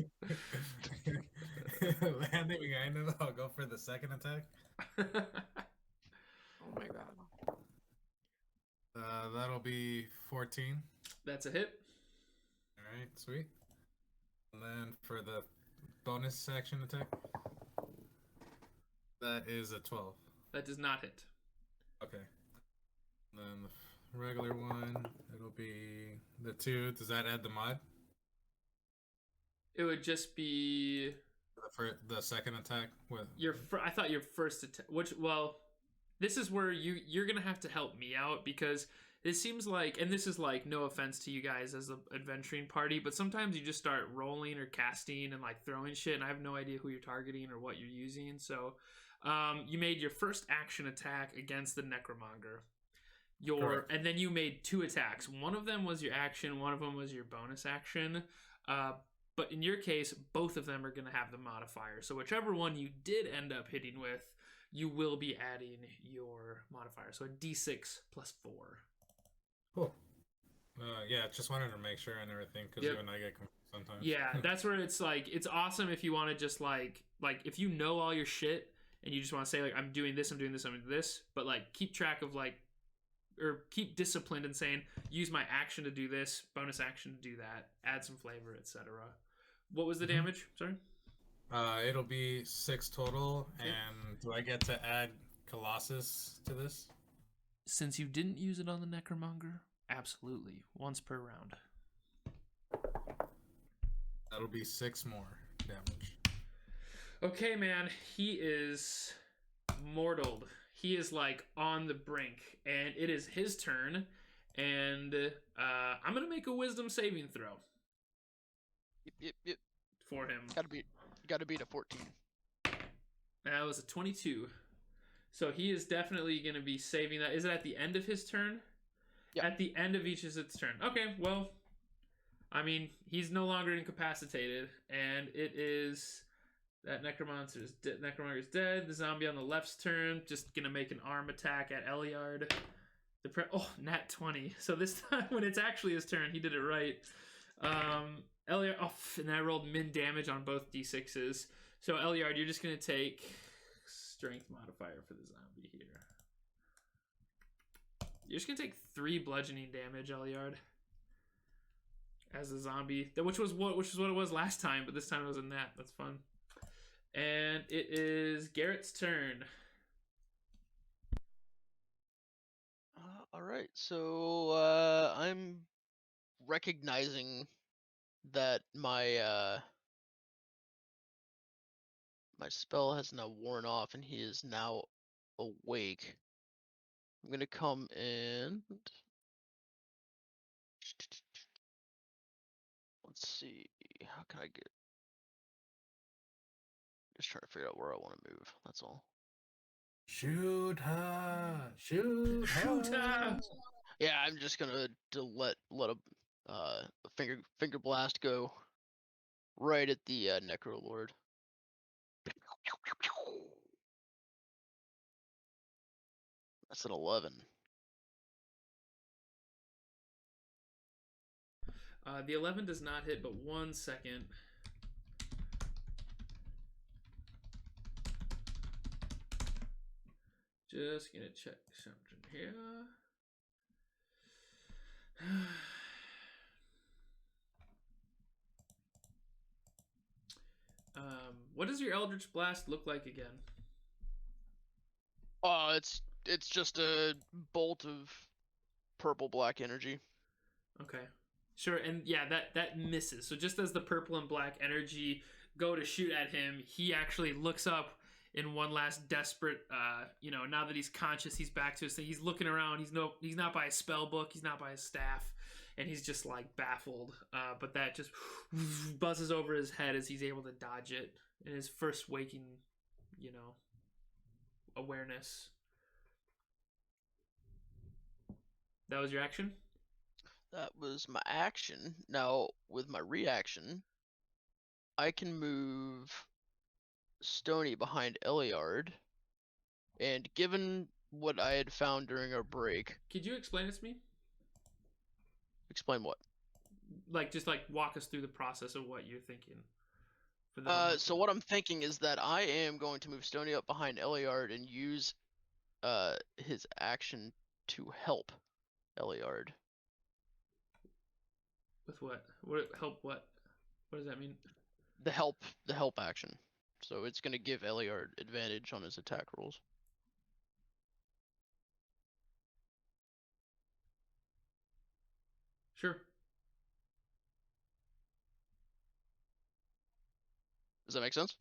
Landing behind him, I'll go for the second attack. Oh my god. That'll be 14. That's a hit. Alright, sweet. And then for the bonus action attack, that is a 12. That does not hit. Okay. And then the regular one, it'll be the 2. Does that add the mod? It would just be For the second attack with I thought your first attack. This is where you're gonna have to help me out because it seems like, and this is like no offense to you guys as an adventuring party, but sometimes you just start rolling or casting and like throwing shit, and I have no idea who you're targeting or what you're using. So, you made your first action attack against the Necromonger. And then you made 2 attacks. One of them was your action. One of them was your bonus action. But in your case, both of them are going to have the modifier. So whichever one you did end up hitting with, you will be adding your modifier. So a d6 plus 4. Cool. Yeah, just wanted to make sure and everything because you and I get confused sometimes. Yeah, that's where it's like, it's awesome if you want to just like if you know all your shit and you just want to say like, I'm doing this, I'm doing this, I'm doing this, but like keep track of like, or keep disciplined and saying, use my action to do this, bonus action to do that, add some flavor, etc. What was the damage? Sorry? It'll be 6 total, and do I get to add Colossus to this? Since you didn't use it on the Necromonger, absolutely. Once per round. That'll be 6 more damage. Okay, man. He is mortaled. He is like on the brink, and it is his turn. And I'm gonna make a Wisdom saving throw. Yep. For him. Gotta beat a 14. That was a 22. So he is definitely gonna be saving that. Is it at the end of his turn? Yeah. At the end of each of its turn. Okay, well, I mean, he's no longer incapacitated, and it is that Necromonger is dead. The zombie on the left's turn, just gonna make an arm attack at Eliard. Nat 20. So this time when it's actually his turn, he did it right. Eliard, and I rolled min damage on both d6s. So Eliard, you're just gonna take strength modifier for the zombie here. You're just gonna take 3 bludgeoning damage, Eliard. As a zombie, which was what it was last time, but this time it was a nat. That's fun. And it is Garett's turn. All right, so I'm recognizing that my my spell has now worn off, and he is now awake. I'm gonna come and let's see. How can I get? Just trying to figure out where I want to move. That's all. Shoot her! Shoot her! Yeah, I'm just gonna let a finger blast go right at the Necro Lord. That's an 11. The 11 does not hit, but 1 second. Just gonna check something here. What does your Eldritch Blast look like again? It's just a bolt of purple black energy. Okay. Sure, and yeah, that misses. So just as the purple and black energy go to shoot at him, he actually looks up in one last desperate, now that he's conscious, he's back to us. So he's looking around. He's not by his spell book. He's not by his staff, and he's just like baffled. But that just buzzes over his head as he's able to dodge it in his first waking, awareness. That was your action? That was my action. Now, with my reaction, I can move Stony behind Eliard. And given what I had found during our break... Could you explain it to me? Explain what? Just walk us through the process of what you're thinking. So what I'm thinking is that I am going to move Stony up behind Eliard and use his action to help Eliard. With what? What help? What? What does that mean? The help action. So it's going to give Eliard advantage on his attack rolls. Sure. Does that make sense?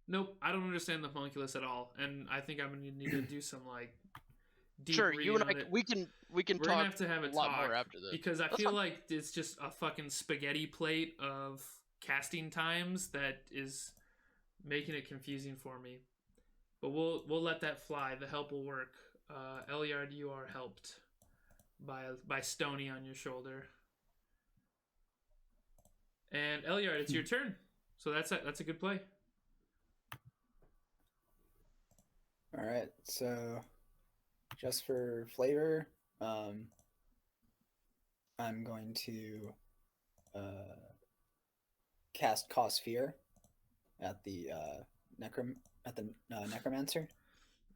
Nope, I don't understand the homunculus at all, and I think I'm gonna need to do some deep sure, reading you and I, on it. we can We're talk gonna have to have a lot talk more after this. because I That's feel fine. like it's just a fucking spaghetti plate of casting times that is making it confusing for me. But we'll let that fly. The help will work. Eliard, you are helped by Stony on your shoulder. And Eliard, it's your turn. So that's a good play. All right, so just for flavor, I'm going to cast Cause Fear at the necromancer.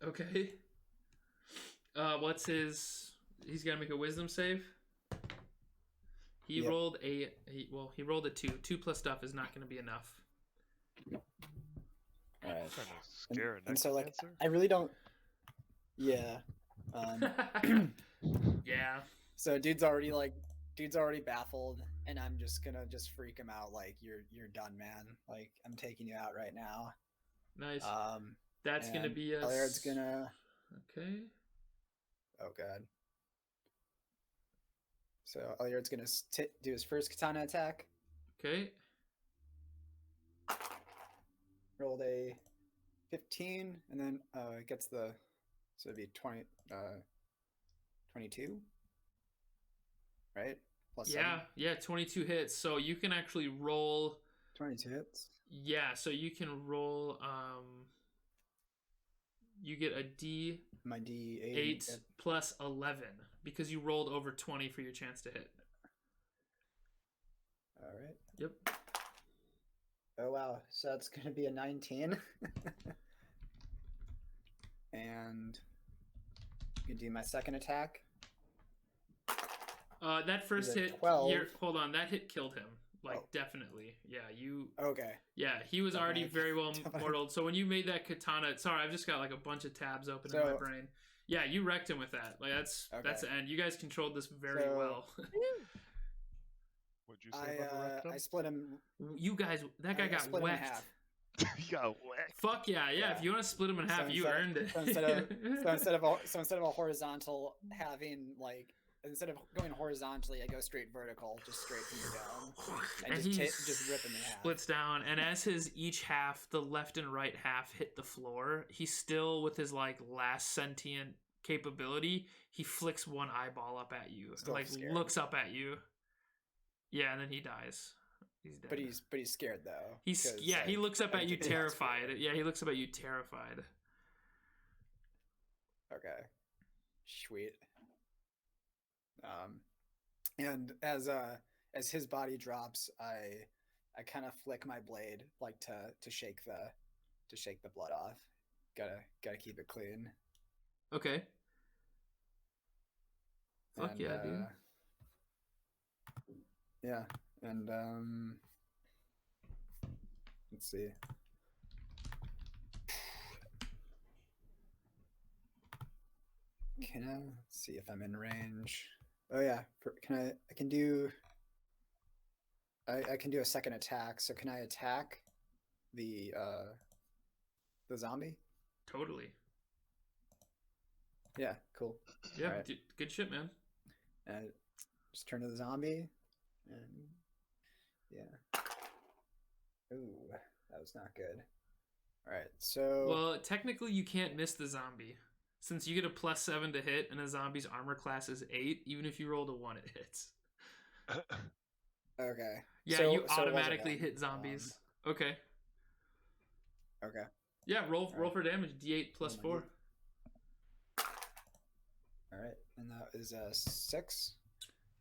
Okay. What's his? He's gotta make a wisdom save. He Yep. rolled he rolled a 2. 2 plus stuff is not gonna be enough. All right, Trying to scare and so necromancer? I really don't. Yeah. Yeah. So dude's already baffled, and I'm just gonna freak him out. Like you're done, man. Like I'm taking you out right now. Nice. That's gonna and be a. Eliard's gonna. Okay. Oh god. So Eliard's gonna do his first katana attack. Okay. Rolled a 15, and then it gets so it'd be 22, right? Plus Yeah. 7. Yeah. 22 hits. So you can actually roll. 22 hits. Yeah. So you can roll. You get a My D8 8 plus 11 because you rolled over 20 for your chance to hit. All right. Yep. Oh wow, so that's gonna be a 19. And you can do my second attack. That first Is it hit. 12? Hold on. That hit killed him. Oh. Definitely. Yeah. You. Okay. Yeah. He was already Definitely. very well Definitely. mortaled. So when you made that katana, sorry, I've just got a bunch of tabs open in my So- brain. Yeah, you wrecked him with that. That's the end. You guys controlled this very So- well. What'd you say about the I rectum? split him. You guys, that guy I got split him in wrecked. half. You got whacked. Fuck yeah. Yeah. If you want to split him in half, you earned it. So instead of a horizontal instead of going horizontally, I go straight vertical, just straight from the down, and And he just rip him in half. splits down, and as his each half, the left and right half hit the floor, he's still with his last sentient capability, he flicks one eyeball up at you, and, Still like scared. looks up at you. Yeah, and then he dies. He's dead. But he's scared though. He's 'cause, yeah. He like, looks up I at you think he has fear. terrified. Yeah, he looks up at you terrified. Okay. Sweet. And as his body drops, I kind of flick my blade like to shake the blood off. Gotta keep it clean. Okay. Fuck And, yeah, dude. Yeah, and let's see. Let's see if I'm in range. Oh yeah, I can do a second attack. So can I attack the zombie? Totally. Yeah, cool. Yeah, Alright. dude, good shit, man. And just turn to the zombie, and yeah. Ooh, that was not good. All right, so Well, technically, you can't miss the zombie. Since you get a +7 to hit and a zombie's armor class is 8, even if you rolled a 1, it hits. okay. Yeah, So- you so it wasn't automatically one. hit zombies. Okay. Okay. Yeah, roll Alright. for damage. D8 plus Oh my 4. All right, and that is a 6.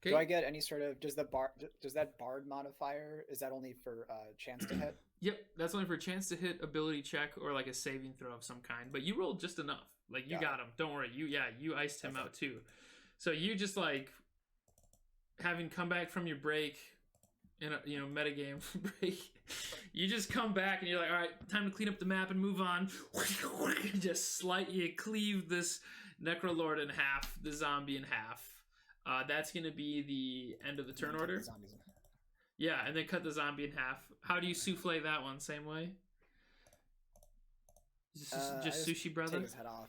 Okay. Do I get any sort of does that bard modifier, is that only for chance to hit? Yep, that's only for a chance to hit, ability check, or like a saving throw of some kind. But you rolled just enough. Like you got him. Don't worry. You iced him out too. So you just like having come back from your break in a metagame break. You just come back and you're like, all right, time to clean up the map and move on. Just slightly cleave this Necrolord in half, the zombie in half. That's gonna be the end of the turn order. Yeah, and then cut the zombie in half. How do you souffle that one? Same way? Just I sushi brother? Take his head off.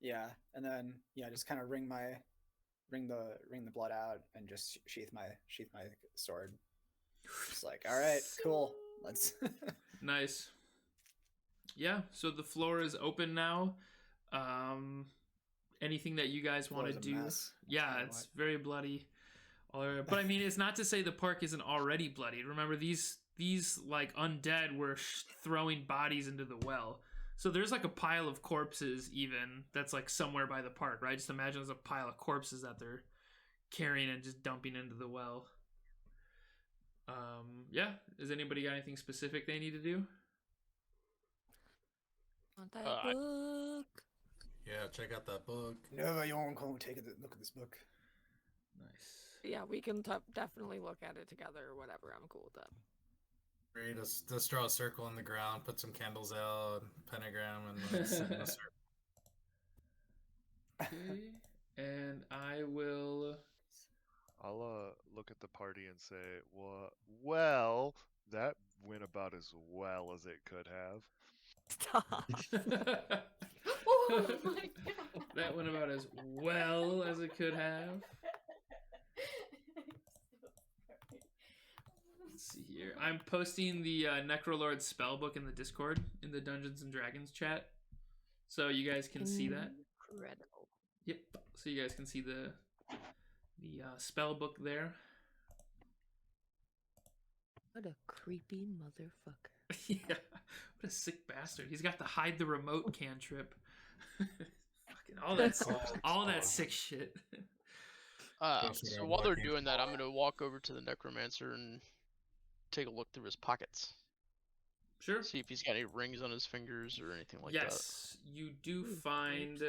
Yeah, and then just kind of wring the blood out and just sheath my sword. It's like, all right, cool. Let's. Nice. Yeah, so the floor is open now. Anything that you guys want to Floor's a do? mess. Yeah, Tell you it's very bloody. But I mean, it's not to say the park isn't already bloody. Remember, these like undead were throwing bodies into the well. So there's like a pile of corpses even that's like somewhere by the park, right? Just imagine there's a pile of corpses that they're carrying and just dumping into the well. Yeah. Has anybody got anything specific they need to do? Want that book? Yeah, check out that book. No, you won't come take a look at this book. Nice. Yeah, we can definitely look at it together or whatever. I'm cool with that. Great. Just draw a circle on the ground, put some candles out, pentagram, and then sit in a circle. Okay. And I will. I'll look at the party and say, well, that went about as well as it could have. Stop. Oh my god. That went about as well as it could have. Let's see here. I'm posting the Necrolord spellbook in the Discord in the Dungeons and Dragons chat, so you guys can see that. Incredible. Yep. So you guys can see the spellbook there. What a creepy motherfucker. Yeah. What a sick bastard. He's got the hide the remote cantrip. Fucking all that sick shit. So while they're doing that, I'm gonna walk over to the necromancer and take a look through his pockets. Sure. See if he's got any rings on his fingers or anything like that. Yes, you do find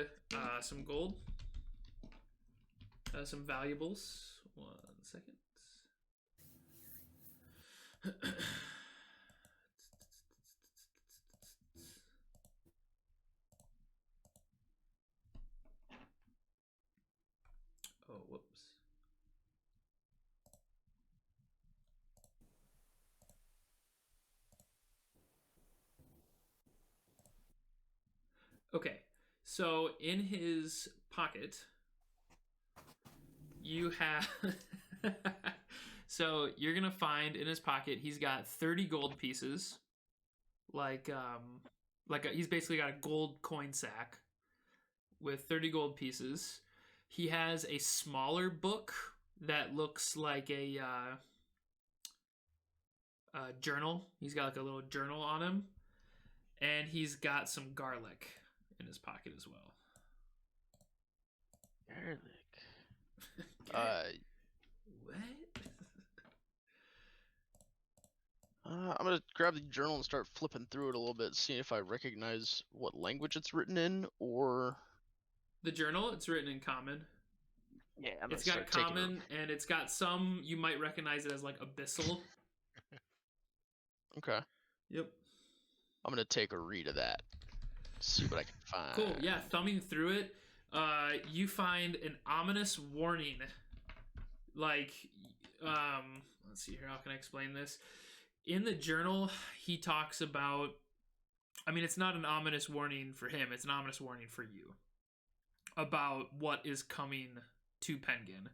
some gold, some valuables. 1 second. Oh, whoops. Okay, so in his pocket, you have. So you're gonna find in his pocket, he's got 30 gold pieces, he's basically got a gold coin sack. with 30 gold pieces. He has a smaller book that looks like a journal. He's got like a little journal on him. And he's got some garlic in his pocket as well. Garlic. What? I'm gonna grab the journal and start flipping through it a little bit, seeing if I recognize what language it's written in, or... The journal, it's written in common. Yeah, I'm It's gonna got start taking common, and it's got some, you might recognize it as like abyssal. Okay. Yep. I'm gonna take a read of that. See what I can find. Cool, yeah, thumbing through it, you find an ominous warning. Like, let's see here, how can I explain this? In the journal, he talks about, I mean, it's not an ominous warning for him, it's an ominous warning for you. About what is coming to Penguin.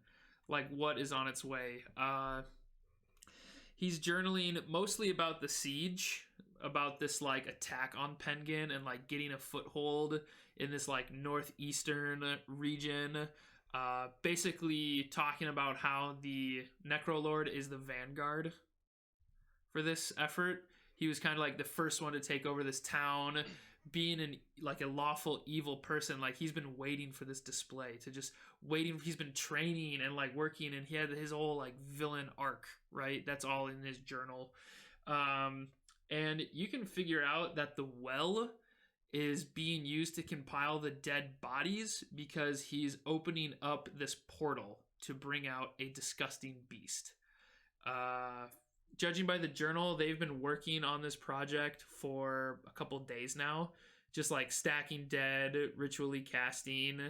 Like, what is on its way. He's journaling mostly about the siege, about this, like, attack on Penguin and, like, getting a foothold in this, like, northeastern region. Basically talking about how the Necrolord is the vanguard for this effort. He was kind of like the first one to take over this town, being a lawful evil person. Like, he's been waiting for this display, to just waiting. He's been training and like working, and he had his whole like villain arc, right? That's all in his journal. And you can figure out that the well is being used to compile the dead bodies because he's opening up this portal to bring out a disgusting beast. Judging by the journal, they've been working on this project for a couple days now, just like stacking dead, ritually casting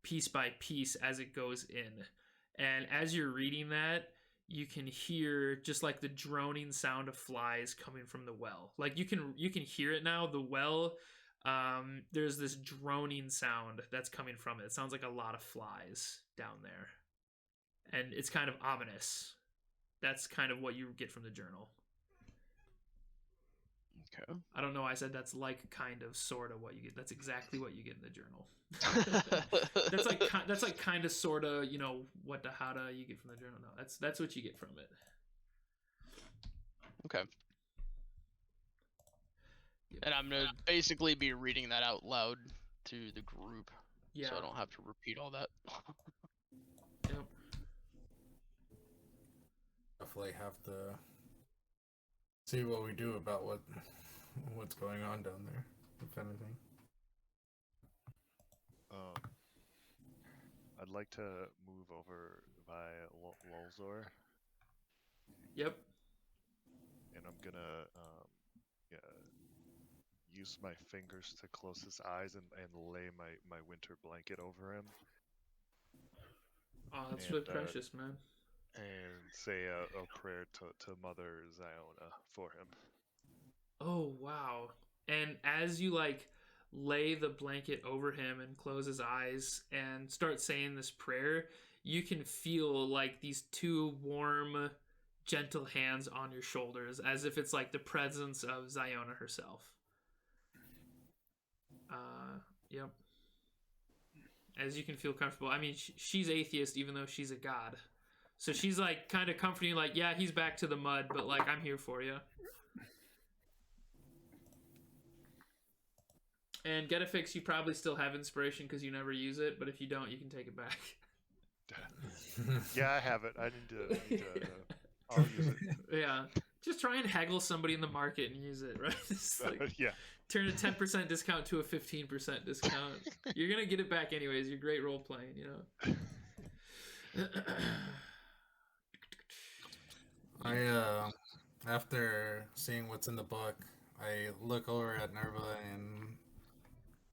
piece by piece as it goes in. And as you're reading that, you can hear just like the droning sound of flies coming from the well. Like you can hear it now. The well, there's this droning sound that's coming from it. It sounds like a lot of flies down there, and it's kind of ominous. That's kind of what you get from the journal. Okay. I don't know why I said that's like kind of sort of what you get. That's exactly what you get in the journal. that's like kind of sort of, you know, what the how to you get from the journal. No, that's what you get from it. Okay. Yep. And I'm gonna basically be reading that out loud to the group, Yeah. so I don't have to repeat all that. Yep. Definitely have to see what we do about what's going on down there, if anything. I'd like to move over by Lolzor, Yep. and I'm gonna use my fingers to close his eyes and lay my winter blanket over him. Oh, that's And, really precious, man. And say a prayer to Mother Ziona for him. Oh, wow. And as you like lay the blanket over him and close his eyes and start saying this prayer, you can feel like these two warm, gentle hands on your shoulders, as if it's like the presence of Ziona herself. Yep. As you can feel comfortable. I mean, she's atheist even though she's a god. So she's like kind of comforting, like, yeah, he's back to the mud, but like, I'm here for you. And Getafix, you probably still have inspiration because you never use it, but if you don't, you can take it back. Yeah, I have it. I need to I'll use it. Yeah. Just try and haggle somebody in the market and use it, right? Just like, Yeah. turn a 10% discount to a 15% discount. You're going to get it back anyways. You're great role playing, you know? I after seeing what's in the book, I look over at Nerva and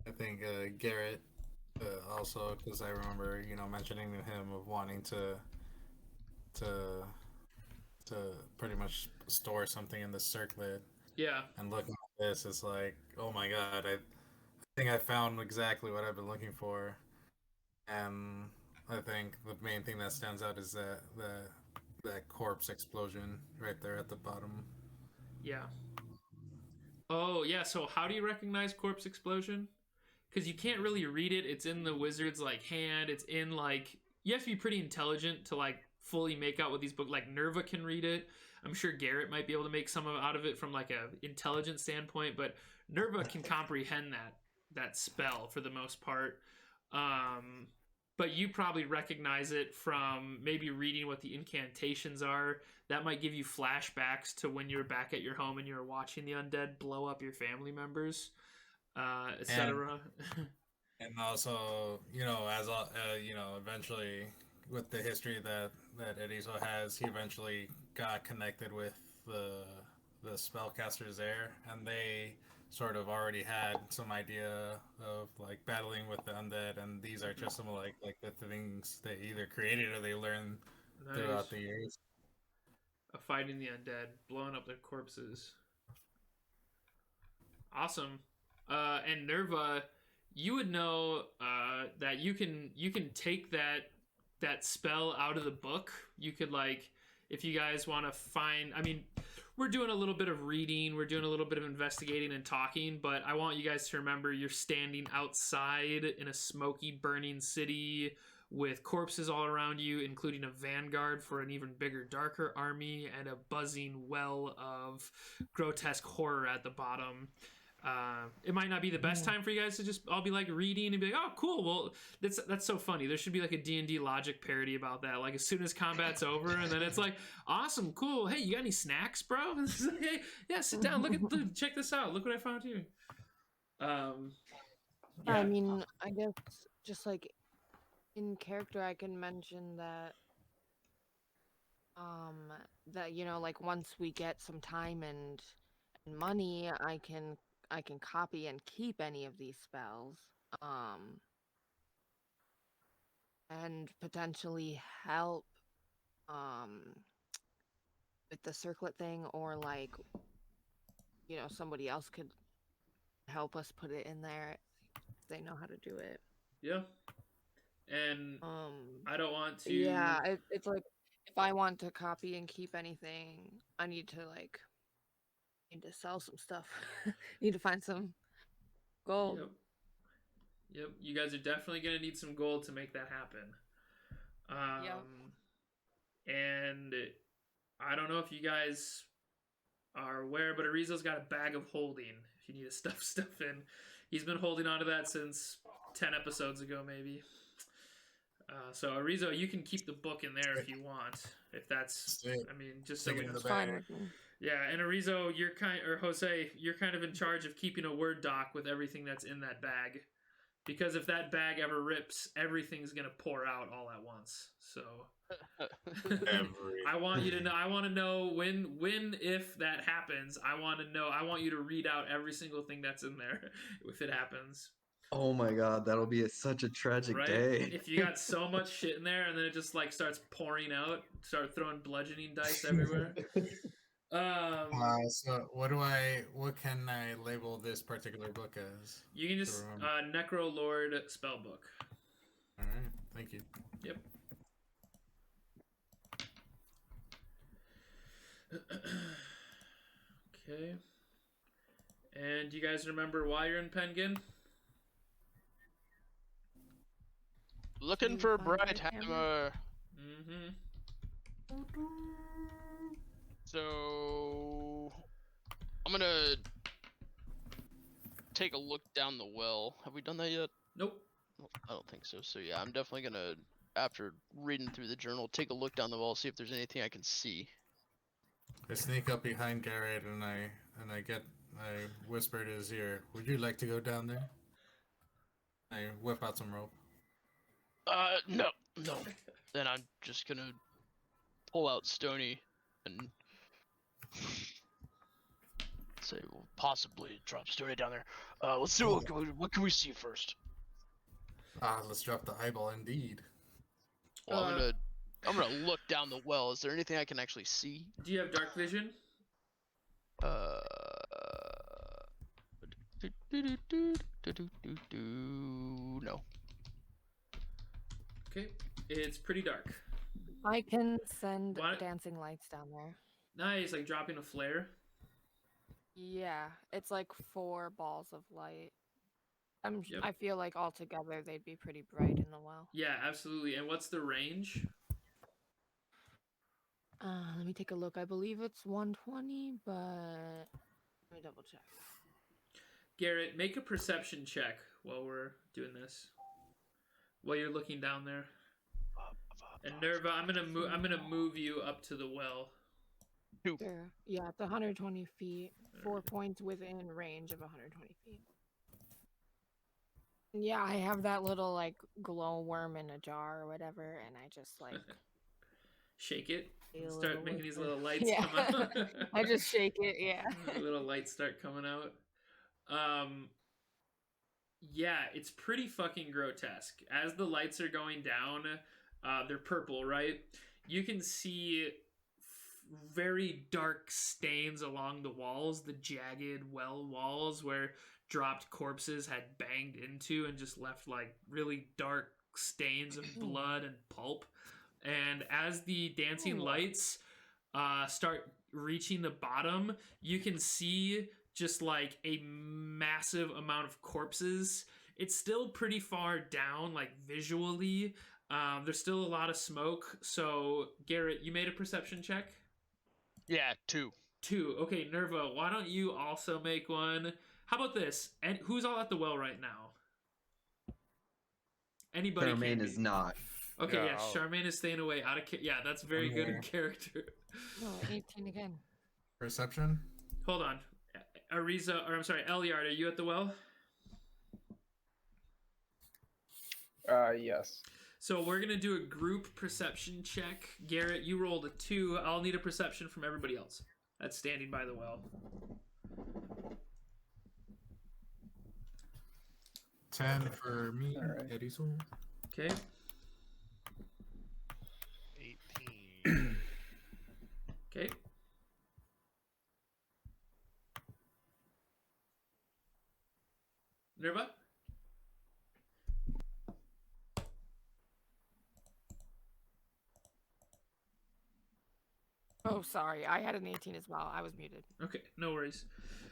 I think Garett also, because I remember, you know, mentioning to him of wanting to pretty much store something in the circlet. Yeah. And looking at this, it's like, oh my god, I think I found exactly what I've been looking for. And I think the main thing that stands out is that corpse explosion right there at the bottom. Yeah. Oh, yeah. So how do you recognize corpse explosion? because you can't really read it. It's in the wizard's like hand. It's in like, you have to be pretty intelligent to like fully make out what these books. Like Nerva can read it. I'm sure Garett might be able to make some out of it from like a intelligence standpoint, but Nerva can comprehend that spell for the most part. But you probably recognize it from maybe reading what the incantations are. That might give you flashbacks to when you're back at your home and you're watching the undead blow up your family members, etc. And also, you know, as you know, eventually with the history that Erizo has, he eventually got connected with the spellcasters there, and they sort of already had some idea of like battling with the undead, and these are just some of like the things they either created or they learned throughout the years. Of fighting the undead, blowing up their corpses. Awesome. And Nerva, you would know that you can take that spell out of the book. You could, like, if you guys want to find, I mean, we're doing a little bit of reading, we're doing a little bit of investigating and talking, but I want you guys to remember you're standing outside in a smoky, burning city with corpses all around you, including a vanguard for an even bigger, darker army, and a buzzing well of grotesque horror at the bottom. It might not be the best time for you guys to just all be like reading and be like, oh, cool. Well, that's so funny. There should be like a D&D logic parody about that. Like as soon as combat's over, and then it's like, awesome, cool. Hey, you got any snacks, bro? It's like, hey, yeah, sit down. Check this out. Look what I found here. Yeah. I mean, I guess just like in character, I can mention that you know, like once we get some time and money, I can copy and keep any of these spells, and potentially help with the circlet thing, or like, you know, somebody else could help us put it in there if they know how to do it. Yeah. And I don't want to. Yeah, it's like if I want to copy and keep anything, I need to sell some stuff. Need to find some gold. Yep. You guys are definitely gonna need some gold to make that happen. Yep. And I don't know if you guys are aware, but Erizo's got a bag of holding. If you need to stuff stuff in, he's been holding onto that since 10 episodes ago, maybe. So Erizo, you can keep the book in there if you want. If that's, I mean, just so we know. Fine with me. Yeah, and Erizo, Jose, you're kind of in charge of keeping a Word doc with everything that's in that bag, because if that bag ever rips, everything's gonna pour out all at once. So I want you to know. I want to know if that happens. I want you to read out every single thing that's in there if it happens. Oh my god, that'll be such a tragic day. If you got so much shit in there and then it just like starts pouring out, start throwing bludgeoning dice everywhere. So what can I label this particular book as? You can just Necro Lord Spellbook. Alright, thank you. Yep. Okay. And do you guys remember why you're in Penguin? Looking for Brighthammer. Mm-hmm. So I'm gonna take a look down the well. Have we done that yet? Nope. I don't think so. So yeah, I'm definitely gonna, after reading through the journal, take a look down the well, see if there's anything I can see. I sneak up behind Garett and I whisper in his ear, "Would you like to go down there?" I whip out some rope. No. Then I'm just gonna pull out Stony and say, well, possibly drop Stony down there. Let's see what can we see first. Let's drop the eyeball indeed. Well, I'm gonna look down the well. Is there anything I can actually see? Do you have dark vision? No. Okay, it's pretty dark. I can send dancing lights down there. Nice, like dropping a flare. Yeah, it's like 4 balls of light Yep. I feel like altogether they'd be pretty bright in the well. Yeah, absolutely. And what's the range? Let me take a look. I believe it's 120, but let me double check. Garrett, make a perception check while we're doing this. While you're looking down there. And Nerva, I'm gonna move you up to the well. Sure. Yeah, it's 120 feet. 4 points within range of 120 feet. Yeah, I have that little like glow worm in a jar or whatever, and I just like Shake it. a Start little making with these it. little lights Yeah. come out. I just shake it, yeah. Little lights start coming out. Yeah, it's pretty fucking grotesque. As the lights are going down, they're purple, right? You can see very dark stains along the walls, the jagged well walls where dropped corpses had banged into and just left like really dark stains of blood and pulp. And as the dancing lights start reaching the bottom, you can see just like a massive amount of corpses. It's still pretty far down, like visually. There's still a lot of smoke. So, Garrett, you made a perception check? Yeah, 2. 2. Okay, Nerva, why don't you also make one? How about this? And who's all at the well right now? Anybody? Charmaine can is be. not. Okay, Yeah, yeah, I'll- Charmaine is staying away. Yeah, that's very I'm good in here. character. Oh, 18 again. Perception? Hold on. Erizo, or I'm sorry, Eliard, are you at the well? Yes. So we're gonna do a group perception check. Garrett, you rolled a 2. I'll need a perception from everybody else that's standing by the well. 10 for me, Alright. Erizo. Okay. 18. Okay. Nerva? Oh, sorry. I had an 18 as well. I was muted. Okay, no worries.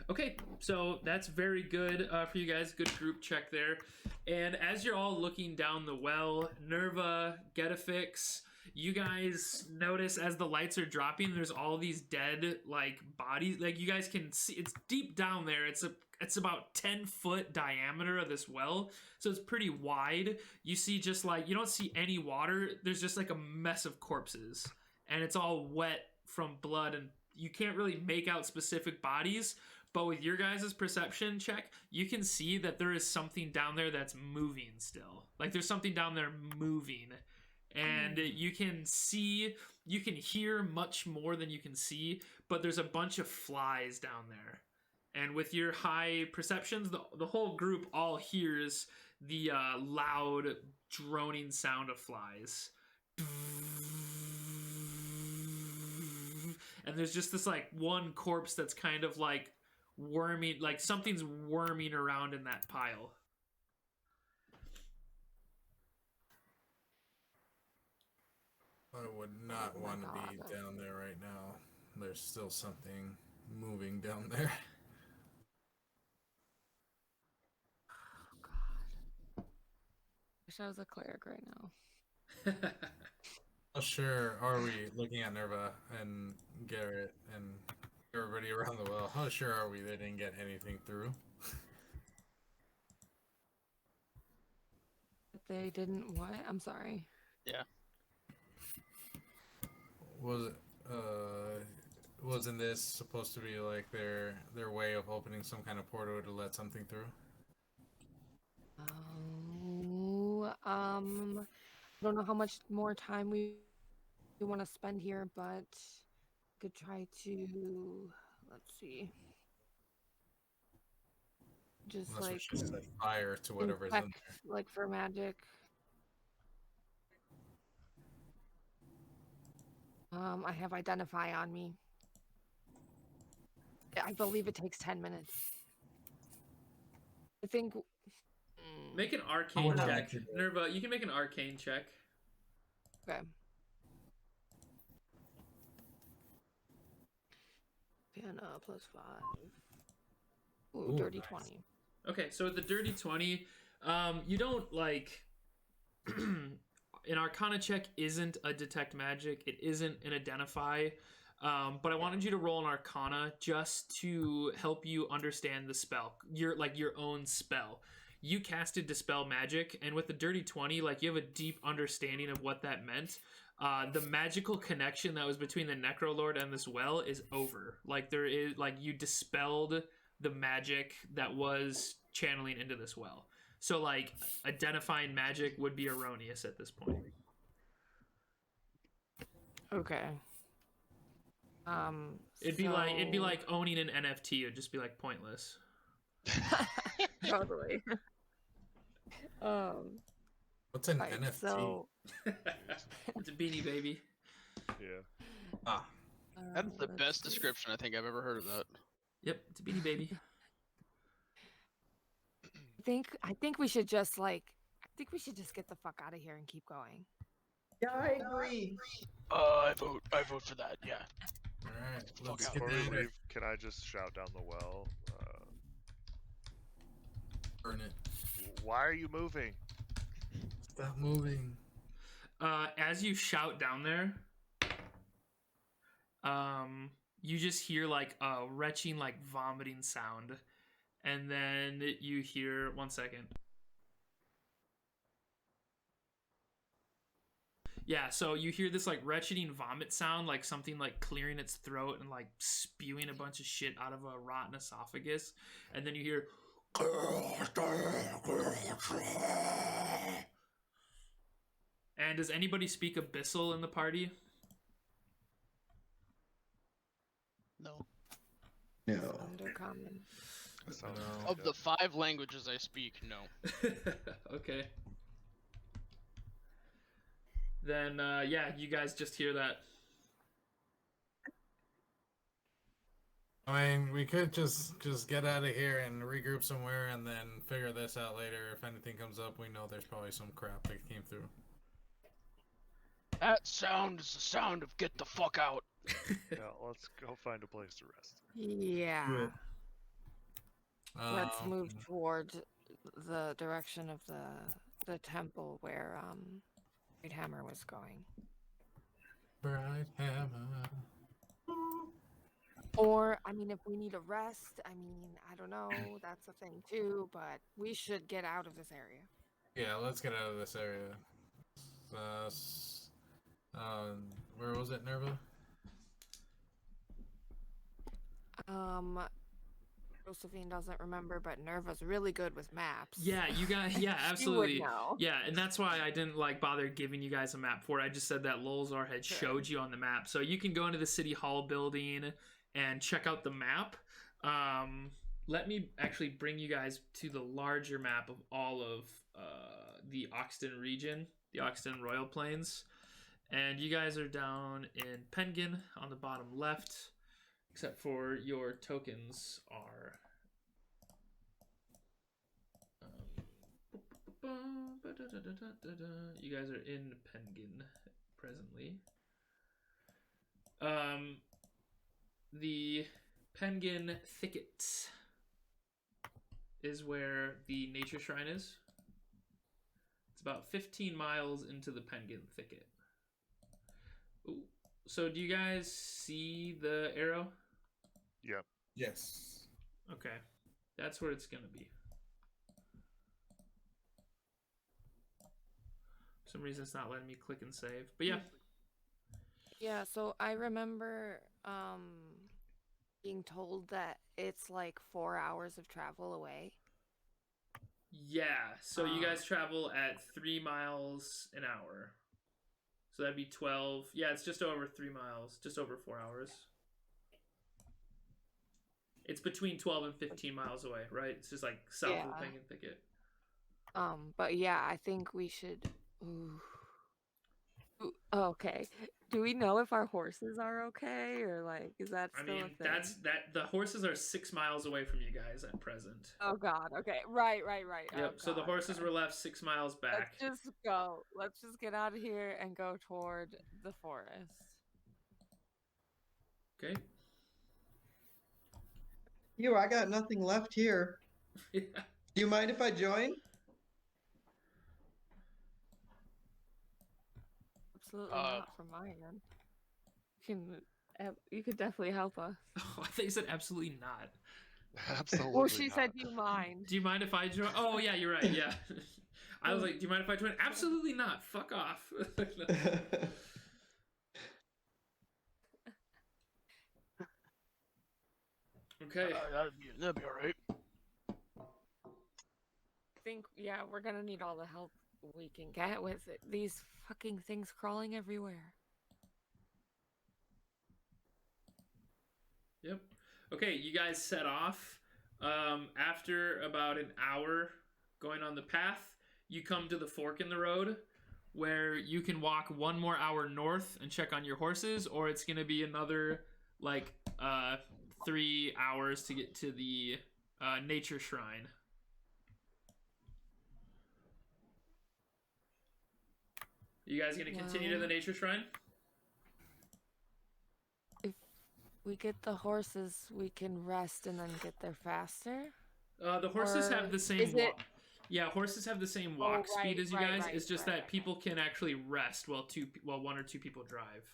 Okay, so that's very good for you guys. Good group check there. And as you're all looking down the well, Nerva, Getafix, you guys notice as the lights are dropping, there's all these dead like bodies. Like you guys can see, it's deep down there. It's about 10-foot diameter of this well, so it's pretty wide. You see just like, you don't see any water. There's just like a mess of corpses, and it's all wet from blood, and you can't really make out specific bodies. But with your guys' perception check, you can see that there is something down there that's moving still. Like there's something down there moving. And you can see, you can hear much more than you can see, but there's a bunch of flies down there. And with your high perceptions, the whole group all hears the loud droning sound of flies. And there's just this like one corpse that's kind of like worming, like something's worming around in that pile. I would not Oh my want to be God. down there right now. There's still something moving down there. Oh, God. Wish I was a cleric right now. How sure are we, looking at Nerva and Garrett and everybody around the well, how sure are we they didn't get anything through? They didn't what? I'm sorry. Wasn't this supposed to be like their way of opening some kind of portal to let something through? I don't know how much more time we want to spend here, but could try to, let's see. Just Unless we like should set fire to whatever's in inspect, like for magic. I have identify on me. I believe it takes 10 minutes. I think. Make an arcane would I check. like to do it? Nerva, you can make an arcane check. Okay. Piano plus 5. Ooh, Ooh, dirty nice. 20. Okay, so with the dirty 20, you don't like an Arcana check isn't a detect magic. It isn't an identify. But I wanted you to roll an Arcana just to help you understand the spell. Your own spell. You casted Dispel Magic, and with the dirty 20, like, you have a deep understanding of what that meant. The magical connection that was between the Necrolord and this well is over. Like, there is, like, you dispelled the magic that was channeling into this well. So, like, identifying magic would be erroneous at this point. Okay. It'd be like owning an NFT. It'd just be like pointless. Totally. What's an Right, NFT? so It's a Beanie Baby. Yeah. That's the let's best see. description I think I've ever heard of that. Yep, it's a Beanie Baby. I think we should just get the fuck out of here and keep going. Yeah, I agree. I vote for that. Yeah. All right, let's out. get Before we down there. leave, can I just shout down the well? Burn it. Why are you moving? Stop moving. As you shout down there, you just hear like a retching, like vomiting sound, and then you hear 1 second. Yeah, so you hear this like retching vomit sound, like something like clearing its throat and like spewing a bunch of shit out of a rotten esophagus, and then you hear. And does anybody speak Abyssal in the party? No. No. Undercommon. Sounds No. Of the 5 languages I speak, no. Okay. Then, yeah, you guys just hear that. I mean, we could just get out of here and regroup somewhere, and then figure this out later. If anything comes up, we know there's probably some crap that came through. That sound is the sound of get the fuck out. Yeah, let's go find a place to rest. Yeah. Good. Let's move towards the direction of the temple where Bright Hammer was going. Bright Hammer. Or, I mean, if we need a rest, I mean, I don't know, that's a thing too, but we should get out of this area. Yeah, let's get out of this area. Where was it, Nerva? Josephine doesn't remember, but Nerva's really good with maps. Yeah, you guys, yeah, She would absolutely. know. Yeah, and that's why I didn't like bother giving you guys a map for it. I just said that Lolzar had Sure. showed you on the map. So you can go into the City Hall building and check out the map. Let me actually bring you guys to the larger map of all of the Oxton region, the Oxton Royal Plains. And you guys are down in Penguin on the bottom left, except for your tokens are... You guys are in Penguin presently. The Penguin Thicket is where the nature shrine is. It's about 15 miles into the Penguin Thicket. Ooh. So do you guys see the arrow? Yep. Yes. Okay. That's where it's going to be. For some reason it's not letting me click and save. But yeah. Yeah, so I remember being told that it's like 4 hours of travel away. Yeah. So you guys travel at 3 miles an hour. So that'd be 12. Yeah, it's just over 3 miles. Just over 4 hours. It's between 12 and 15 miles away, right? It's just like south of the Yeah. Penguin Thicket. But yeah, I think we should. Ooh. Okay. Do we know if our horses are okay, or like is that I still mean, a thing? that's that. The horses are 6 miles away from you guys at present. Oh God. Okay. Right. Yep. Oh, So the God, horses okay. were left 6 miles back. Let's just go. Let's just get out of here and go toward the forest. Okay. I got nothing left here. Yeah. Do you mind if I join? Absolutely not from my end. You could definitely help us. Oh, I think you said absolutely not. Absolutely. Well, she not. said, "Do you mind?" Do you mind if I join? Oh yeah, you're right. Yeah. I was like, do you mind if I join? Absolutely not. Fuck off. Okay. That'd be all right. Yeah, we're gonna need all the help we can get with it. These fucking things crawling everywhere. Yep. Okay, you guys set off. After about an hour going on the path, you come to the fork in the road where you can walk 1 more hour north and check on your horses, or it's going to be another, 3 hours to get to the nature shrine. You guys going to continue to the nature shrine? If we get the horses, we can rest and then get there faster. The horses have the same is walk. Yeah, horses have the same walk speed as you guys. right, It's just right, that people can actually rest while 1 or 2 people drive.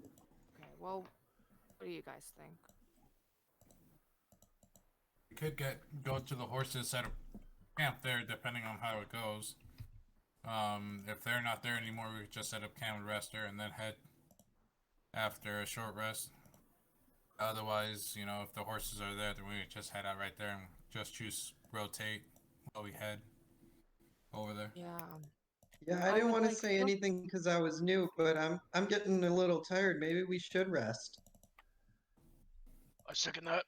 Okay, well, what do you guys think? We could go to the horses, set up camp there, depending on how it goes. If they're not there anymore, we could just set up camp and rest there, and then head after a short rest. Otherwise, if the horses are there, then we would just head out right there and just rotate while we head over there. Yeah. Yeah, I didn't want to say anything because I was new, but I'm getting a little tired. Maybe we should rest. I second that.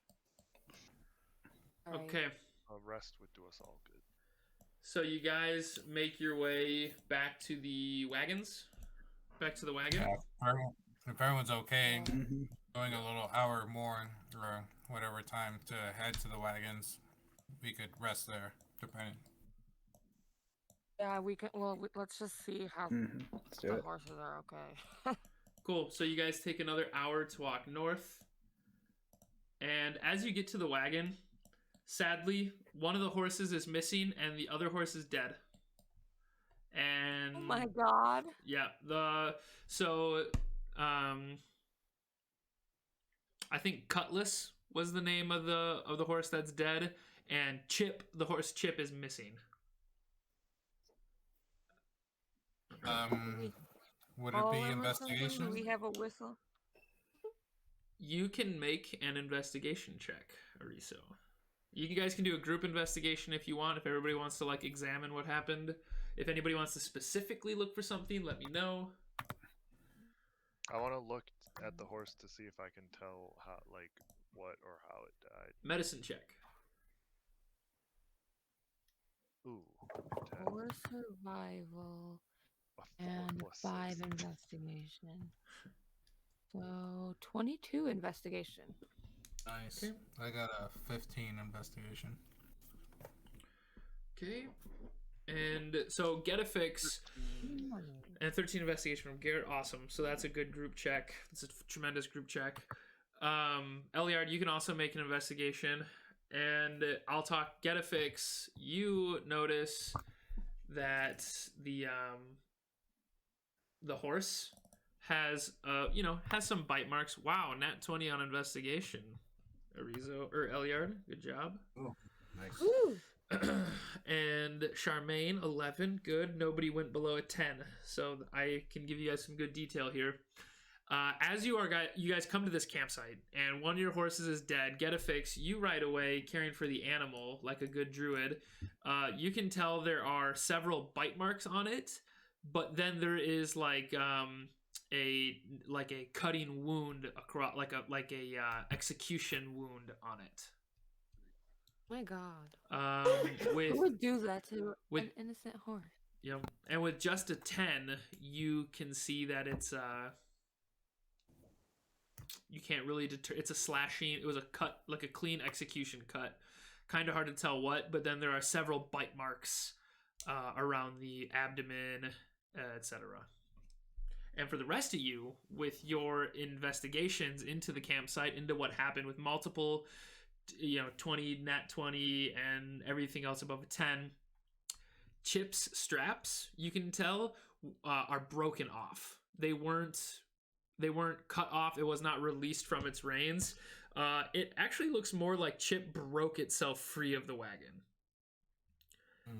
Okay. A rest would do us all good. So you guys make your way back to the wagons? Back to the wagon? Yeah, if everyone's okay, going a little hour more or whatever time to head to the wagons, we could rest there, depending. Yeah, we can. Well, let's just see how Let's do the it. horses are okay. Cool. So you guys take another hour to walk north. And as you get to the wagon, sadly, one of the horses is missing and the other horse is dead. And Oh my god. yeah, I think Cutlass was the name of the horse that's dead, and Chip, the horse Chip, is missing. Would it be investigation? Do we have a whistle? You can make an investigation check, Erizo. You guys can do a group investigation if you want, if everybody wants to examine what happened. If anybody wants to specifically look for something, let me know. I want to look at the horse to see if I can tell how, what or how it died. Medicine check. Ooh. 10. 4 survival and 5 investigation. So 22 investigation. Nice. Okay. I got a 15 investigation. Okay. And so Getafix and 13 investigation from Garett. Awesome. So that's a good group check. It's a tremendous group check. Eliard, you can also make an investigation. And I'll talk Getafix. You notice that the horse has some bite marks. Wow, nat 20 on investigation. Erizo or Eliard, good job. Oh, nice. Woo! And Charmaine, 11, good. Nobody went below a 10, so I can give you guys some good detail here. As you guys come to this campsite, and one of your horses is dead. Getafix, you right away caring for the animal like a good druid. You can tell there are several bite marks on it, but then there is a cutting wound across, like a execution wound on it. My god. With Who would do that to with- an innocent horse? Yeah, and with just a 10, you can see that it's you can't really deter. It's a slashing. It was a cut, like a clean execution cut. Kind of hard to tell what, but then there are several bite marks around the abdomen, etc. And for the rest of you, with your investigations into the campsite, into what happened with multiple 20, nat 20, and everything else above a 10. Chip's straps, you can tell, are broken off. They weren't cut off. It was not released from its reins. It actually looks more like Chip broke itself free of the wagon.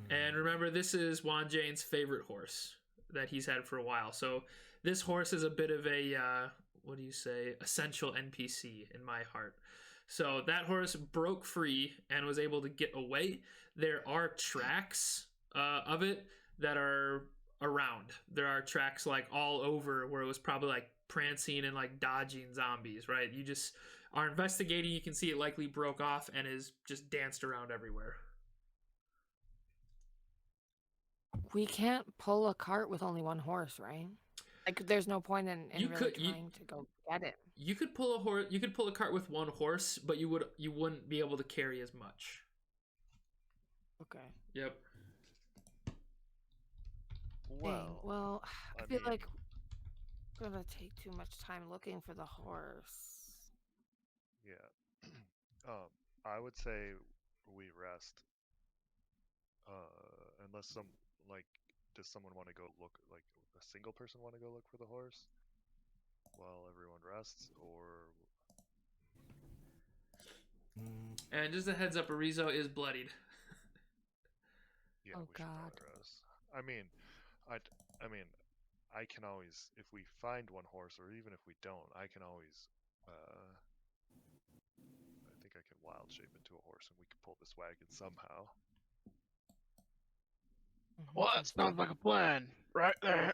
And remember, this is Juan Jane's favorite horse that he's had for a while. So this horse is a bit of a, essential NPC in my heart. So that horse broke free and was able to get away. There are tracks of it that are around. There are tracks like all over where it was probably like prancing and like dodging zombies, right? You just are investigating. You can see it likely broke off and is just danced around everywhere. We can't pull a cart with only one horse, right? Like, there's no point in trying to go get it. You could pull a horse. You could pull a cart with one horse, but you wouldn't be able to carry as much. Okay. Yep. Well, I feel like I'm gonna take too much time looking for the horse. Yeah. I would say we rest. Unless does someone want to go look, like a single person want to go look for the horse while everyone rests, or? And just a heads up, Erizo is bloodied. Yeah, Oh, we should God. probably rest. I mean, I can always, if we find one horse, or even if we don't, I can always, I think I can wild shape into a horse, and we can pull this wagon somehow. Well, that sounds like a plan, right there.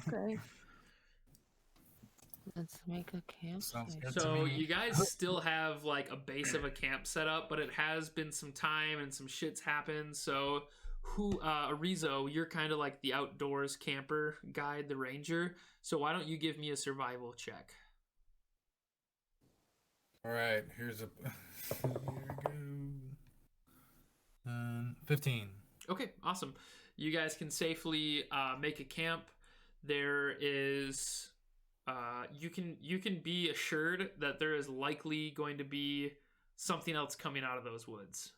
Okay. Let's make a campsite. Sounds good to So me. you guys still have like a base of a camp set up, but it has been some time and some shit's happened. So Erizo, you're kind of like the outdoors camper guide, the ranger. So why don't you give me a survival check? All right, here's a. Here we go. 15. Okay, awesome. You guys can safely make a camp. There is, you can be assured that there is likely going to be something else coming out of those woods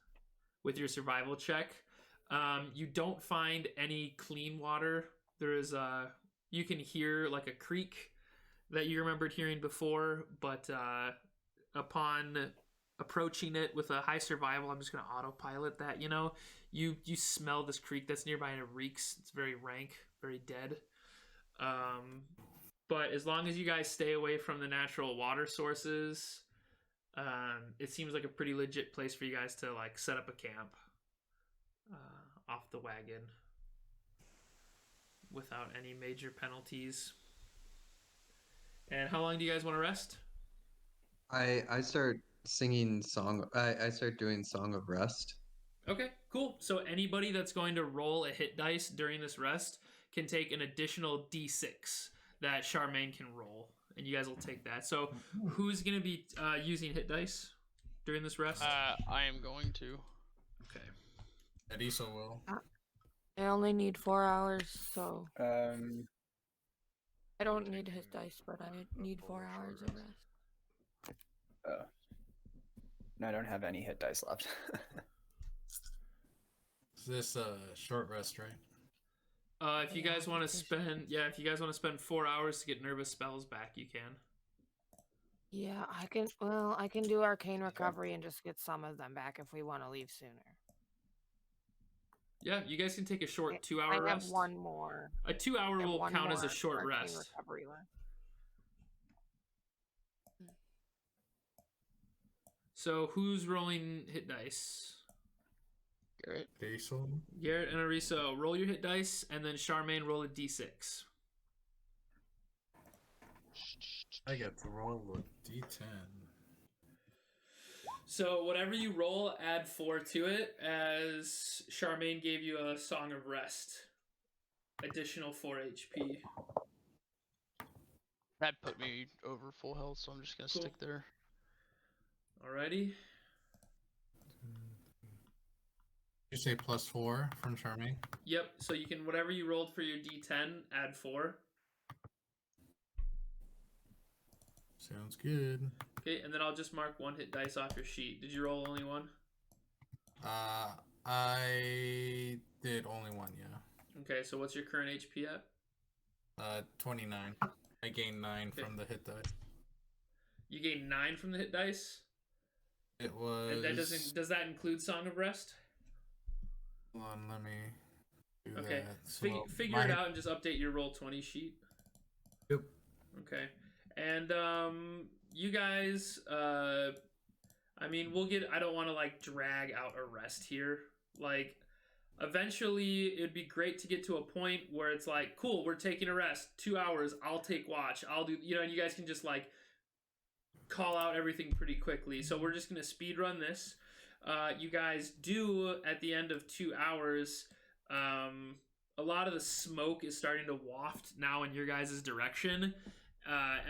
with your survival check. You don't find any clean water. There is you can hear like a creek that you remembered hearing before, but upon approaching it with a high survival, I'm just going to autopilot that, you smell this creek that's nearby and it reeks. It's very rank, very dead. But as long as you guys stay away from the natural water sources, it seems like a pretty legit place for you guys to like set up a camp off the wagon without any major penalties. And how long do you guys want to rest? I start singing I start doing Song of Rest. Okay, cool. So anybody that's going to roll a hit dice during this rest can take an additional d6 that Charmaine can roll, and you guys will take that. So who's going to be using hit dice during this rest? I am going to. Okay. Erizo will. I only need 4 hours, so I don't need his dice, but I need 4 hours of rest. No, I don't have any hit dice left. Is this a short rest, right? If you guys want to spend 4 hours to get Nerva spells back, you can. Yeah, I can do Arcane Recovery and just get some of them back if we want to leave sooner. Yeah, you guys can take a short 2-hour I rest. have one more. A 2 hour will count as a short Arcane rest. Recovery left. So who's rolling hit dice? Garett. Erizo. Garett and Erizo, roll your hit dice, and then Charmaine, roll a d6. I get to roll a d10. So whatever you roll, add 4 to it, as Charmaine gave you a Song of Rest. Additional 4 HP. That put me over full health, so I'm just gonna stick there. Alrighty. You say +4 from Charmaine? Yep, so you can, whatever you rolled for your d10, add 4. Sounds good. Okay, and then I'll just mark 1 hit dice off your sheet. Did you roll only 1? I did only 1, yeah. Okay, so what's your current HP at? 29. I gained 9 from the hit dice. You gained 9 from the hit dice? It was... And that does that include Song of Rest? Hold on, let me do Okay, that. So figure it out and just update your Roll20 sheet. Yep. Okay, and you guys, I mean, I don't want to like drag out a rest here. Like, eventually it'd be great to get to a point where it's like, cool, we're taking a rest, 2 hours, I'll take watch, I'll do, and you guys can just like call out everything pretty quickly. So we're just gonna speed run this. You guys do, at the end of 2 hours, a lot of the smoke is starting to waft now in your guys' direction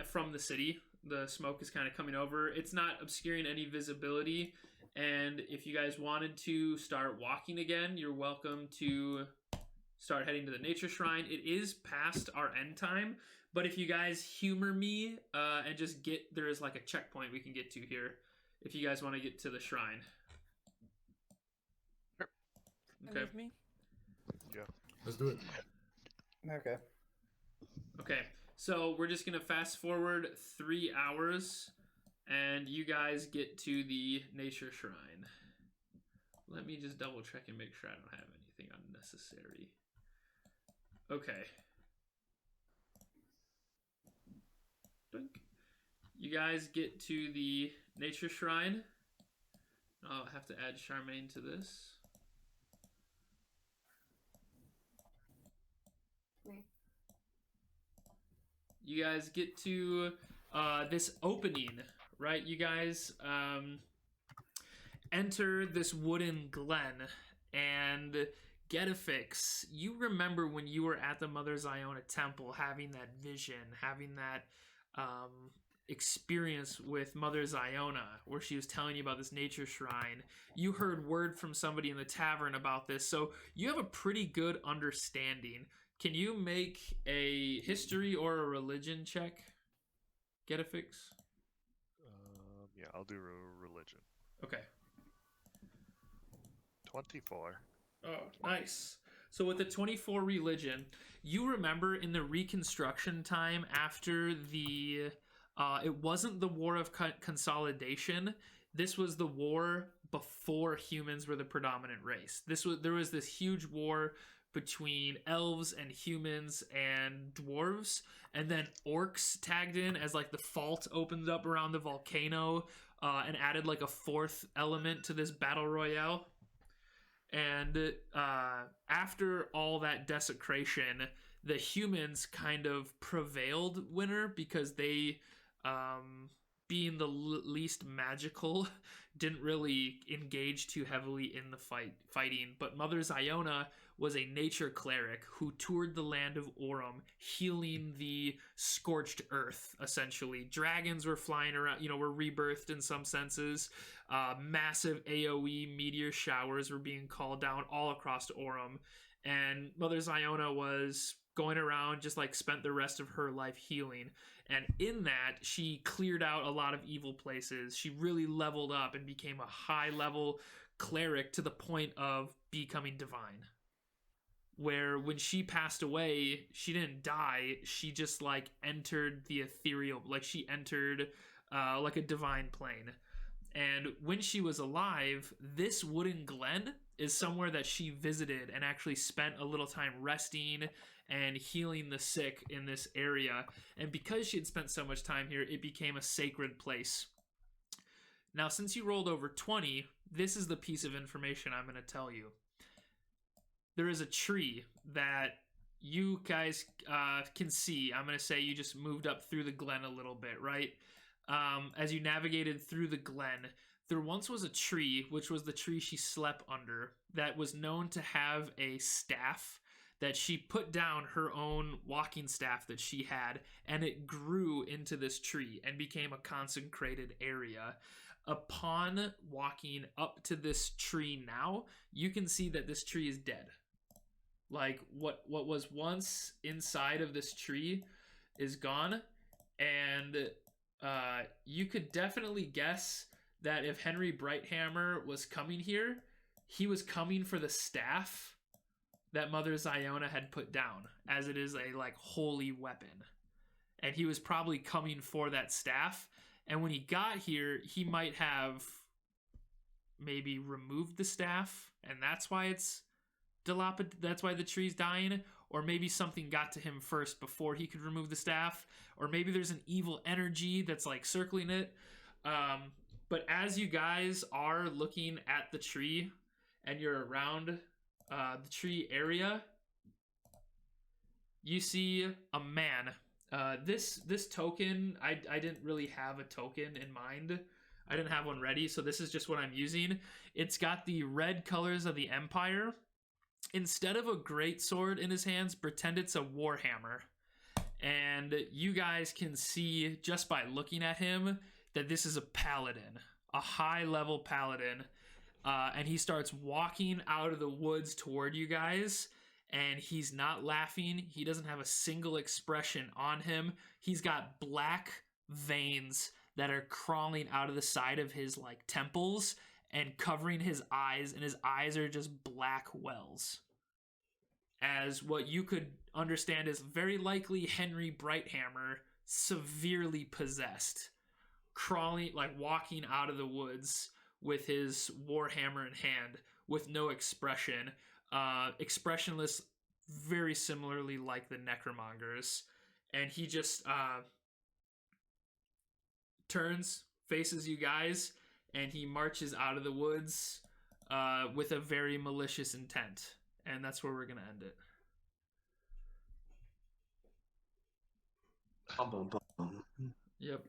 from the city. The smoke is kind of coming over. It's not obscuring any visibility. And if you guys wanted to start walking again, you're welcome to start heading to the nature shrine. It is past our end time, but if you guys humor me and just there is like a checkpoint we can get to here if you guys want to get to the shrine. Okay. With me? Yeah. Let's do it. Okay. Okay, so we're just going to fast forward 3 hours, and you guys get to the nature shrine. Let me just double check and make sure I don't have anything unnecessary. Okay. Dunk. You guys get to the nature shrine. I'll have to add Charmaine to this. You guys get to this opening, right? You guys enter this wooden glen, and Getafix, you remember when you were at the Mother Ziona temple, having that vision, having that experience with Mother Ziona, where she was telling you about this nature shrine. You heard word from somebody in the tavern about this, so you have a pretty good understanding. Can you make a history or a religion check, Getafix? Yeah, I'll do religion. Okay. 24. Oh, nice. So with the 24 religion, you remember in the Reconstruction time after the... it wasn't the War of Consolidation. This was the war before humans were the predominant race. There was this huge war between elves and humans and dwarves, and then orcs tagged in as like the fault opened up around the volcano and added like a 4th element to this battle royale. And after all that desecration, the humans kind of prevailed winner because they, being the least magical, didn't really engage too heavily in the fighting. But Mother Ziona was a nature cleric who toured the Land of Aurum, healing the scorched earth, essentially. Dragons were flying around, were rebirthed in some senses. Massive AoE meteor showers were being called down all across Aurum. And Mother Ziona was going around, just like spent the rest of her life healing. And in that, she cleared out a lot of evil places. She really leveled up and became a high-level cleric to the point of becoming divine. Where when she passed away, she didn't die. She just like entered the ethereal, like she entered like a divine plane. And when she was alive, this wooden glen is somewhere that she visited and actually spent a little time resting and healing the sick in this area. And because she had spent so much time here, it became a sacred place. Now, since you rolled over 20, this is the piece of information I'm going to tell you. There is a tree that you guys can see. I'm going to say you just moved up through the glen a little bit, right? As you navigated through the glen, there once was a tree, which was the tree she slept under, that was known to have a staff that she put down, her own walking staff that she had, and it grew into this tree and became a consecrated area. Upon walking up to this tree now, you can see that this tree is dead. Like, what was once inside of this tree is gone, and you could definitely guess that if Henry Brighthammer was coming here, he was coming for the staff that Mother Ziona had put down, as it is a like holy weapon. And he was probably coming for that staff. And when he got here, he might have maybe removed the staff, and that's why it's that's why the tree's dying. Or maybe something got to him first before he could remove the staff. Or maybe there's an evil energy that's like circling it. But as you guys are looking at the tree and you're around the tree area, you see a man. This token, I didn't really have a token in mind. I didn't have one ready, so this is just what I'm using. It's got the red colors of the Empire. Instead of a greatsword in his hands, pretend it's a warhammer. And you guys can see just by looking at him that this is a paladin, a high-level paladin. And he starts walking out of the woods toward you guys, and he's not laughing. He doesn't have a single expression on him. He's got black veins that are crawling out of the side of his like temples and covering his eyes, and his eyes are just black wells. As what you could understand is very likely Henry Brighthammer, severely possessed, crawling, like walking out of the woods with his warhammer in hand, with no expression, expressionless, very similarly like the necromongers. And he just turns, faces you guys, and he marches out of the woods with a very malicious intent. And that's where we're going to end it. Bum, bum, bum. Yep.